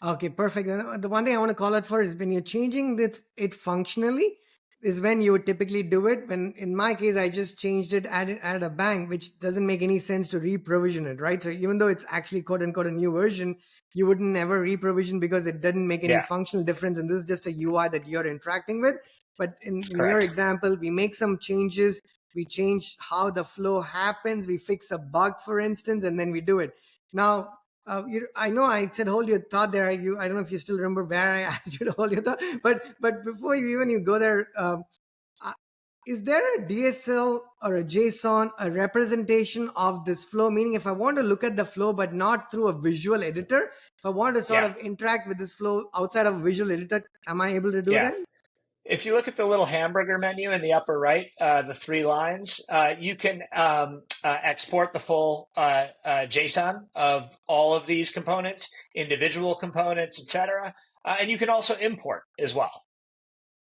Okay, perfect. And the one thing I want to call out for is when you're changing it functionally is when you would typically do it. When in my case, I just changed it, added a bang, which doesn't make any sense to re-provision it, right? So even though it's actually quote unquote a new version, you wouldn't never re-provision because it doesn't make any Yeah, functional difference. And this is just a UI that you're interacting with. But in your correct. example, we make some changes. We change how the flow happens. We fix a bug, for instance, and then we do it. Now, I know I said hold your thought there. I don't know if you still remember where I asked you to hold your thought, but before you go there, uh, is there a DSL or a JSON, a representation of this flow? Meaning, if I want to look at the flow but not through a visual editor, if I want to sort Yeah, of interact with this flow outside of a visual editor, am I able to do yeah. that? If you look at the little hamburger menu in the upper right, the three lines, you can export the full JSON of all of these components, individual components, etc. And you can also import as well.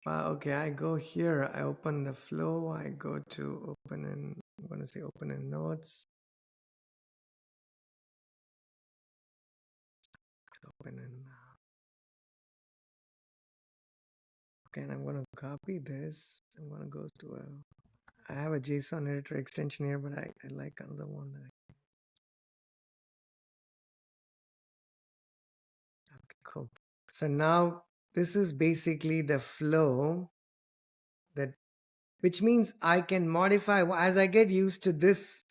Okay, I go here. I open the flow. I go to open in. I'm going to say open in notes. Open in. Okay, and I'm going to copy this. I'm going to go to I have a JSON editor extension here, but I like another one. Okay, cool. So now this is basically the flow that which means I can modify as I get used to this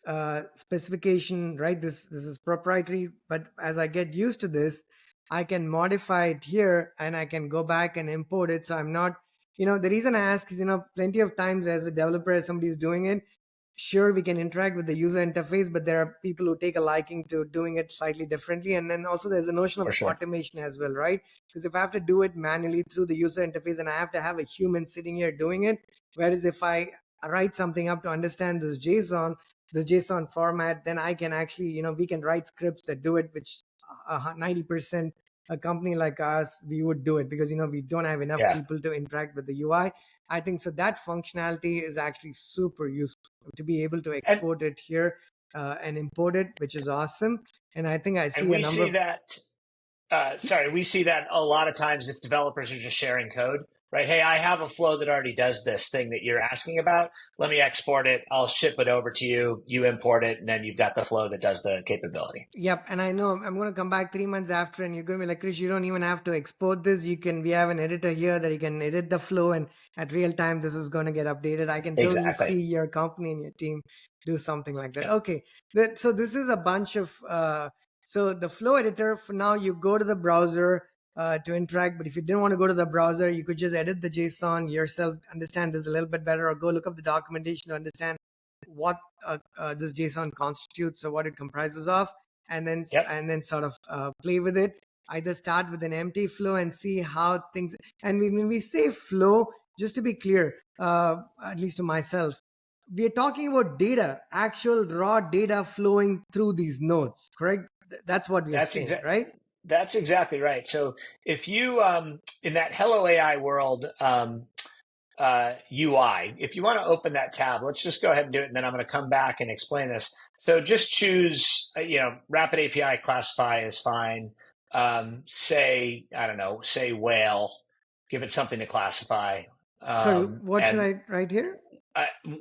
specification, right? This is proprietary, but as I get used to this, I can modify it here and I can go back and import it. So I'm not, the reason I ask is, plenty of times as a developer, as somebody's doing it, sure, we can interact with the user interface, but there are people who take a liking to doing it slightly differently. And then also there's a notion of For sure. automation as well, right? Because if I have to do it manually through the user interface and I have to have a human sitting here doing it, whereas if I write something up to understand this JSON format, then I can actually, we can write scripts that do it, which 90% a company like us, we would do it because, we don't have enough Yeah. people to interact with the UI. I think so that functionality is actually super useful to be able to And export it here and import it, which is awesome. And I think I and see a we number see of that we see that a lot of times if developers are just sharing code, right? Hey, I have a flow that already does this thing that you're asking about. Let me export it. I'll ship it over to you. You import it, and then you've got the flow that does the capability. Yep, and I know I'm going to come back 3 months after, and you're going to be like, Krish, you don't even have to export this. We have an editor here that you can edit the flow, and at real time, this is going to get updated. I can totally Exactly. see your company and your team do something like that. Yeah. Okay, so this is a bunch of, so the flow editor, for now, you go to the browser to interact, but if you didn't want to go to the browser, you could just edit the JSON yourself, understand this a little bit better, or go look up the documentation to understand what this JSON constitutes or what it comprises of, and then Yep. sort of play with it. Either start with an empty flow and see how things. And when we say flow, just to be clear, at least to myself, we are talking about data, actual raw data flowing through these nodes, correct? That's what we are That's saying, exact. right? That's exactly right. So if you in that Hello AI world UI, if you want to open that tab, let's just go ahead and do it, and then I'm going to come back and explain this. So just choose, Rapid API classify is fine. Say, I don't know, say whale, give it something to classify, Sorry, what should and I write here?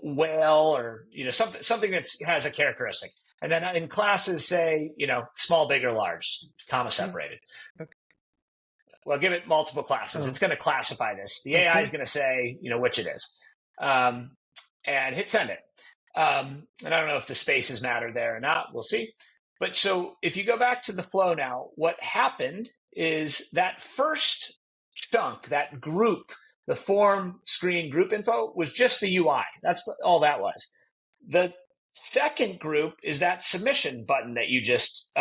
whale, or something that has a characteristic. And then in classes, say, small, big, or large, comma Okay. separated. Okay. Well, give it multiple classes. Oh. It's going to classify this. The AI is going to say, which it is, and hit send it. And I don't know if the spaces matter there or not. We'll see. But so if you go back to the flow now, what happened is that first chunk, that group, the form screen group info, was just the UI. That's all that was. The second group is that submission button that you just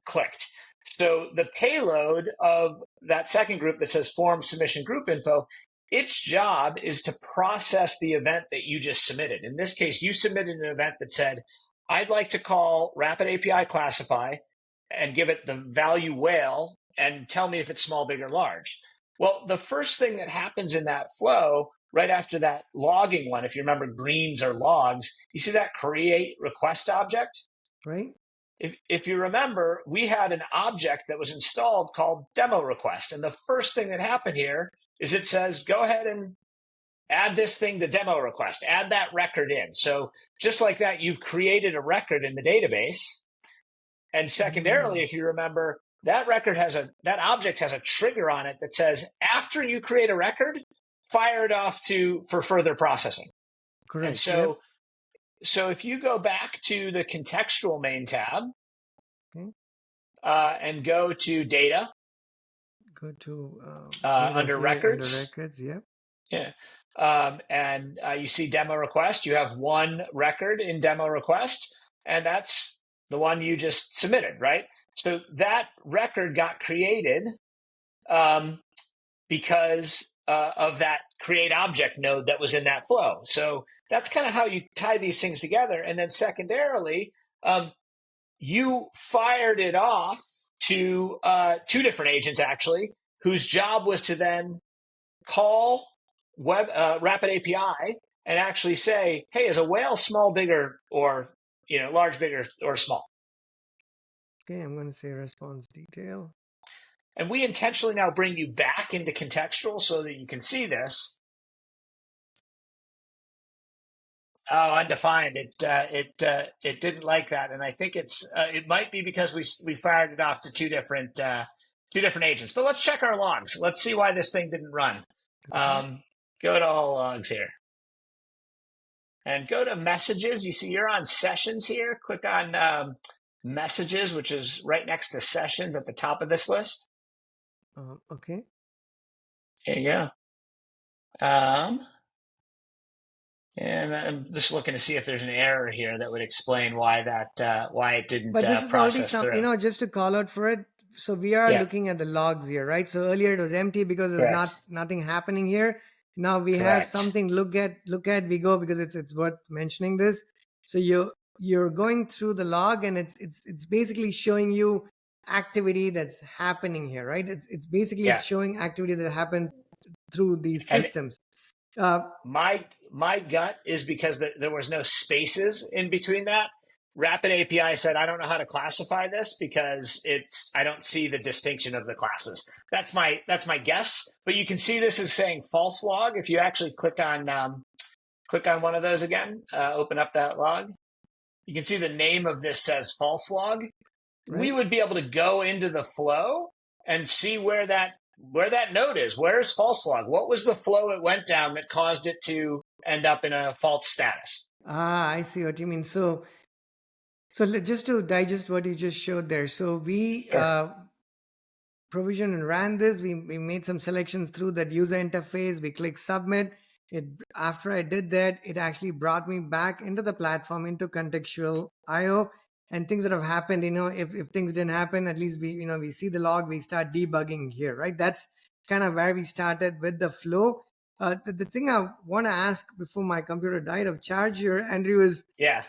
clicked. So the payload of that second group that says form submission group info, its job is to process the event that you just submitted. In this case, you submitted an event that said, I'd like to call Rapid API classify and give it the value whale and tell me if it's small, big, or large. Well, the first thing that happens in that flow, right after that logging one, if you remember greens or logs, you see that create request object? Right. If you remember, we had an object that was installed called demo request. And the first thing that happened here is it says, go ahead and add this thing to demo request, add that record in. So just like that, you've created a record in the database. And secondarily, if you remember, that object has a trigger on it that says, after you create a record, fire it off for further processing. Correct. And so if you go back to the contextual main tab, okay, and go to data, go to under records. Under records, yep. Yeah. And you see demo request. You have one record in demo request, and that's the one you just submitted, right? So that record got created because of that create object node that was in that flow. So that's kind of how you tie these things together. And then secondarily, you fired it off to two different agents, actually, whose job was to then call Rapid API and actually say, hey, is a whale small, bigger, or large, bigger, or small? Okay, I'm going to say response detail. And we intentionally now bring you back into contextual so that you can see this. Oh, undefined. It didn't like that, and I think it might be because we fired it off to two different agents. But let's check our logs. Let's see why this thing didn't run. Okay. Go to all logs here. and go to messages. You see you're on sessions here. Click on messages, which is right next to sessions at the top of this list. Okay. There you go. And I'm just looking to see if there's an error here that would explain why why it didn't But this is already process some, through. just to call out for it. So we are Yeah, looking at the logs here, right? So earlier it was empty because there was correct. nothing happening here. Now we have Correct. something look at we go, because it's worth mentioning this. So you're going through the log, and it's basically showing you activity that's happening here, right? It's basically Yeah. it's showing activity that happened through these And systems. Uh, my gut is because there was no spaces in between that. Rapid API said, I don't know how to classify this because I don't see the distinction of the classes. That's my guess. But you can see this is saying false log. If you actually click on one of those again, open up that log, you can see the name of this says false log. We right. would be able to go into the flow and see where that node is. Where's false log? What was the flow it went down that caused it to end up in a false status? I see what you mean. So just to digest what you just showed there. So we Sure. provision and ran this. We made some selections through that user interface. We click submit. It After I did that, it actually brought me back into the platform, into contextual IO, and things that have happened. If things didn't happen, at least we see the log. We start debugging here, right? That's kind of where we started with the flow. The thing I want to ask before my computer died of charge here, Andrew, Yeah.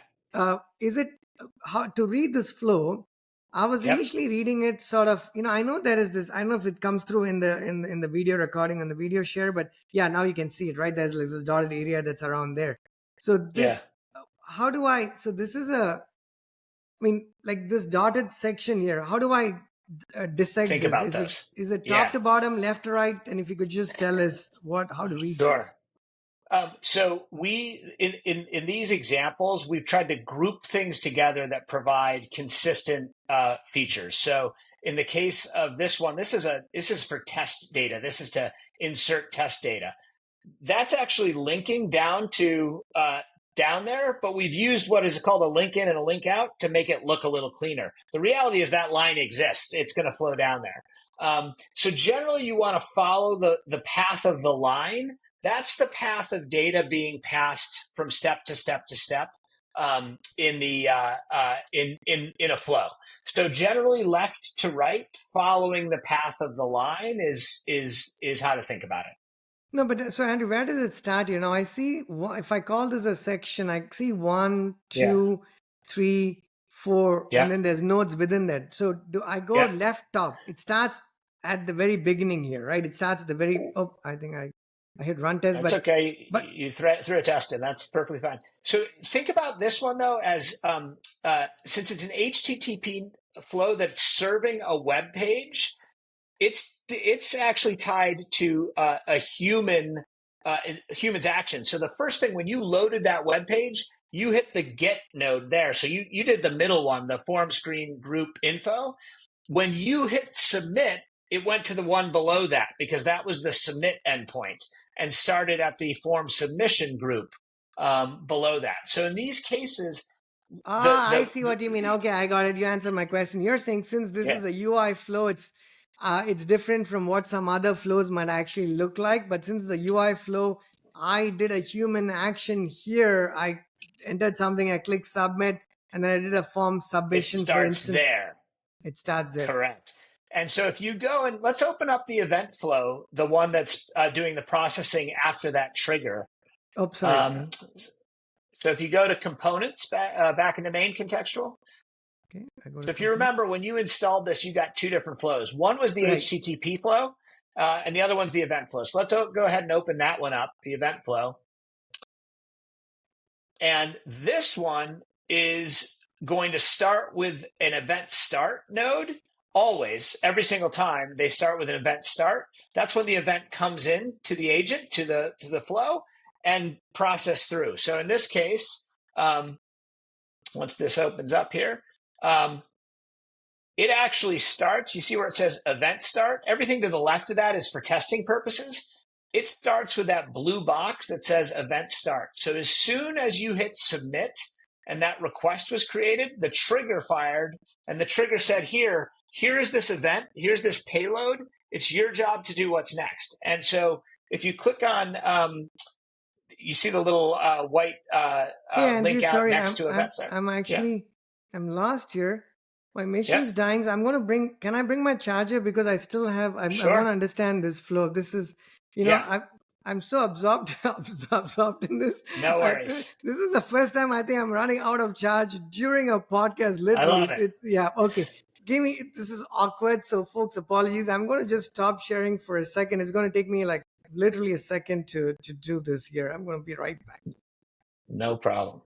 is it how to read this flow? I was Yep. initially reading it sort of, I know there is this, I don't know if it comes through in the video recording and the video share, but yeah, now you can see it, right? There's like this dotted area that's around there. So this, Yeah. how do I, so this is like this dotted section here, how do I dissect Think this? about those. Is it top Yeah. to bottom, left to right? And if you could just tell us how to read Sure. this. So we in these examples, we've tried to group things together that provide consistent features. So in the case of this one, this is for test data. This is to insert test data. That's actually linking down to down there, but we've used what is called a link in and a link out to make it look a little cleaner. The reality is that line exists. It's going to flow down there. So generally, you want to follow the path of the line. That's the path of data being passed from step to step to step in the in a flow. So generally, left to right, following the path of the line is how to think about it. No, but so Andrew, where does it start? I see if I call this a section, I see one, Yeah. two, three, four, and Yeah. then there's nodes within that. So do I go Yeah. left top? It starts at the very beginning here, right? It starts at the very. Oh, I think I hit run test, That's but okay. but You threw a test in. That's perfectly fine. So think about this one though, as since it's an HTTP flow that's serving a web page, it's actually tied to a human's action. So the first thing when you loaded that web page, you hit the get node there. So you did the middle one, the form screen group info. When you hit submit, it went to the one below that because that was the submit endpoint and started at the form submission group below that. So in these cases, I see what you mean. Okay, I got it. You answered my question. You're saying since this yeah, is a UI flow, it's different from what some other flows might actually look like. But since the UI flow, I did a human action here. I entered something. I clicked submit, and then I did a form it submission. For starts instance, there. it starts there. Correct. And so if you go and let's open up the event flow, the one that's doing the processing after that trigger. Oh, sorry. Um, so if you go to components back in the main contextual. Okay, I go to So if you component. remember when you installed this, you got two different flows. One was the Right. HTTP flow, and the other one's the event flow. So let's go ahead and open that one up, the event flow. And this one is going to start with an event start node. Always, every single time they start with an event start. That's when the event comes in to the agent, to the flow, and process through. So in this case, once this opens up here, it actually starts. You see where it says event start? Everything to the left of that is for testing purposes. it starts with that blue box that says event start. So as soon as you hit submit and that request was created, the trigger fired, and the trigger said, here is this event, here's this payload. It's your job to do what's next. And so if you click on, you see the little white Hey Andrew, link out sorry, next to event start. I'm Yeah. actually I'm lost here. My Yep. machine's dying. So I'm gonna bring. Can I bring my charger because I still have. I want to Sure. understand this flow. This is, Yeah. I'm so absorbed absorbed in this. No worries. This is the first time I think I'm running out of charge during a podcast. I Literally, love it. it's yeah. Okay, give me. This is awkward. So folks, apologies. I'm gonna just stop sharing for a second. It's gonna take me like literally a second to do this here. I'm gonna be right back. No problem.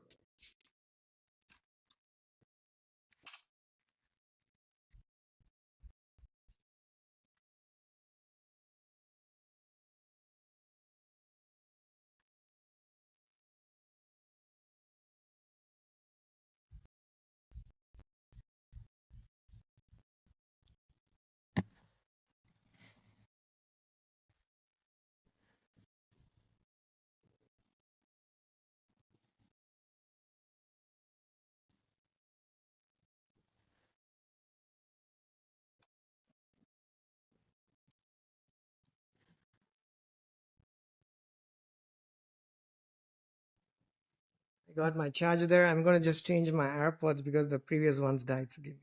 I got my charger there. I'm gonna just change my AirPods because the previous ones died. So give me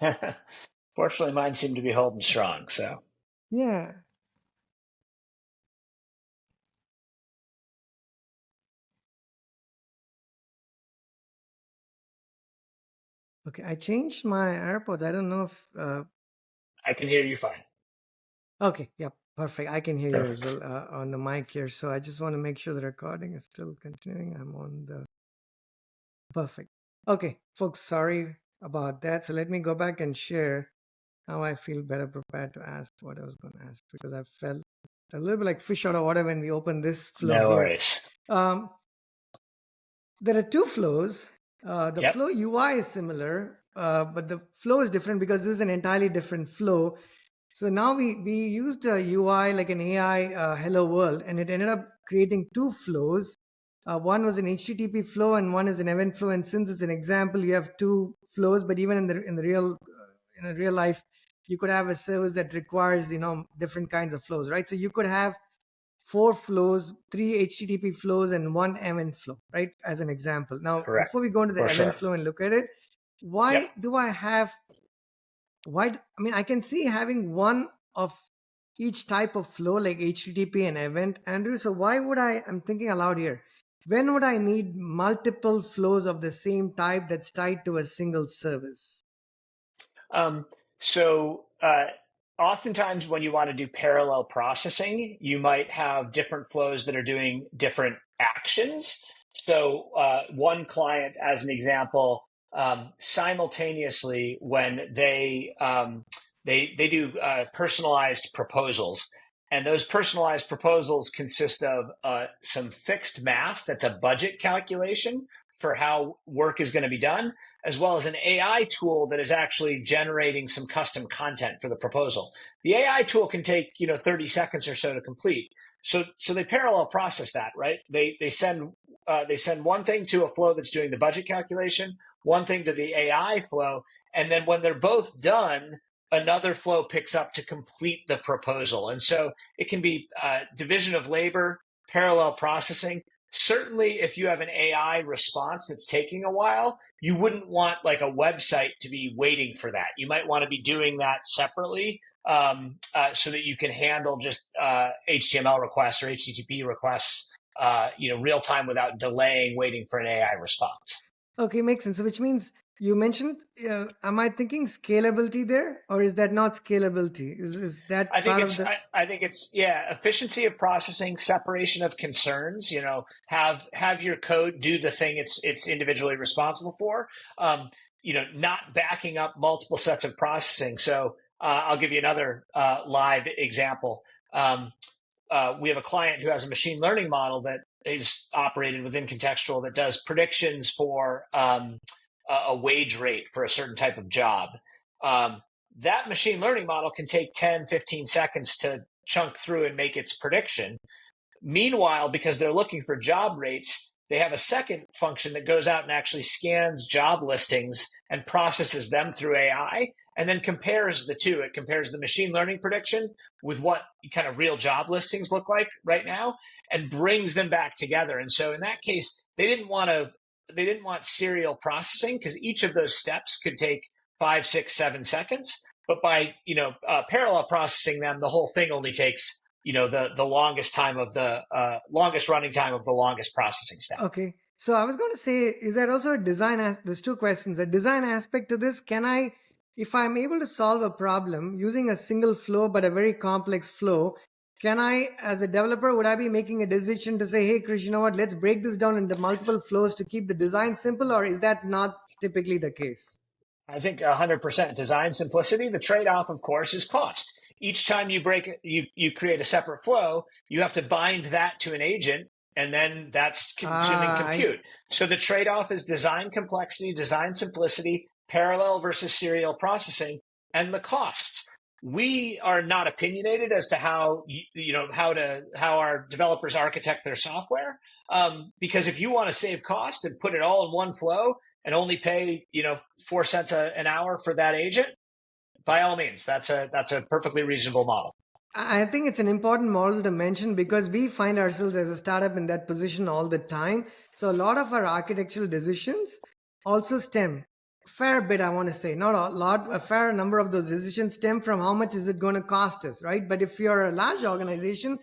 a second. Fortunately, mine seem to be holding strong. So Yeah. Okay, I changed my AirPods. I don't know if. I can hear you fine. Okay, yeah, perfect. I can hear you as Perfect. well on the mic here. So I just want to make sure the recording is still continuing. I'm on the. Perfect. Okay, folks, sorry about that. So let me go back and share how I feel better prepared to ask what I was going to ask because I felt a little bit like fish out of water when we opened this flow No here. worries. Um, there are two flows. The Yep. flow UI is similar, but the flow is different because this is an entirely different flow. So now we used a UI like an AI hello world, and it ended up creating two flows. One was an HTTP flow, and one is an event flow. And since it's an example, you have two flows. But even in the real in a real life, you could have a service that requires different kinds of flows, right? So you could have four flows, three HTTP flows, and one event flow, right? As an example. Now, Correct. before we go into the For event sure. flow and look at it, Yep. why do I have I mean, I can see having one of each type of flow like HTTP and event, Andrew. So why would I'm thinking aloud here. When would I need multiple flows of the same type that's tied to a single service? Um, so oftentimes when you want to do parallel processing, you might have different flows that are doing different actions. So one client, as an example, simultaneously when they do personalized proposals, and those personalized proposals consist of some fixed math that's a budget calculation for how work is going to be done, as well as an AI tool that is actually generating some custom content for the proposal. The AI tool can take 30 seconds or so to complete. So they parallel process that, right? They send one thing to a flow that's doing the budget calculation, one thing to the AI flow, and then when they're both done, another flow picks up to complete the proposal. And so it can be division of labor, parallel processing. Certainly, if you have an AI response that's taking a while, you wouldn't want like a website to be waiting for that. You might want to be doing that separately so that you can handle just HTML requests or HTTP requests, real time without delaying waiting for an AI response. Okay, makes sense. So which means you mentioned, am I thinking scalability there, or is that not scalability? Is that I think part of it's the? I think it's efficiency of processing, separation of concerns. Have your code do the thing it's individually responsible for. Not backing up multiple sets of processing. So I'll give you another live example. We have a client who has a machine learning model that is operated within Contextual that does predictions for a wage rate for a certain type of job. That machine learning model can take 10, 15 seconds to chunk through and make its prediction. Meanwhile, because they're looking for job rates, they have a second function that goes out and actually scans job listings and processes them through AI and then compares the two. It compares the machine learning prediction with what kind of real job listings look like right now and brings them back together. And so in that case, they didn't want serial processing because each of those steps could take 5, 6, 7 seconds. But by parallel processing them, the whole thing only takes the longest time of the longest running time of the longest processing step. Okay. So I was going to say, is there also a design? There's two questions. A design aspect to this. Can I, if I'm able to solve a problem using a single flow but a very complex flow, can I, as a developer, would I be making a decision to say, hey, Krish, you know what? Let's break this down into multiple flows to keep the design simple, or is that not typically the case? I think 100% design simplicity. The trade-off, of course, is cost. Each time you create a separate flow, you have to bind that to an agent, and then that's consuming compute. So the trade-off is design complexity, design simplicity, parallel versus serial processing, and the costs. We are not opinionated as to how our developers architect their software, because if you want to save cost and put it all in one flow and only pay 4 cents an hour for that agent, by all means, that's a perfectly reasonable model. I think it's an important model to mention because we find ourselves as a startup in that position all the time. So a lot of our architectural decisions also stem a fair bit, I want to say, not a lot, a fair number of those decisions stem from how much is it going to cost us, right? But if you're a large organization,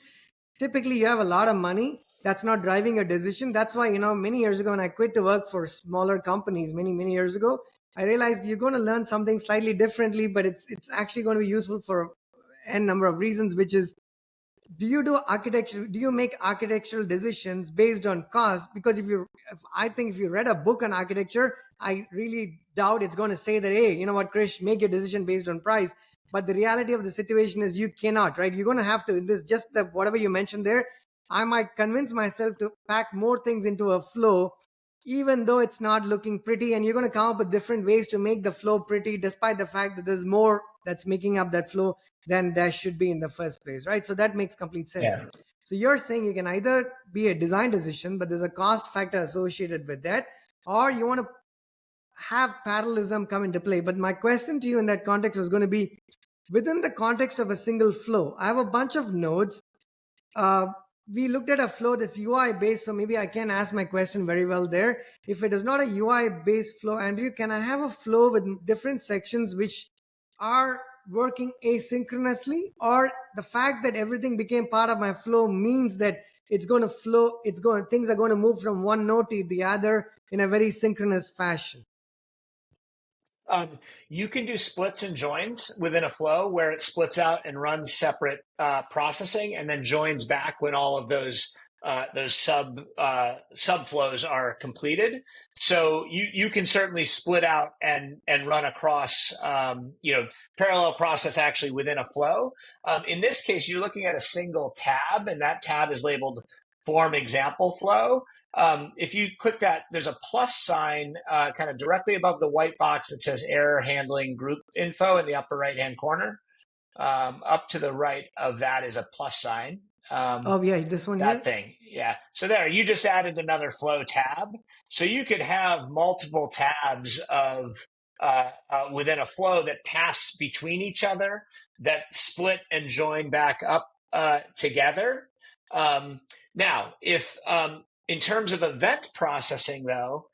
typically you have a lot of money that's not driving a decision. That's why, many years ago when I quit to work for smaller companies, many years ago, I realized you're going to learn something slightly differently, but it's actually going to be useful for n number of reasons, which is, do you make architectural decisions based on cost? Because if you read a book on architecture, I really doubt it's going to say that, hey, you know what, Krish, make your decision based on price. But the reality of the situation is you cannot, right? You're going to have to, whatever you mentioned there, I might convince myself to pack more things into a flow, even though it's not looking pretty, and you're going to come up with different ways to make the flow pretty, despite the fact that there's more that's making up that flow than there should be in the first place, right? So that makes complete sense. Yeah. So you're saying you can either be a design decision, but there's a cost factor associated with that, or you want to have parallelism come into play. But my question to you in that context was going to be, within the context of a single flow, I have a bunch of nodes. We looked at a flow that's UI based, so maybe I can ask my question very well there. If it is not a UI based flow, Andrew, can I have a flow with different sections which are working asynchronously, or the fact that everything became part of my flow means that things are going to move from one node to the other in a very synchronous fashion? You can do splits and joins within a flow where it splits out and runs separate processing and then joins back when all of those subflows are completed. So you can certainly split out and run across parallel process actually within a flow. In this case, you're looking at a single tab, and that tab is labeled form example flow. If you click that, there's a plus sign kind of directly above the white box that says error handling group info in the upper right-hand corner. Up to the right of that is a plus sign. Yeah, this one that here? thing. Yeah. So there, you just added another flow tab. So you could have multiple tabs of within a flow that pass between each other, that split and join back up together. Now, if in terms of event processing, though,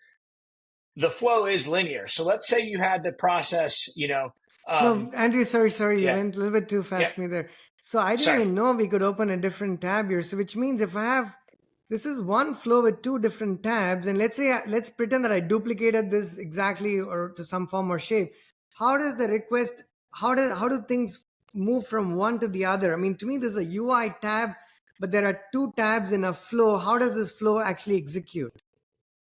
the flow is linear. So let's say you had to process, No, Andrew, sorry, you yeah, went a little bit too fast yeah, for me there. So I didn't sorry. even know we could open a different tab here. So which means if I have, this is one flow with two different tabs, and let's pretend that I duplicated this exactly or to some form or shape. How does the request, how do things move from one to the other? I mean, to me, there's a UI tab, but there are two tabs in a flow. How does this flow actually execute?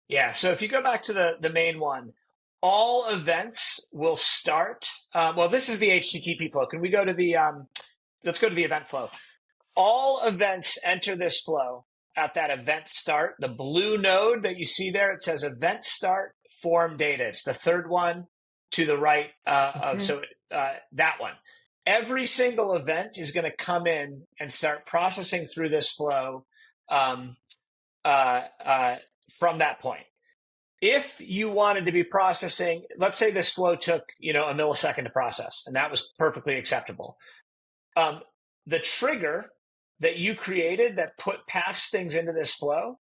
Yeah. So if you go back to the main one, all events will start. Well, this is the HTTP flow. Can we go to the, let's go to the event flow. All events enter this flow at that event start. The blue node that you see there, it says event start form data. It's the third one to the right. Okay. So that one. every single event is going to come in and start processing through this flow um, uh, uh, from that point. If you wanted to be processing, let's say this flow took, a millisecond to process, and that was perfectly acceptable. The trigger that you created that passed things into this flow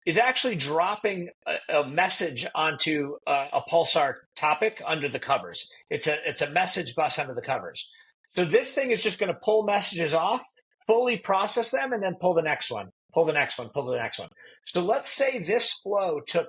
is actually dropping a message onto a pulsar topic under the covers. It's a message bus under the covers. So this thing is just going to pull messages off, fully process them, and then pull the next one, pull the next one, pull the next one. So let's say this flow took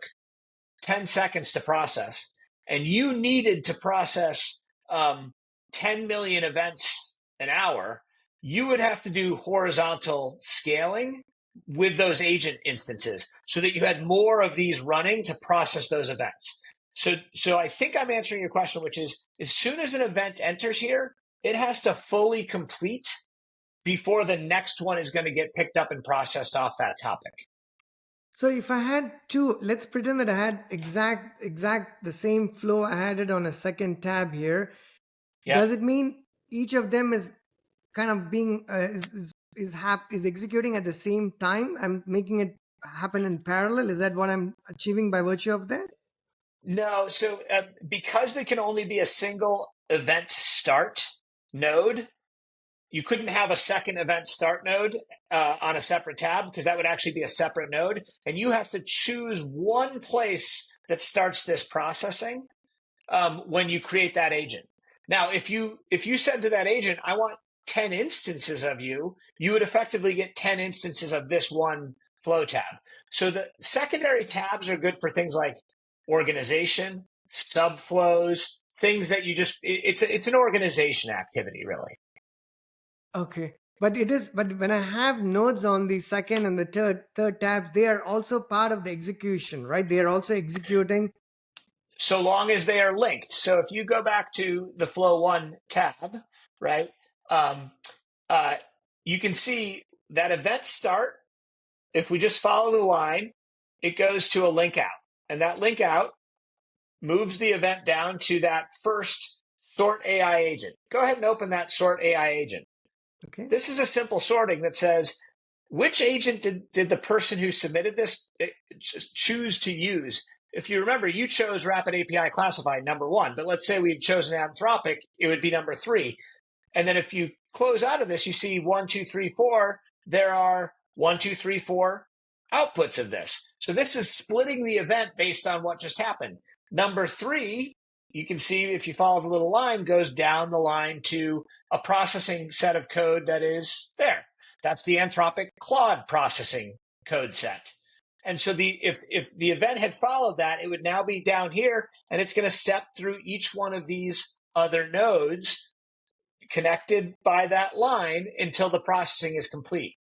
10 seconds to process, and you needed to process 10 million events an hour. You would have to do horizontal scaling with those agent instances so that you had more of these running to process those events. So I think I'm answering your question, which is as soon as an event enters here, it has to fully complete before the next one is going to get picked up and processed off that topic. So if I had two, let's pretend that I had exact the same flow. I had it on a second tab here. Yeah. Does it mean each of them is kind of being is executing at the same time? I'm making it happen in parallel. Is that what I'm achieving by virtue of that? No. So because there can only be a single event start node, you couldn't have a second event start node on a separate tab because that would actually be a separate node. And you have to choose one place that starts this processing when you create that agent. Now, if you said to that agent, I want 10 instances of you, you would effectively get 10 instances of this one flow tab. So the secondary tabs are good for things like organization, subflows, things that you just, it's an organization activity, really. Okay. But when I have nodes on the second and the third tabs, they are also part of the execution, right? They are also executing. So long as they are linked. So if you go back to the flow one tab, right, you can see that event start. If we just follow the line, it goes to a link out, and that link out moves the event down to that first sort AI agent. Go ahead and open that sort AI agent. Okay. This is a simple sorting that says, which agent did the person who submitted this choose to use? If you remember, you chose Rapid API Classify number 1, but let's say we'd chosen Anthropic, it would be number 3. And then if you close out of this, you see 1, 2, 3, 4. There are 1, 2, 3, 4 outputs of this. So this is splitting the event based on what just happened. Number 3, you can see if you follow the little line, goes down the line to a processing set of code that is there. That's the Anthropic Claude processing code set. And so if the event had followed that, it would now be down here, and it's going to step through each one of these other nodes connected by that line until the processing is complete.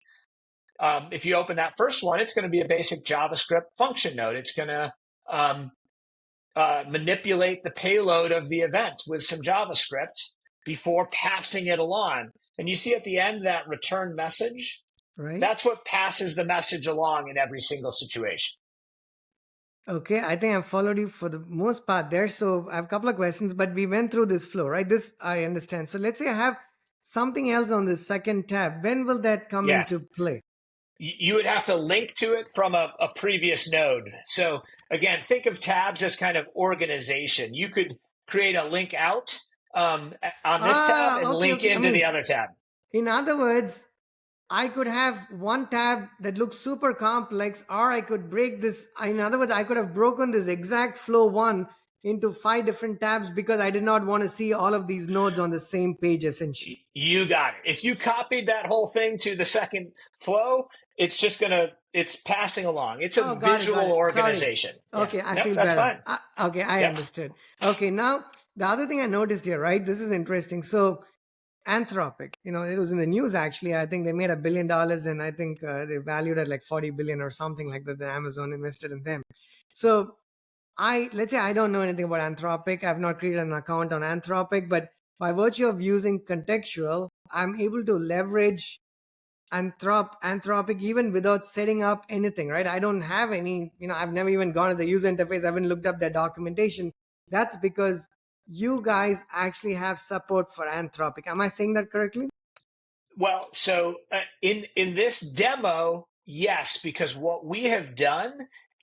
If you open that first one, it's going to be a basic JavaScript function node. It's going to manipulate the payload of the event with some JavaScript before passing it along. And you see at the end that return message, right? That's what passes the message along in every single situation. Okay, I think I've followed you for the most part there. So I have a couple of questions, but we went through this flow, right? This I understand. So let's say I have something else on the second tab. When will that come into play? You would have to link to it from a previous node. So again, think of tabs as kind of organization. You could create a link out on this tab and link into the other tab. In other words, I could have one tab that looks super complex, or I could break this. In other words, I could have broken this exact flow one into 5 different tabs because I did not want to see all of these nodes on the same page, essentially. You got it. If you copied that whole thing to the second flow, it's just it's passing along. It's a visual organization. Okay, I feel better. Okay, I understood. Okay, now the other thing I noticed here, right? This is interesting. So Anthropic, it was in the news actually. I think they made $1 billion, and I think they valued at like 40 billion or something like that. The Amazon invested in them. So let's say I don't know anything about Anthropic. I've not created an account on Anthropic, but by virtue of using Contextual, I'm able to leverage Anthropic even without setting up anything, right? I don't have any, I've never even gone to the user interface. I haven't looked up their documentation. That's because you guys actually have support for Anthropic. Am I saying that correctly? Well, so in this demo, yes, because what we have done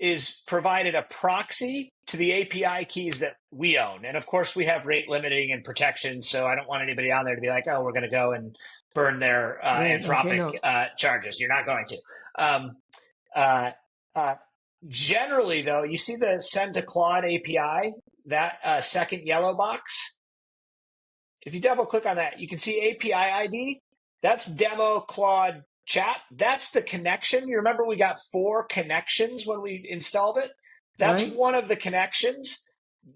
is provided a proxy to the API keys that we own, and of course we have rate limiting and protections. So I don't want anybody on there to be like, "Oh, we're going to go and burn their Right. Okay. Anthropic No. charges." You're not going to. Um, uh, uh, Generally, though, you see the send to Claude API, that second yellow box. If you double click on that, you can see API ID. That's demo Claude chat. That's the connection. You remember we got 4 connections when we installed it? That's Right. one of the connections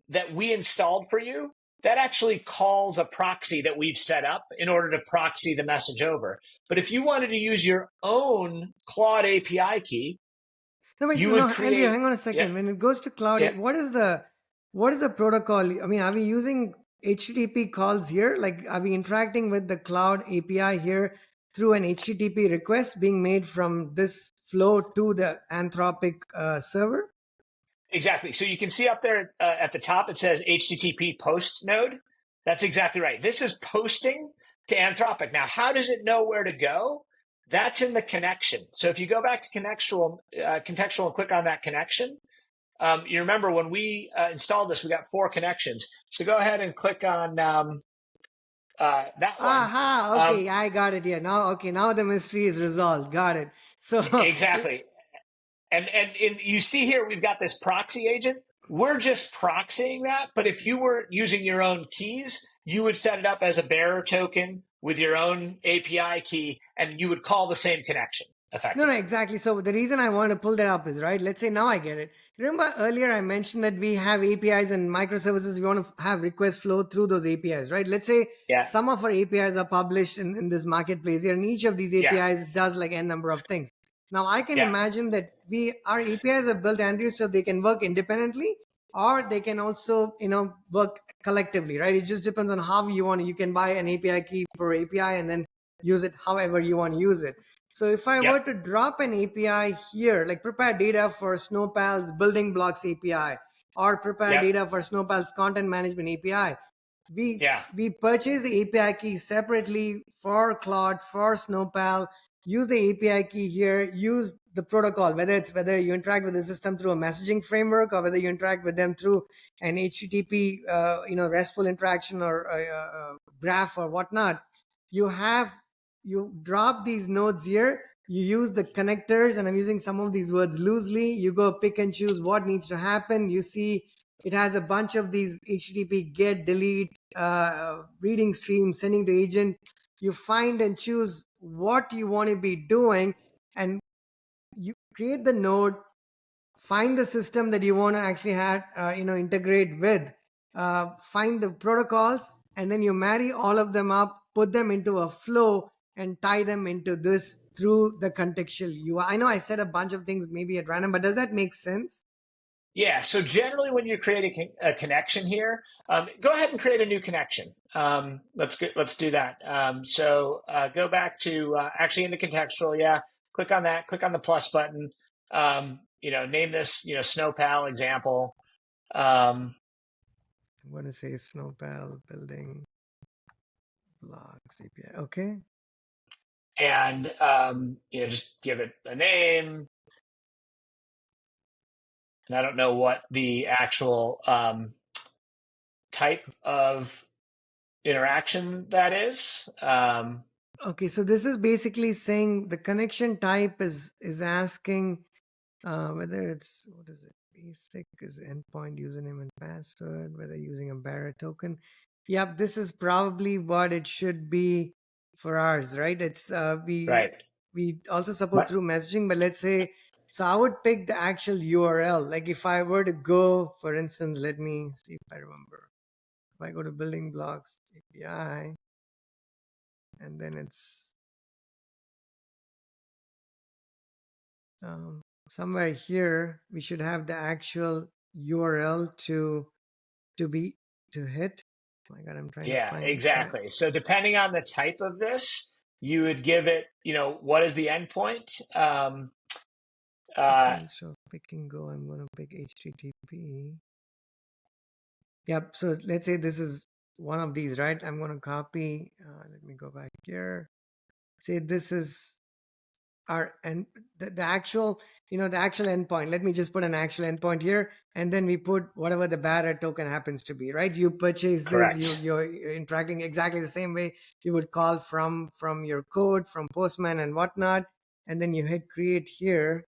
that we installed for you. That actually calls a proxy that we've set up in order to proxy the message over. But if you wanted to use your own Claude API key, No, wait, you no, would Andrea, create, hang on a yeah, second. When it goes to cloud, yeah, what is the protocol? I mean, are we using HTTP calls here? Like, are we interacting with the cloud API here through an HTTP request being made from this flow to the Anthropic server? exactly. So you can see up there at the top, it says HTTP post node. That's exactly right. This is posting to Anthropic. Now, how does it know where to go? That's in the connection. So if you go back to contextual and click on that connection, you remember when we installed this, we got 4 connections. So go ahead and click on that one. Aha, Um, okay, I got it here. Now, okay, now the mystery is resolved. Got it. So, exactly. And you see here, we've got this proxy agent. We're just proxying that. But if you were using your own keys, you would set it up as a bearer token with your own API key, and you would call the same connection no, effectively. exactly. So the reason I want to pull that up is right. Let's say now I get it. Remember earlier I mentioned that we have APIs and microservices. We want to have request flow through those APIs, right? Let's say Yeah, some of our APIs are published in this marketplace here, and each of these yeah, APIs does like n number of things. Now I can yeah, imagine that our APIs are built, Andrew, so they can work independently, or they can also work collectively, right? It just depends on how you want. You can buy an API key per API and then use it however you want to use it. So if I yep, were to drop an API here, like prepare data for Snowpal's building blocks API or prepare yep, data for Snowpal's content management API, we yeah, we purchase the API key separately for Claude, for Snowpal, use the API key here, use the protocol, whether you interact with the system through a messaging framework or whether you interact with them through an HTTP RESTful interaction or a graph or whatnot. You have you drop these nodes here, you use the connectors, and I'm using some of these words loosely. You go pick and choose what needs to happen. You see it has a bunch of these HTTP get, delete, reading streams, sending to agent. You find and choose what you want to be doing, and you create the node, find the system that you want to actually have integrate with, find the protocols, and then you marry all of them up, put them into a flow, and tie them into this through the contextual UI. I know I said a bunch of things maybe at random, but does that make sense? yeah. So generally, when you create a connection here, go ahead and create a new connection. Let's do that. So go back to actually in the contextual. Yeah, click on that. Click on the plus button. Name this Snowpal example. Um, I'm going to say Snowpal building blocks API. Okay. and just give it a name. And I don't know what the actual type of interaction that is. Okay, so this is basically saying the connection type is asking whether it's, what is it, basic is endpoint username and password, whether using a bearer token. Yep, this is probably what it should be for ours, right? It's Right. we also support But through messaging, but let's say, so I would pick the actual URL. Like if I were to go, for instance, let me see if I remember. If I go to building blocks API, and then it's somewhere here, we should have the actual URL to be to hit. Oh my God, I'm trying to yeah, find that. exactly. So depending on the type of this, you would give it, what is the endpoint? Okay, Uh, instead of picking Go, I'm going to pick HTTP. Yep. So let's say this is one of these, right? I'm going to copy. Let me go back here. Say this is our and the actual, the actual endpoint. Let me just put an actual endpoint here, and then we put whatever the barrier token happens to be, right? You purchase this, Correct. you're interacting exactly the same way you would call from your code, from Postman and whatnot, and then you hit create here.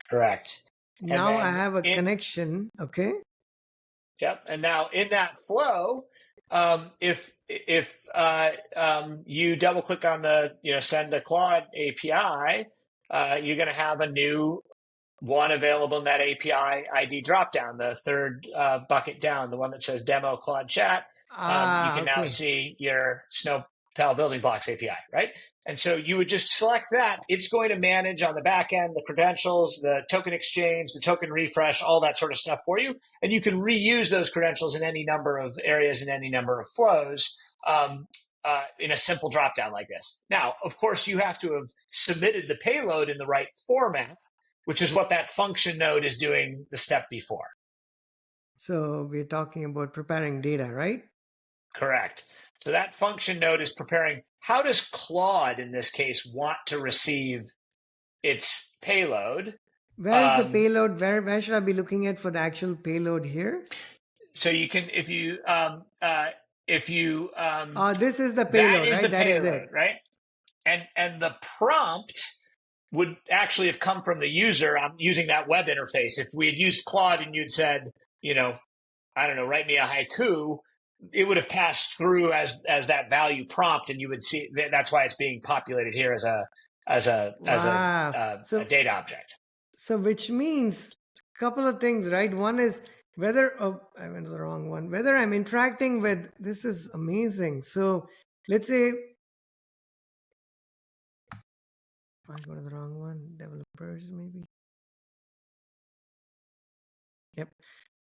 Correct. And Now I then have a in connection. Okay. Yep. And now in that flow, if you double click on the send a Claude API, you're going to have a new one available in that API ID dropdown, the third bucket down, the one that says demo Claude Chat. You can now Okay. see your Snowpal Building Blocks API, right? And so you would just select that. It's going to manage on the back end the credentials, the token exchange, the token refresh, all that sort of stuff for you. And you can reuse those credentials in any number of areas, in any number of flows. In a simple dropdown like this. Now, of course, you have to have submitted the payload in the right format, which is what that function node is doing the step before. So we're talking about preparing data, right? Correct. So that function node is preparing. How does Claude, in this case, want to receive its payload? Where is the payload? Where should I be looking at for the actual payload here? So you can, if you This is the that payload, is right? the That is payload, it. right? And the prompt would actually have come from the user. I'm using that web interface. If we had used Claude and you'd said, I don't know, write me a haiku, it would have passed through as that value prompt, and you would see that's why it's being populated here as Wow. a data object. So which means a couple of things, right? One is whether I went to the wrong one. Whether I'm interacting with this is amazing. So let's say I go to the wrong one. Developers, maybe. Yep.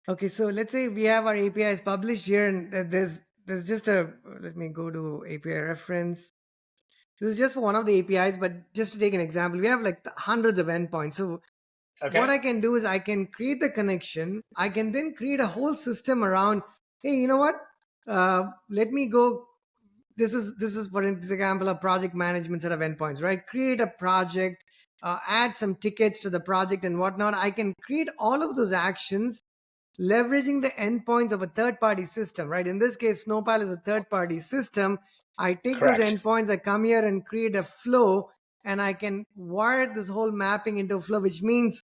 Okay, so let's say we have our APIs published here, and there's just a let me go to API reference. This is just for one of the APIs, but just to take an example, we have like hundreds of endpoints. So what Okay. I can do is I can create the connection. I can then create a whole system around. Hey, you know what? Let me go. This is for example a project management set of endpoints, right? Create a project, add some tickets to the project and whatnot. I can create all of those actions leveraging the endpoints of a third party system, right? In this case, Snowpal is a third party system. I take those Correct. endpoints, I come here and create a flow, and I can wire this whole mapping into a flow, which means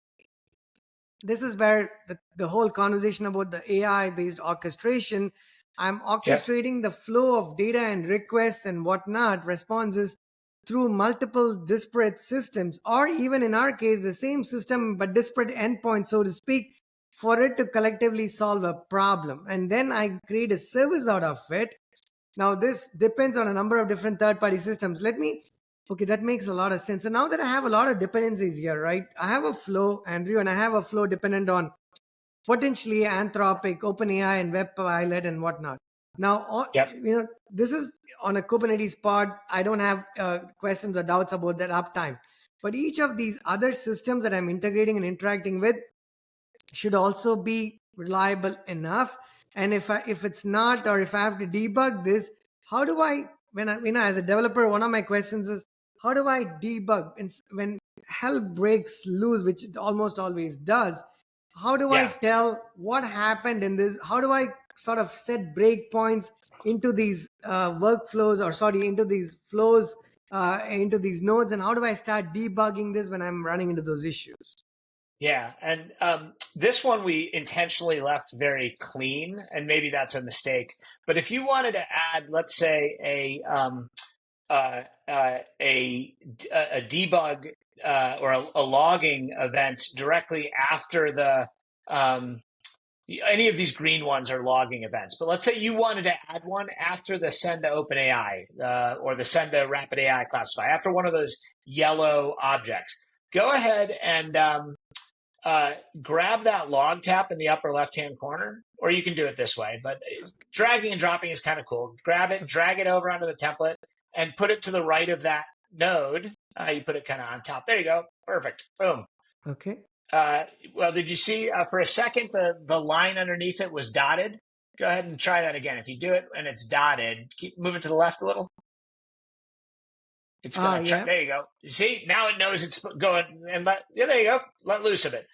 this is where the whole conversation about the AI based orchestration. I'm Yep. orchestrating the flow of data and requests and whatnot, responses through multiple disparate systems, or even in our case, the same system but disparate endpoints, so to speak, for it to collectively solve a problem. And then I create a service out of it. Now, this depends on a number of different third party systems. Okay, that makes a lot of sense. So now that I have a lot of dependencies here, right? I have a flow, Andrew, and I have a flow dependent on potentially Anthropic, OpenAI, and Web Pilot and whatnot. Now, Yep. this is on a Kubernetes pod. I don't have questions or doubts about that uptime. But each of these other systems that I'm integrating and interacting with should also be reliable enough. And if it's not, or if I have to debug this, how do I when I as a developer, one of my questions is how do I debug when hell breaks loose, which it almost always does? How do I Yeah. tell what happened in this? How do I sort of set breakpoints into these workflows, or sorry, into these flows, into these nodes, and how do I start debugging this when I'm running into those issues? Yeah. And this one we intentionally left very clean, and maybe that's a mistake. But if you wanted to add, let's say, uh, uh, a a debug or a logging event directly after the any of these green ones are logging events. But let's say you wanted to add one after the send to OpenAI or the send to Rapid AI Classify, after one of those yellow objects. Go ahead and grab that log tap in the upper left-hand corner, or you can do it this way, but dragging and dropping is kind of cool. Grab it, drag it over onto the template, and put it to the right of that node. You put it kind of on top. There you go. Perfect. Boom. Okay. Well, did you see for a second the line underneath it was dotted? Go ahead and try that again. If you do it and it's dotted, keep moving to the left a little. It's going to try. Yeah. There you go. See, now it knows it's going and there you go. Let loose of it.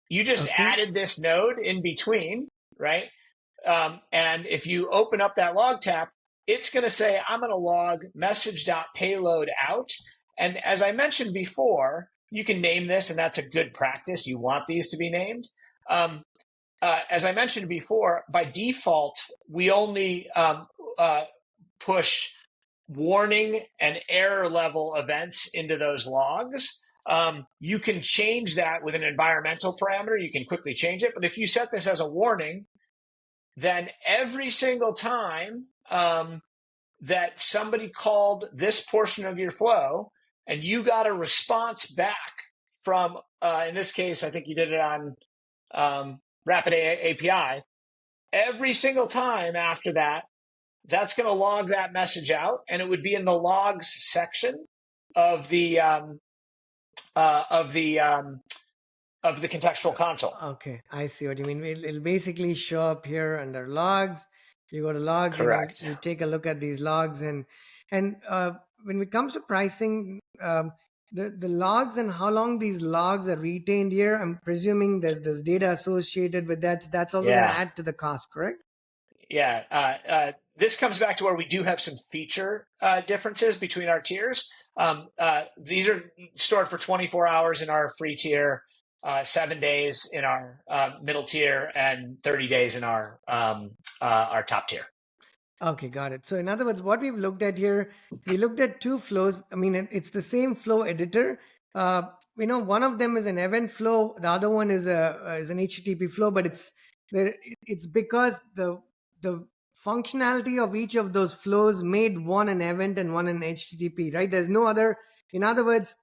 You just Okay. added this node in between, right? And if you open up that log tap, it's going to say, I'm going to log message.payload out. And as I mentioned before, you can name this, and that's a good practice. You want these to be named. As I mentioned before, by default, we only push warning and error level events into those logs. You can change that with an environmental parameter. You can quickly change it. But if you set this as a warning, then every single time that somebody called this portion of your flow and you got a response back from, in this case, I think you did it on Rapid API, every single time after that, that's going to log that message out, and it would be in the logs section of the contextual console. Okay, I see what you mean. It'll basically show up here under logs. You go to logs and Correct. you take a look at these logs, and when it comes to pricing, the logs and how long these logs are retained here, I'm presuming there's data associated with that. That's also going to Yeah. add to the cost, correct? Yeah. This comes back to where we do have some feature differences between our tiers. These are stored for 24 hours in our free tier, 7 days in our middle tier, and 30 days in our top tier. Okay, got it. So in other words, what we've looked at here, we looked at two flows. I mean, it's the same flow editor. One of them is an event flow, the other one is an HTTP flow, but it's because the functionality of each of those flows made one an event and one an HTTP, right? There's no other. In other words,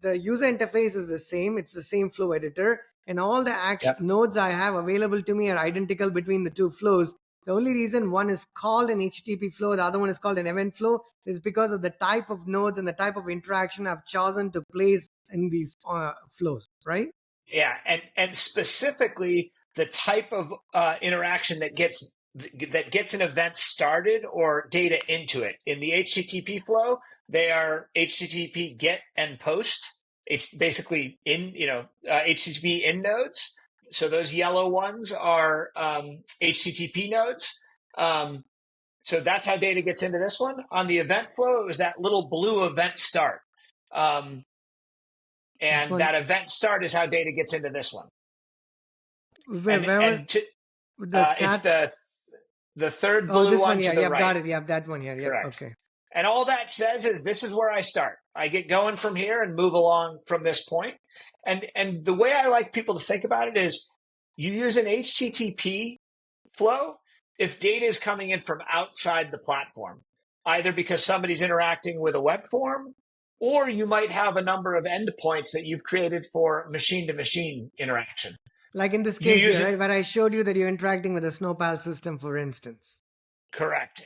the user interface is the same. It's the same flow editor, and all the Yep. nodes I have available to me are identical between the two flows. The only reason one is called an HTTP flow, the other one is called an event flow, is because of the type of nodes and the type of interaction I've chosen to place in these flows, right? Yeah, and specifically the type of interaction that gets an event started or data into it. In the HTTP flow, they are HTTP get and post. It's basically HTTP in nodes. So those yellow ones are HTTP nodes. So that's how data gets into this one. On the event flow, it was that little blue event start. This And one, that event start is how data gets into this one. where was the It's start? the third Oh, blue this one, one yeah, to the yep, right. got it. Yep, that one here. Yep, Correct. okay. And all that says is this is where I start. I get going from here and move along from this point. And the way I like people to think about it is you use an HTTP flow if data is coming in from outside the platform, either because somebody's interacting with a web form, or you might have a number of endpoints that you've created for machine-to-machine interaction. Like in this You case use here, it. right, where I showed you that you're interacting with a snowpal system, for instance. Correct.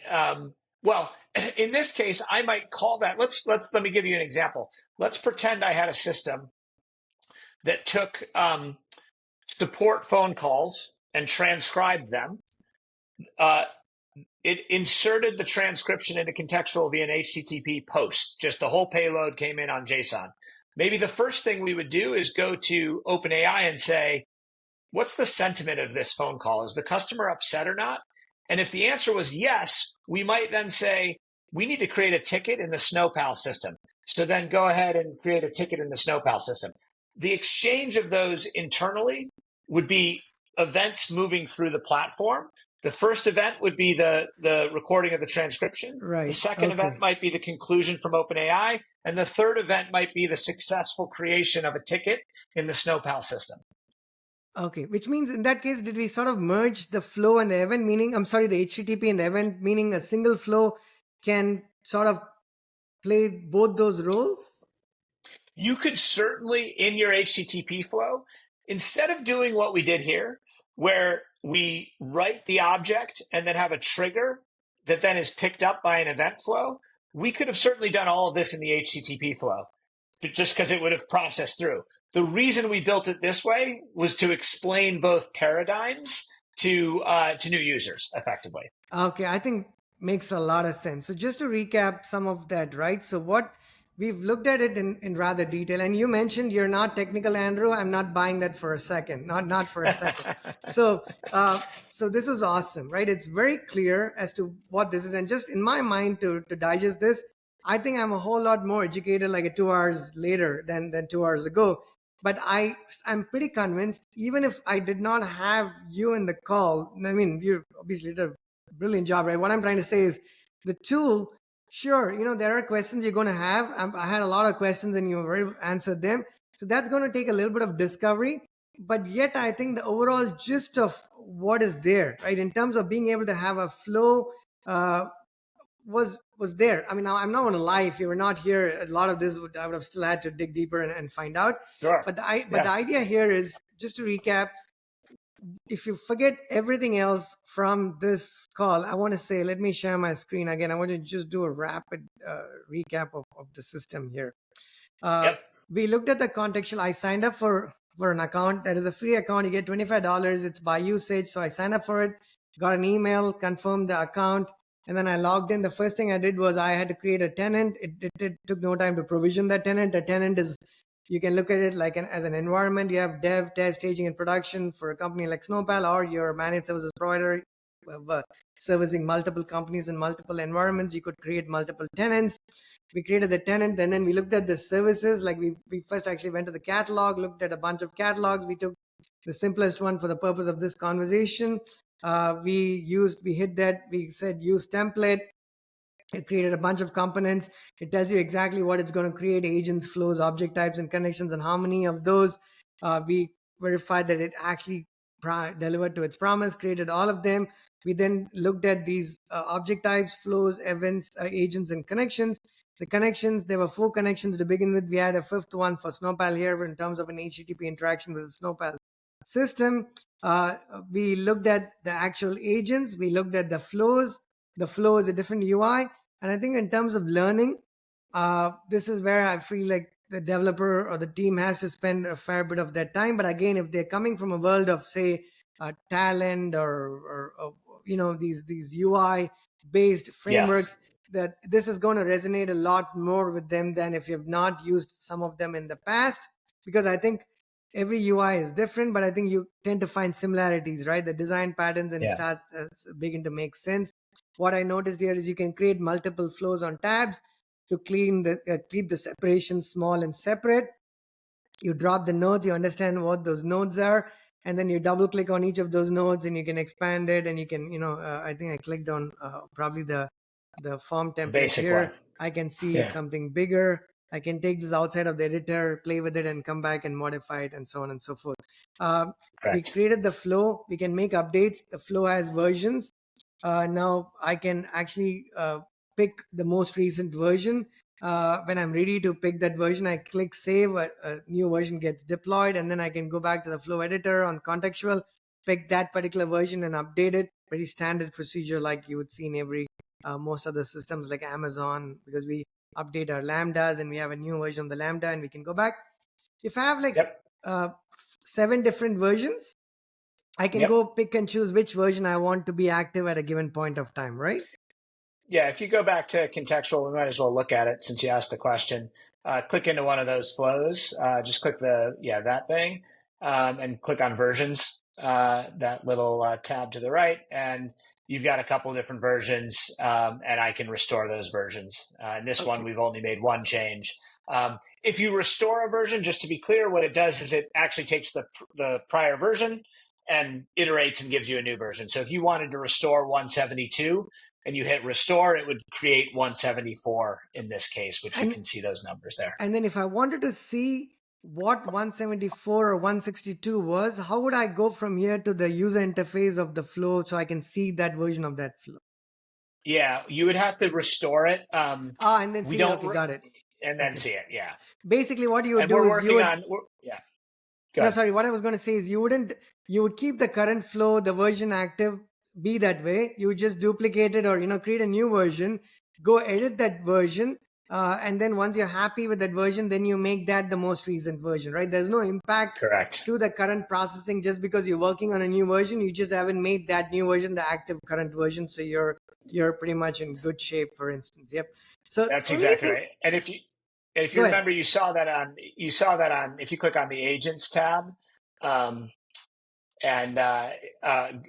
Well, in this case, I might call that. Let me give you an example. Let's pretend I had a system that took support phone calls and transcribed them. It inserted the transcription into contextual via an HTTP post. Just the whole payload came in on JSON. Maybe the first thing we would do is go to OpenAI and say, what's the sentiment of this phone call? Is the customer upset or not? And if the answer was yes, we might then say, we need to create a ticket in the Snowpal system. So then go ahead and create a ticket in the Snowpal system. The exchange of those internally would be events moving through the platform. The first event would be the recording of the transcription. Right. The second Okay. event might be the conclusion from OpenAI. And the third event might be the successful creation of a ticket in the Snowpal system. Okay, which means in that case, did we sort of merge the flow and the event, meaning, I'm sorry, the HTTP and the event, meaning a single flow can sort of play both those roles? You could certainly, in your HTTP flow, instead of doing what we did here, where we write the object and then have a trigger that then is picked up by an event flow, we could have certainly done all of this in the HTTP flow, just because it would have processed through. The reason we built it this way was to explain both paradigms to new users effectively. Okay, I think makes a lot of sense. So just to recap some of that, right? So what we've looked at it in rather detail, and you mentioned you're not technical, Andrew. I'm not buying that for a second, not for a second. So so this is awesome, right? It's very clear as to what this is, and just in my mind to digest this, I think I'm a whole lot more educated like a 2 hours later than 2 hours ago. But I'm pretty convinced, even if I did not have you in the call, I mean, you obviously did a brilliant job, right? What I'm trying to say is the tool, sure, there are questions you're going to have. I had a lot of questions and you already answered them. So that's going to take a little bit of discovery. But yet, I think the overall gist of what is there, right, in terms of being able to have a flow, was there. I mean, now I'm not going to lie. If you were not here, a lot of this I would have still had to dig deeper and find out. Sure. But the idea here is, just to recap, if you forget everything else from this call, I want to say, let me share my screen again. I want to just do a rapid recap of the system here. Yep. We looked at the contextual. I signed up for an account. That is a free account. You get $25. It's by usage. So I signed up for it, got an email, confirmed the account, and then I logged in. The first thing I did was I had to create a tenant. It took no time to provision that tenant. A tenant is, you can look at it like as an environment. You have dev, test, staging, and production for a company like Snowpal, or your managed services provider servicing multiple companies in multiple environments. You could create multiple tenants. We created the tenant, and then we looked at the services. Like we first actually went to the catalog, looked at a bunch of catalogs. We took the simplest one for the purpose of this conversation. We hit that. We said use template. It created a bunch of components. It tells you exactly what it's going to create: agents, flows, object types, and connections, and how many of those. We verified that it actually delivered to its promise, created all of them. We then looked at these object types, flows, events, agents, and connections. The connections, there were 4 connections to begin with. We had a 5th one for Snowpal here in terms of an HTTP interaction with the Snowpal system. We looked at the actual agents. We looked at the flows. The flow is a different UI. And I think in terms of learning, this is where I feel like the developer or the team has to spend a fair bit of their time. But again, if they're coming from a world of, say, talent or these UI based frameworks, Yes. that this is going to resonate a lot more with them than if you've not used some of them in the past. Because I think every UI is different, but I think you tend to find similarities, right? The design patterns and Yeah. starts begin to make sense. What I noticed here is you can create multiple flows on tabs to keep the separation small and separate. You drop the nodes, you understand what those nodes are, and then you double click on each of those nodes and you can expand it. And you can, I think I clicked on probably the form The template basic one. here. I can see Yeah. something bigger. I can take this outside of the editor, play with it, and come back and modify it, and so on and so forth. We Correct. created the flow. We can make updates. The flow has versions. Now I can actually pick the most recent version. When I'm ready to pick that version, I click save. A new version gets deployed, and then I can go back to the flow editor on Contextual, pick that particular version, and update it. Pretty standard procedure, like you would see in every most other systems like Amazon, because we update our lambdas and we have a new version of the lambda, and we can go back. If I have like Yep. 7 different versions, I can Yep. go pick and choose which version I want to be active at a given point of time, right? Yeah, if you go back to contextual, we might as well look at it since you asked the question. Click into one of those flows. Just click that thing, and click on versions, that little tab to the right, and you've got a couple of different versions, and I can restore those versions. In this one, Okay. we've only made one change. If you restore a version, just to be clear, what it does is it actually takes the prior version and iterates and gives you a new version. So if you wanted to restore 172, and you hit restore, it would create 174 in this case, which you And can see those numbers there. and then if I wanted to see what 174 or 162 was, how would I go from here to the user interface of the flow so I can see that version of that flow? Yeah, you would have to restore it. And then We see it. don't, Okay, got it. and then Okay. see it. Yeah, Basically, what you would and do we're is working on. Yeah, go no, ahead. sorry. What I was going to say is you would keep the current flow, the version active, be that way. You would just duplicate it or, create a new version, go edit that version, and then once you're happy with that version, then you make that the most recent version, right? There's no impact Correct. to the current processing just because you're working on a new version. You just haven't made that new version the active current version, so you're pretty much in good shape, for instance. Yep. So That's only exactly thing. right. And if Go you ahead. remember, you saw that on if you click on the agents tab, um, and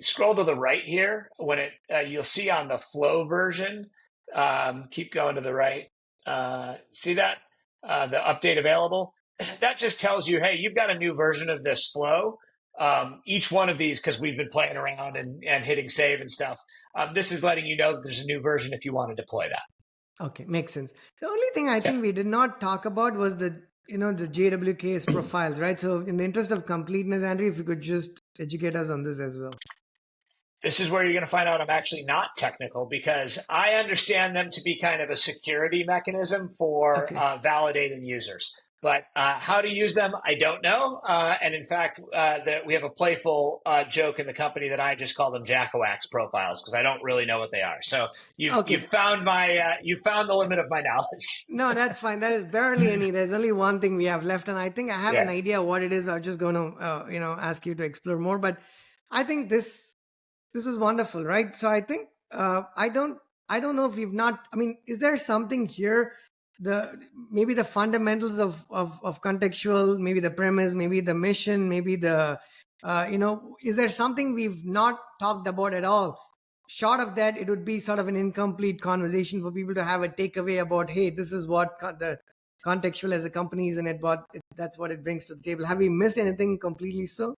scroll to the right here when it you'll see on the flow version. Keep going to the right. See that the update available. That just tells you, hey, you've got a new version of this flow. Each one of these, because we've been playing around and hitting save and stuff. This is letting you know that there's a new version if you want to deploy that. Okay, makes sense. The only thing I Yeah. think we did not talk about was the JWK's profiles, right? So in the interest of completeness, Andrew, if you could just educate us on this as well. This is where you're going to find out I'm actually not technical because I understand them to be kind of a security mechanism for Okay. validating users. But how to use them, I don't know. And in fact, we have a playful joke in the company that I just call them Jackawax profiles because I don't really know what they are. So you've Okay. found you found the limit of my knowledge. No, that's fine. That is barely any. There's only one thing we have left, and I think I have an Yeah. idea what it is. I'm just going to, ask you to explore more. But I think this is wonderful, right? So I think I don't know if we've not. I mean, is there something here? The maybe the fundamentals of contextual, maybe the premise, maybe the mission, maybe is there something we've not talked about at all? Short of that, it would be sort of an incomplete conversation for people to have a takeaway about, hey, this is what the contextual as a company is, and that's what it brings to the table. Have we missed anything completely? So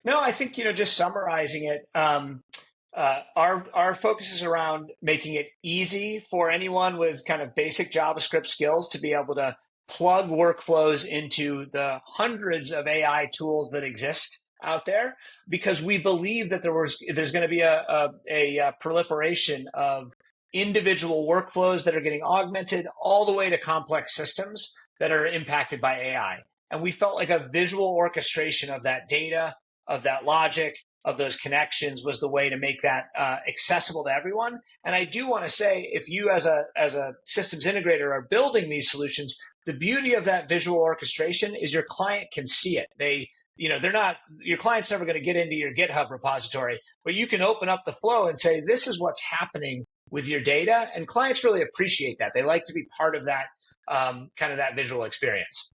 No, I think just summarizing it. Our focus is around making it easy for anyone with kind of basic JavaScript skills to be able to plug workflows into the hundreds of AI tools that exist out there, because we believe that there's going to be a proliferation of individual workflows that are getting augmented all the way to complex systems that are impacted by AI. And we felt like a visual orchestration of that data, of that logic, of those connections was the way to make that accessible to everyone. And I do want to say, if you as a systems integrator are building these solutions, the beauty of that visual orchestration is your client can see it. They're not, your client's never going to get into your GitHub repository, but you can open up the flow and say, this is what's happening with your data. And clients really appreciate that. They like to be part of that kind of that visual experience.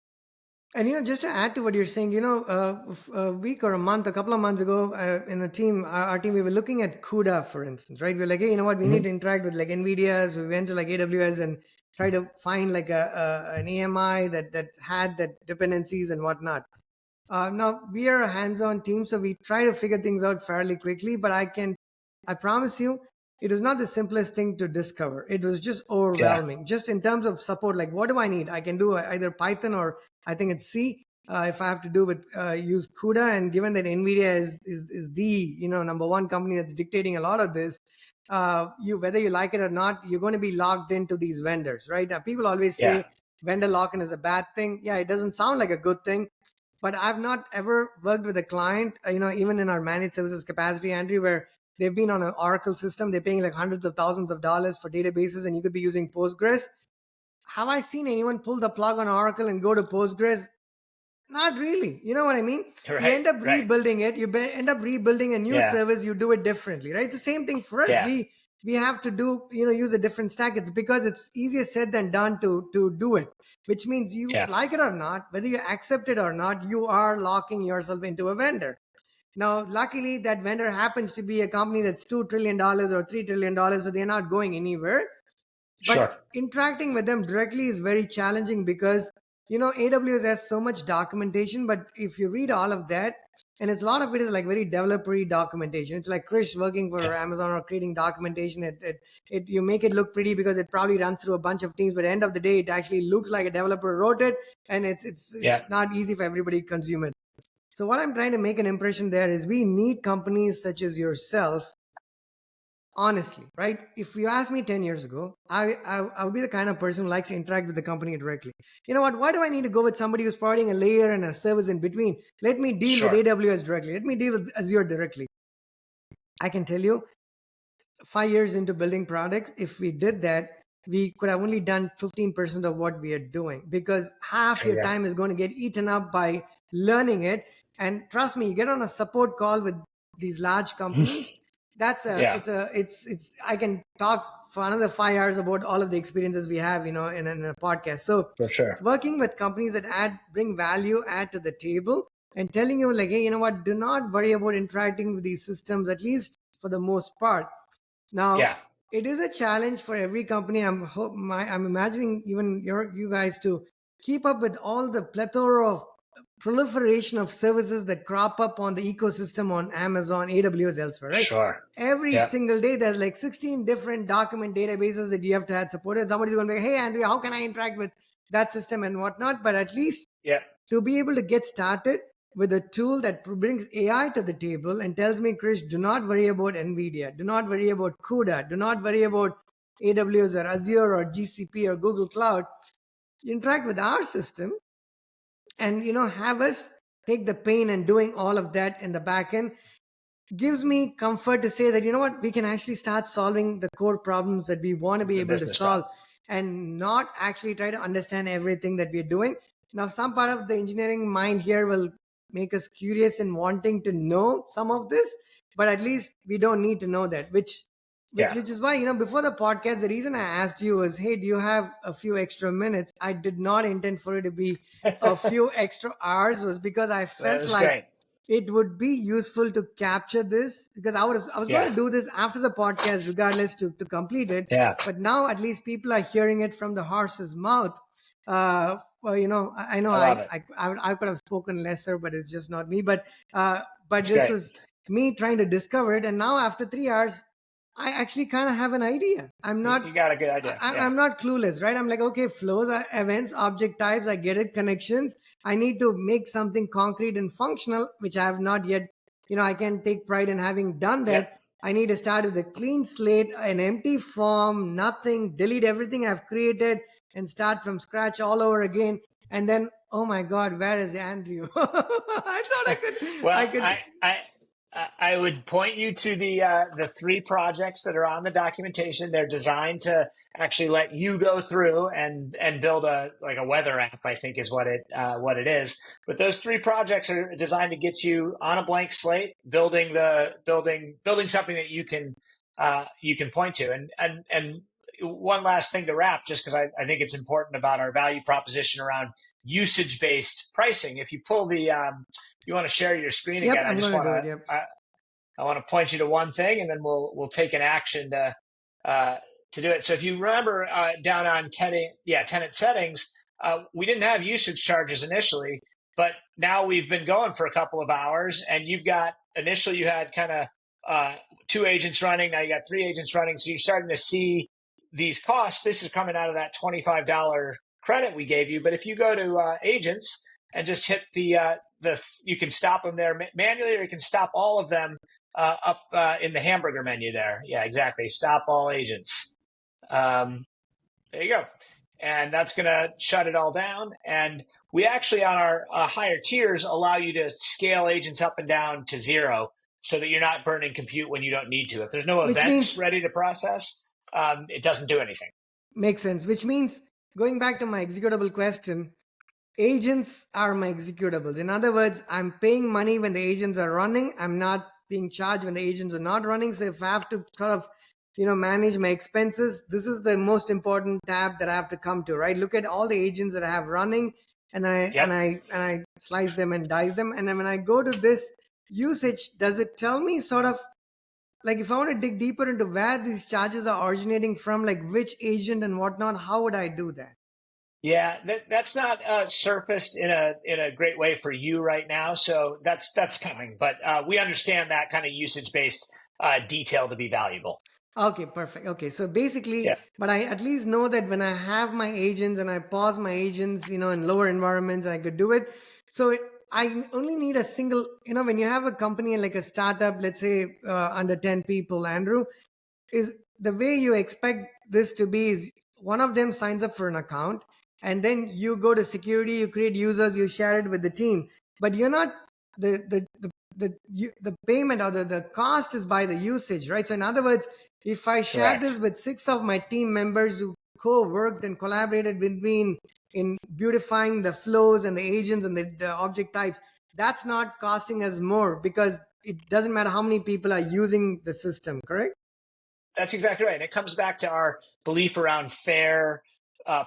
And just to add to what you're saying, a week or a couple of months ago, in the team, our team, we were looking at CUDA, for instance, right? We are like, hey, you know what? We need to interact with like NVIDIA. So we went to like AWS and try to find like an AMI that had that dependencies and whatnot. Now we are a hands-on team, so we try to figure things out fairly quickly. But I promise you, it was not the simplest thing to discover. It was just Yeah. overwhelming, just in terms of support. Like, what do I need? I can do either Python or I think it's C. If I have to do with use CUDA, and given that NVIDIA is the number one company that's dictating a lot of this, you whether you like it or not, you're going to be locked into these vendors, right? People always Yeah. say vendor lock-in is a bad thing. Yeah, it doesn't sound like a good thing, but I've not ever worked with a client, even in our managed services capacity, Andrew, where they've been on an Oracle system. They're paying like hundreds of thousands of dollars for databases, and you could be using Postgres. Have I seen anyone pull the plug on Oracle and go to Postgres? Not really. You know what I mean? You Right. end up Right. rebuilding it. End up rebuilding a new Yeah. service. You do it differently, right? It's the same thing for us. Yeah. We have to do use a different stack. It's because it's easier said than done to do it. Which means you Yeah. like it or not, whether you accept it or not, you are locking yourself into a vendor. Now, luckily, that vendor happens to be a company that's $2 trillion or $3 trillion, so they're not going anywhere. But Sure. interacting with them directly is very challenging because AWS has so much documentation. But if you read all of that, and it's a lot of it is like very developer documentation. It's like Krish working for Yeah. Amazon or creating documentation. You make it look pretty because it probably runs through a bunch of teams, but at the end of the day, it actually looks like a developer wrote it, and it's Yeah. not easy for everybody to consume it. So what I'm trying to make an impression there is we need companies such as yourself. Honestly, right? If you asked me 10 years ago, I would be the kind of person who likes to interact with the company directly. You know what? Why do I need to go with somebody who's providing a layer and a service in between? Let me deal with Sure. AWS directly. Let me deal with Azure directly. I can tell you, 5 years into building products, if we did that, we could have only done 15% of what we are doing, because half There your you go. time is going to get eaten up by learning it. And trust me, you get on a support call with these large companies, that's a Yeah, it's I can talk for another 5 hours about all of the experiences we have, in a podcast. So for sure. working with companies that bring value, add to the table, and telling you like, hey, you know what, do not worry about interacting with these systems, at least for the most part. Now, Yeah, it is a challenge for every company. I'm imagining even you guys to keep up with all the plethora of proliferation of services that crop up on the ecosystem on Amazon, AWS, elsewhere, right? sure. Every Yeah, single day, there's like 16 different document databases that you have to have supported. Somebody's going to be, hey, Andrea, how can I interact with that system and whatnot? But at least yeah. to be able to get started with a tool that brings AI to the table and tells me, Krish, do not worry about NVIDIA, do not worry about CUDA, do not worry about AWS or Azure or GCP or Google Cloud. Interact with our system and have us take the pain and doing all of that in the back end gives me comfort to say that, you know what, we can actually start solving the core problems that we want to be The able to business solve, problem. and not actually try to understand everything that we're doing. Now, some part of the engineering mind here will make us curious and wanting to know some of this, but at least we don't need to know that, which which Yeah. which is why, before the podcast, the reason I asked you was, hey, do you have a few extra minutes? I did not intend for it to be a That few extra hours, was because I felt was like great. it would be useful to capture this, because I was going Yeah, to do this after the podcast regardless to complete it. yeah. But now at least people are hearing it from the horse's mouth. Well, I know I love it. I could have spoken lesser, but it's just not me. But It's this great. was me trying to discover it, and now after 3 hours I actually kind of have an idea. I'm not You got a good idea. I, Yeah, I'm not clueless, right? I'm like, okay, flows, events, object types, I get it, connections. I need to make something concrete and functional, which I have not yet. I can take pride in having done yep. that. I need to start with a clean slate, an empty form, nothing, delete everything I've created, and start from scratch all over again. And then, oh my God, where is Andrew? I thought I Well, could. I would point you to the three projects that are on the documentation. They're designed to actually let you go through and build a like a weather app, I think is what it is. But those three projects are designed to get you on a blank slate, building something that you can point to. And one last thing to wrap, just because I think it's important about our value proposition around usage based pricing. If you pull you want to share your screen Yep, again, I I'm just going to want do it. to Yep. I want to point you to one thing, and then we'll take an action uh, to do it. So if you remember down on tenant settings, we didn't have usage charges initially, but now we've been going for a couple of hours, and you've got initially you had kind of two agents running, now you got three agents running, so you're starting to see these costs. This is coming out of that $25 credit we gave you, but if you go to agents and just hit the you can stop them there manually, or you can stop all of them up in the hamburger menu there. Yeah, exactly. Stop all agents. Um, there you go. And that's going to shut it all down. And we actually, on our higher tiers, allow you to scale agents up and down to zero so that you're not burning compute when you don't need to. If there's no Which events means ready to process, it doesn't do anything. makes sense. Which means, going back to my executable question, agents are my executables. In other words, I'm paying money when the agents are running. I'm not being charged when the agents are not running. So if I have to sort of, manage my expenses, this is the most important tab that I have to come to, right? Look at all the agents that I have running, and Yep. I slice them and dice them. And then when I go to this usage, does it tell me sort of like, if I want to dig deeper into where these charges are originating from, like which agent and whatnot, how would I do that? Yeah, that's not surfaced in a great way for you right now. So that's coming, but we understand that kind of usage based detail to be valuable. Okay, perfect. Okay, so basically, Yeah. but I at least know that when I have my agents and I pause my agents, in lower environments, I could do it. So I only need a single, when you have a company like a startup, let's say under 10 people, Andrew, is the way you expect this to be is one of them signs up for an account, and then you go to security, you create users, you share it with the team, but you're not the payment, or the cost is by the usage, right? So in other words, if I share this Correct. with six of my team members who co-worked and collaborated between in beautifying the flows and the agents and the object types, that's not costing us more because it doesn't matter how many people are using the system, correct? That's exactly right. And it comes back to our belief around fair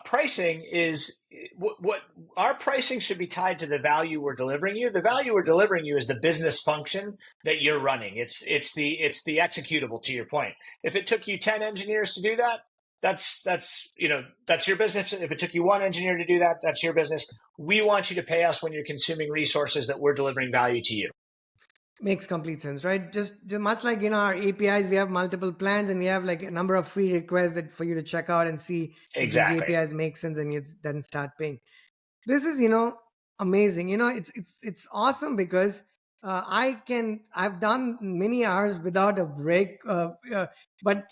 pricing is what our pricing should be tied to the value we're delivering you. The value we're delivering you is the business function that you're running. It's the executable, to your point. If it took you 10 engineers to do that, that's your business. If it took you one engineer to do that, that's your business. We want you to pay us when you're consuming resources that we're delivering value to you. Makes complete sense, right? Just much like our APIs, we have multiple plans and we have like a number of free requests that for you to check out and see if these Exactly. APIs make sense, and you then start paying. This is amazing. It's awesome because I've done many hours without a break, but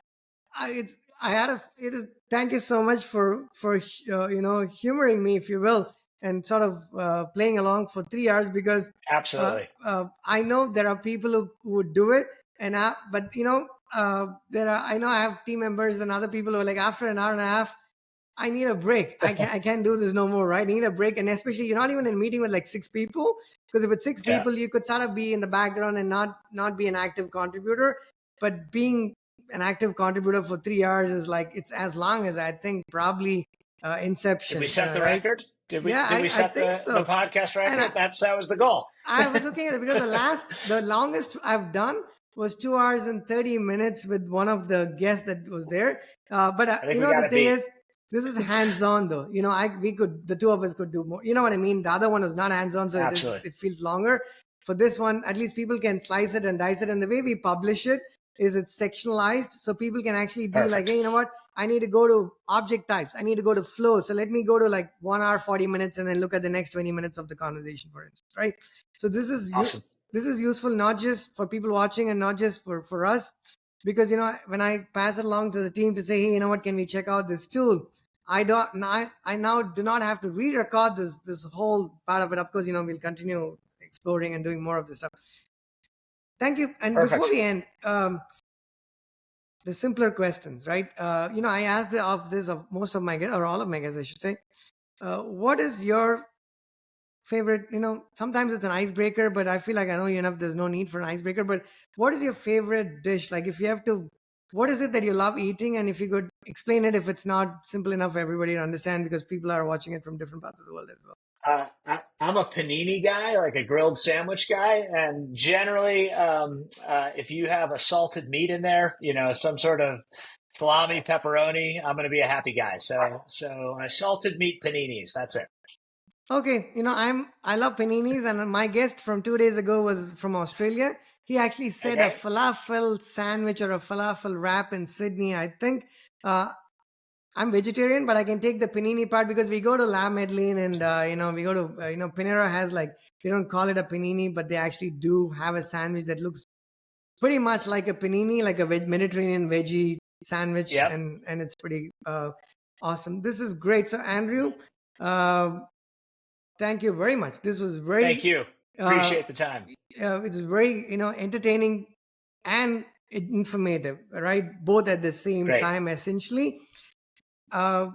I had a it is thank you so much for humoring me, if you will, and sort of playing along for 3 hours, because Absolutely. I know there are people who would do it, but there are I know I have team members and other people who are like, after an hour and a half, I need a break. I can't do this no more, right? I need a break. And especially you're not even in a meeting with like six people, because if it's six Yeah. people, you could sort of be in the background and not be an active contributor. But being an active contributor for 3 hours is like, it's as long as I think probably Did we Inception, set the right? record? Did we Yeah, did we I set think the so. podcast And record? That was the goal. I was looking at it because the longest I've done was 2 hours and 30 minutes with one of the guests that was there. But I think we got the it thing beat. is, this is hands-on though. The two of us could do more. You know what I mean? The other one is not hands-on, so Absolutely. it feels longer. For this one, at least people can slice it and dice it. And the way we publish it is it's sectionalized, so people can actually be like, Perfect. hey, you know what? I need to go to object types. I need to go to flow. So let me go to like 1 hour, 40 minutes, and then look at the next 20 minutes of the conversation, for instance, right? So Awesome. this is useful not just for people watching and not just for us, because when I pass it along to the team to say, hey, you know what, can we check out this tool? I now do not have to re-record this whole part of it. Of course, we'll continue exploring and doing more of this stuff. Thank you. And before Perfect. we end, the simpler questions, right? I asked of most of my guests, or all of my guests, I should say. What is your favorite? Sometimes it's an icebreaker, but I feel like I know you enough. There's no need for an icebreaker. But what is your favorite dish? Like, if you have to, what is it that you love eating? And if you could explain it, if it's not simple enough for everybody to understand, because people are watching it from different parts of the world as well. I'm a panini guy, like a grilled sandwich guy, and generally, if you have a salted meat in there, some sort of salami, pepperoni, I'm going to be a happy guy. So salted meat paninis. That's it. Okay, I love paninis, and my guest from 2 days ago was from Australia. He actually said a Okay. falafel sandwich or a falafel wrap in Sydney, I think. I'm vegetarian, but I can take the panini part, because we go to La Madeleine, and we go to Panera has, like, they don't call it a panini, but they actually do have a sandwich that looks pretty much like a panini, like a Mediterranean veggie sandwich, Yep. and it's pretty awesome. This is great. So Andrew, uh, thank you very much. This was Thank very you. uh, Appreciate the time. it's very entertaining and informative, right? Both at the same Great. time, essentially. Uh,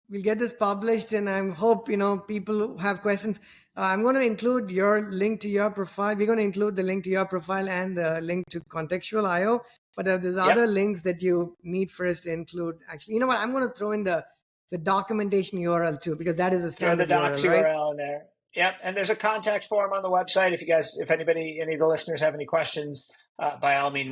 we'll get this published, and I hope people who have questions. I'm going to include your link to your profile. We're going to include the link to your profile and the link to Contextual IO. But there's Yep. other links that you need for us to include. Actually, you know what? I'm going to throw in the documentation URL too, because that is a Throw the standard URL, docs right? URL in there. Yep. And there's a contact form on the website. If any of the listeners have any questions, by all means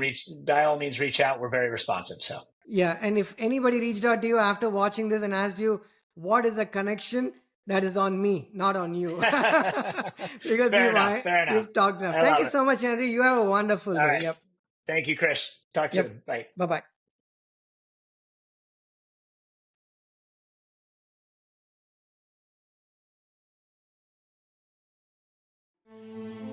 reach out. We're very responsive. So. Yeah, and if anybody reached out to you after watching this and asked you what is a connection, that is on me, not on you, because Fair enough. Fair enough. we've talked enough. I Thank love you it. so much, Henry. You have a wonderful All day. right. Yep, Thank you, Krish. Talk yep. soon. Bye. Bye bye.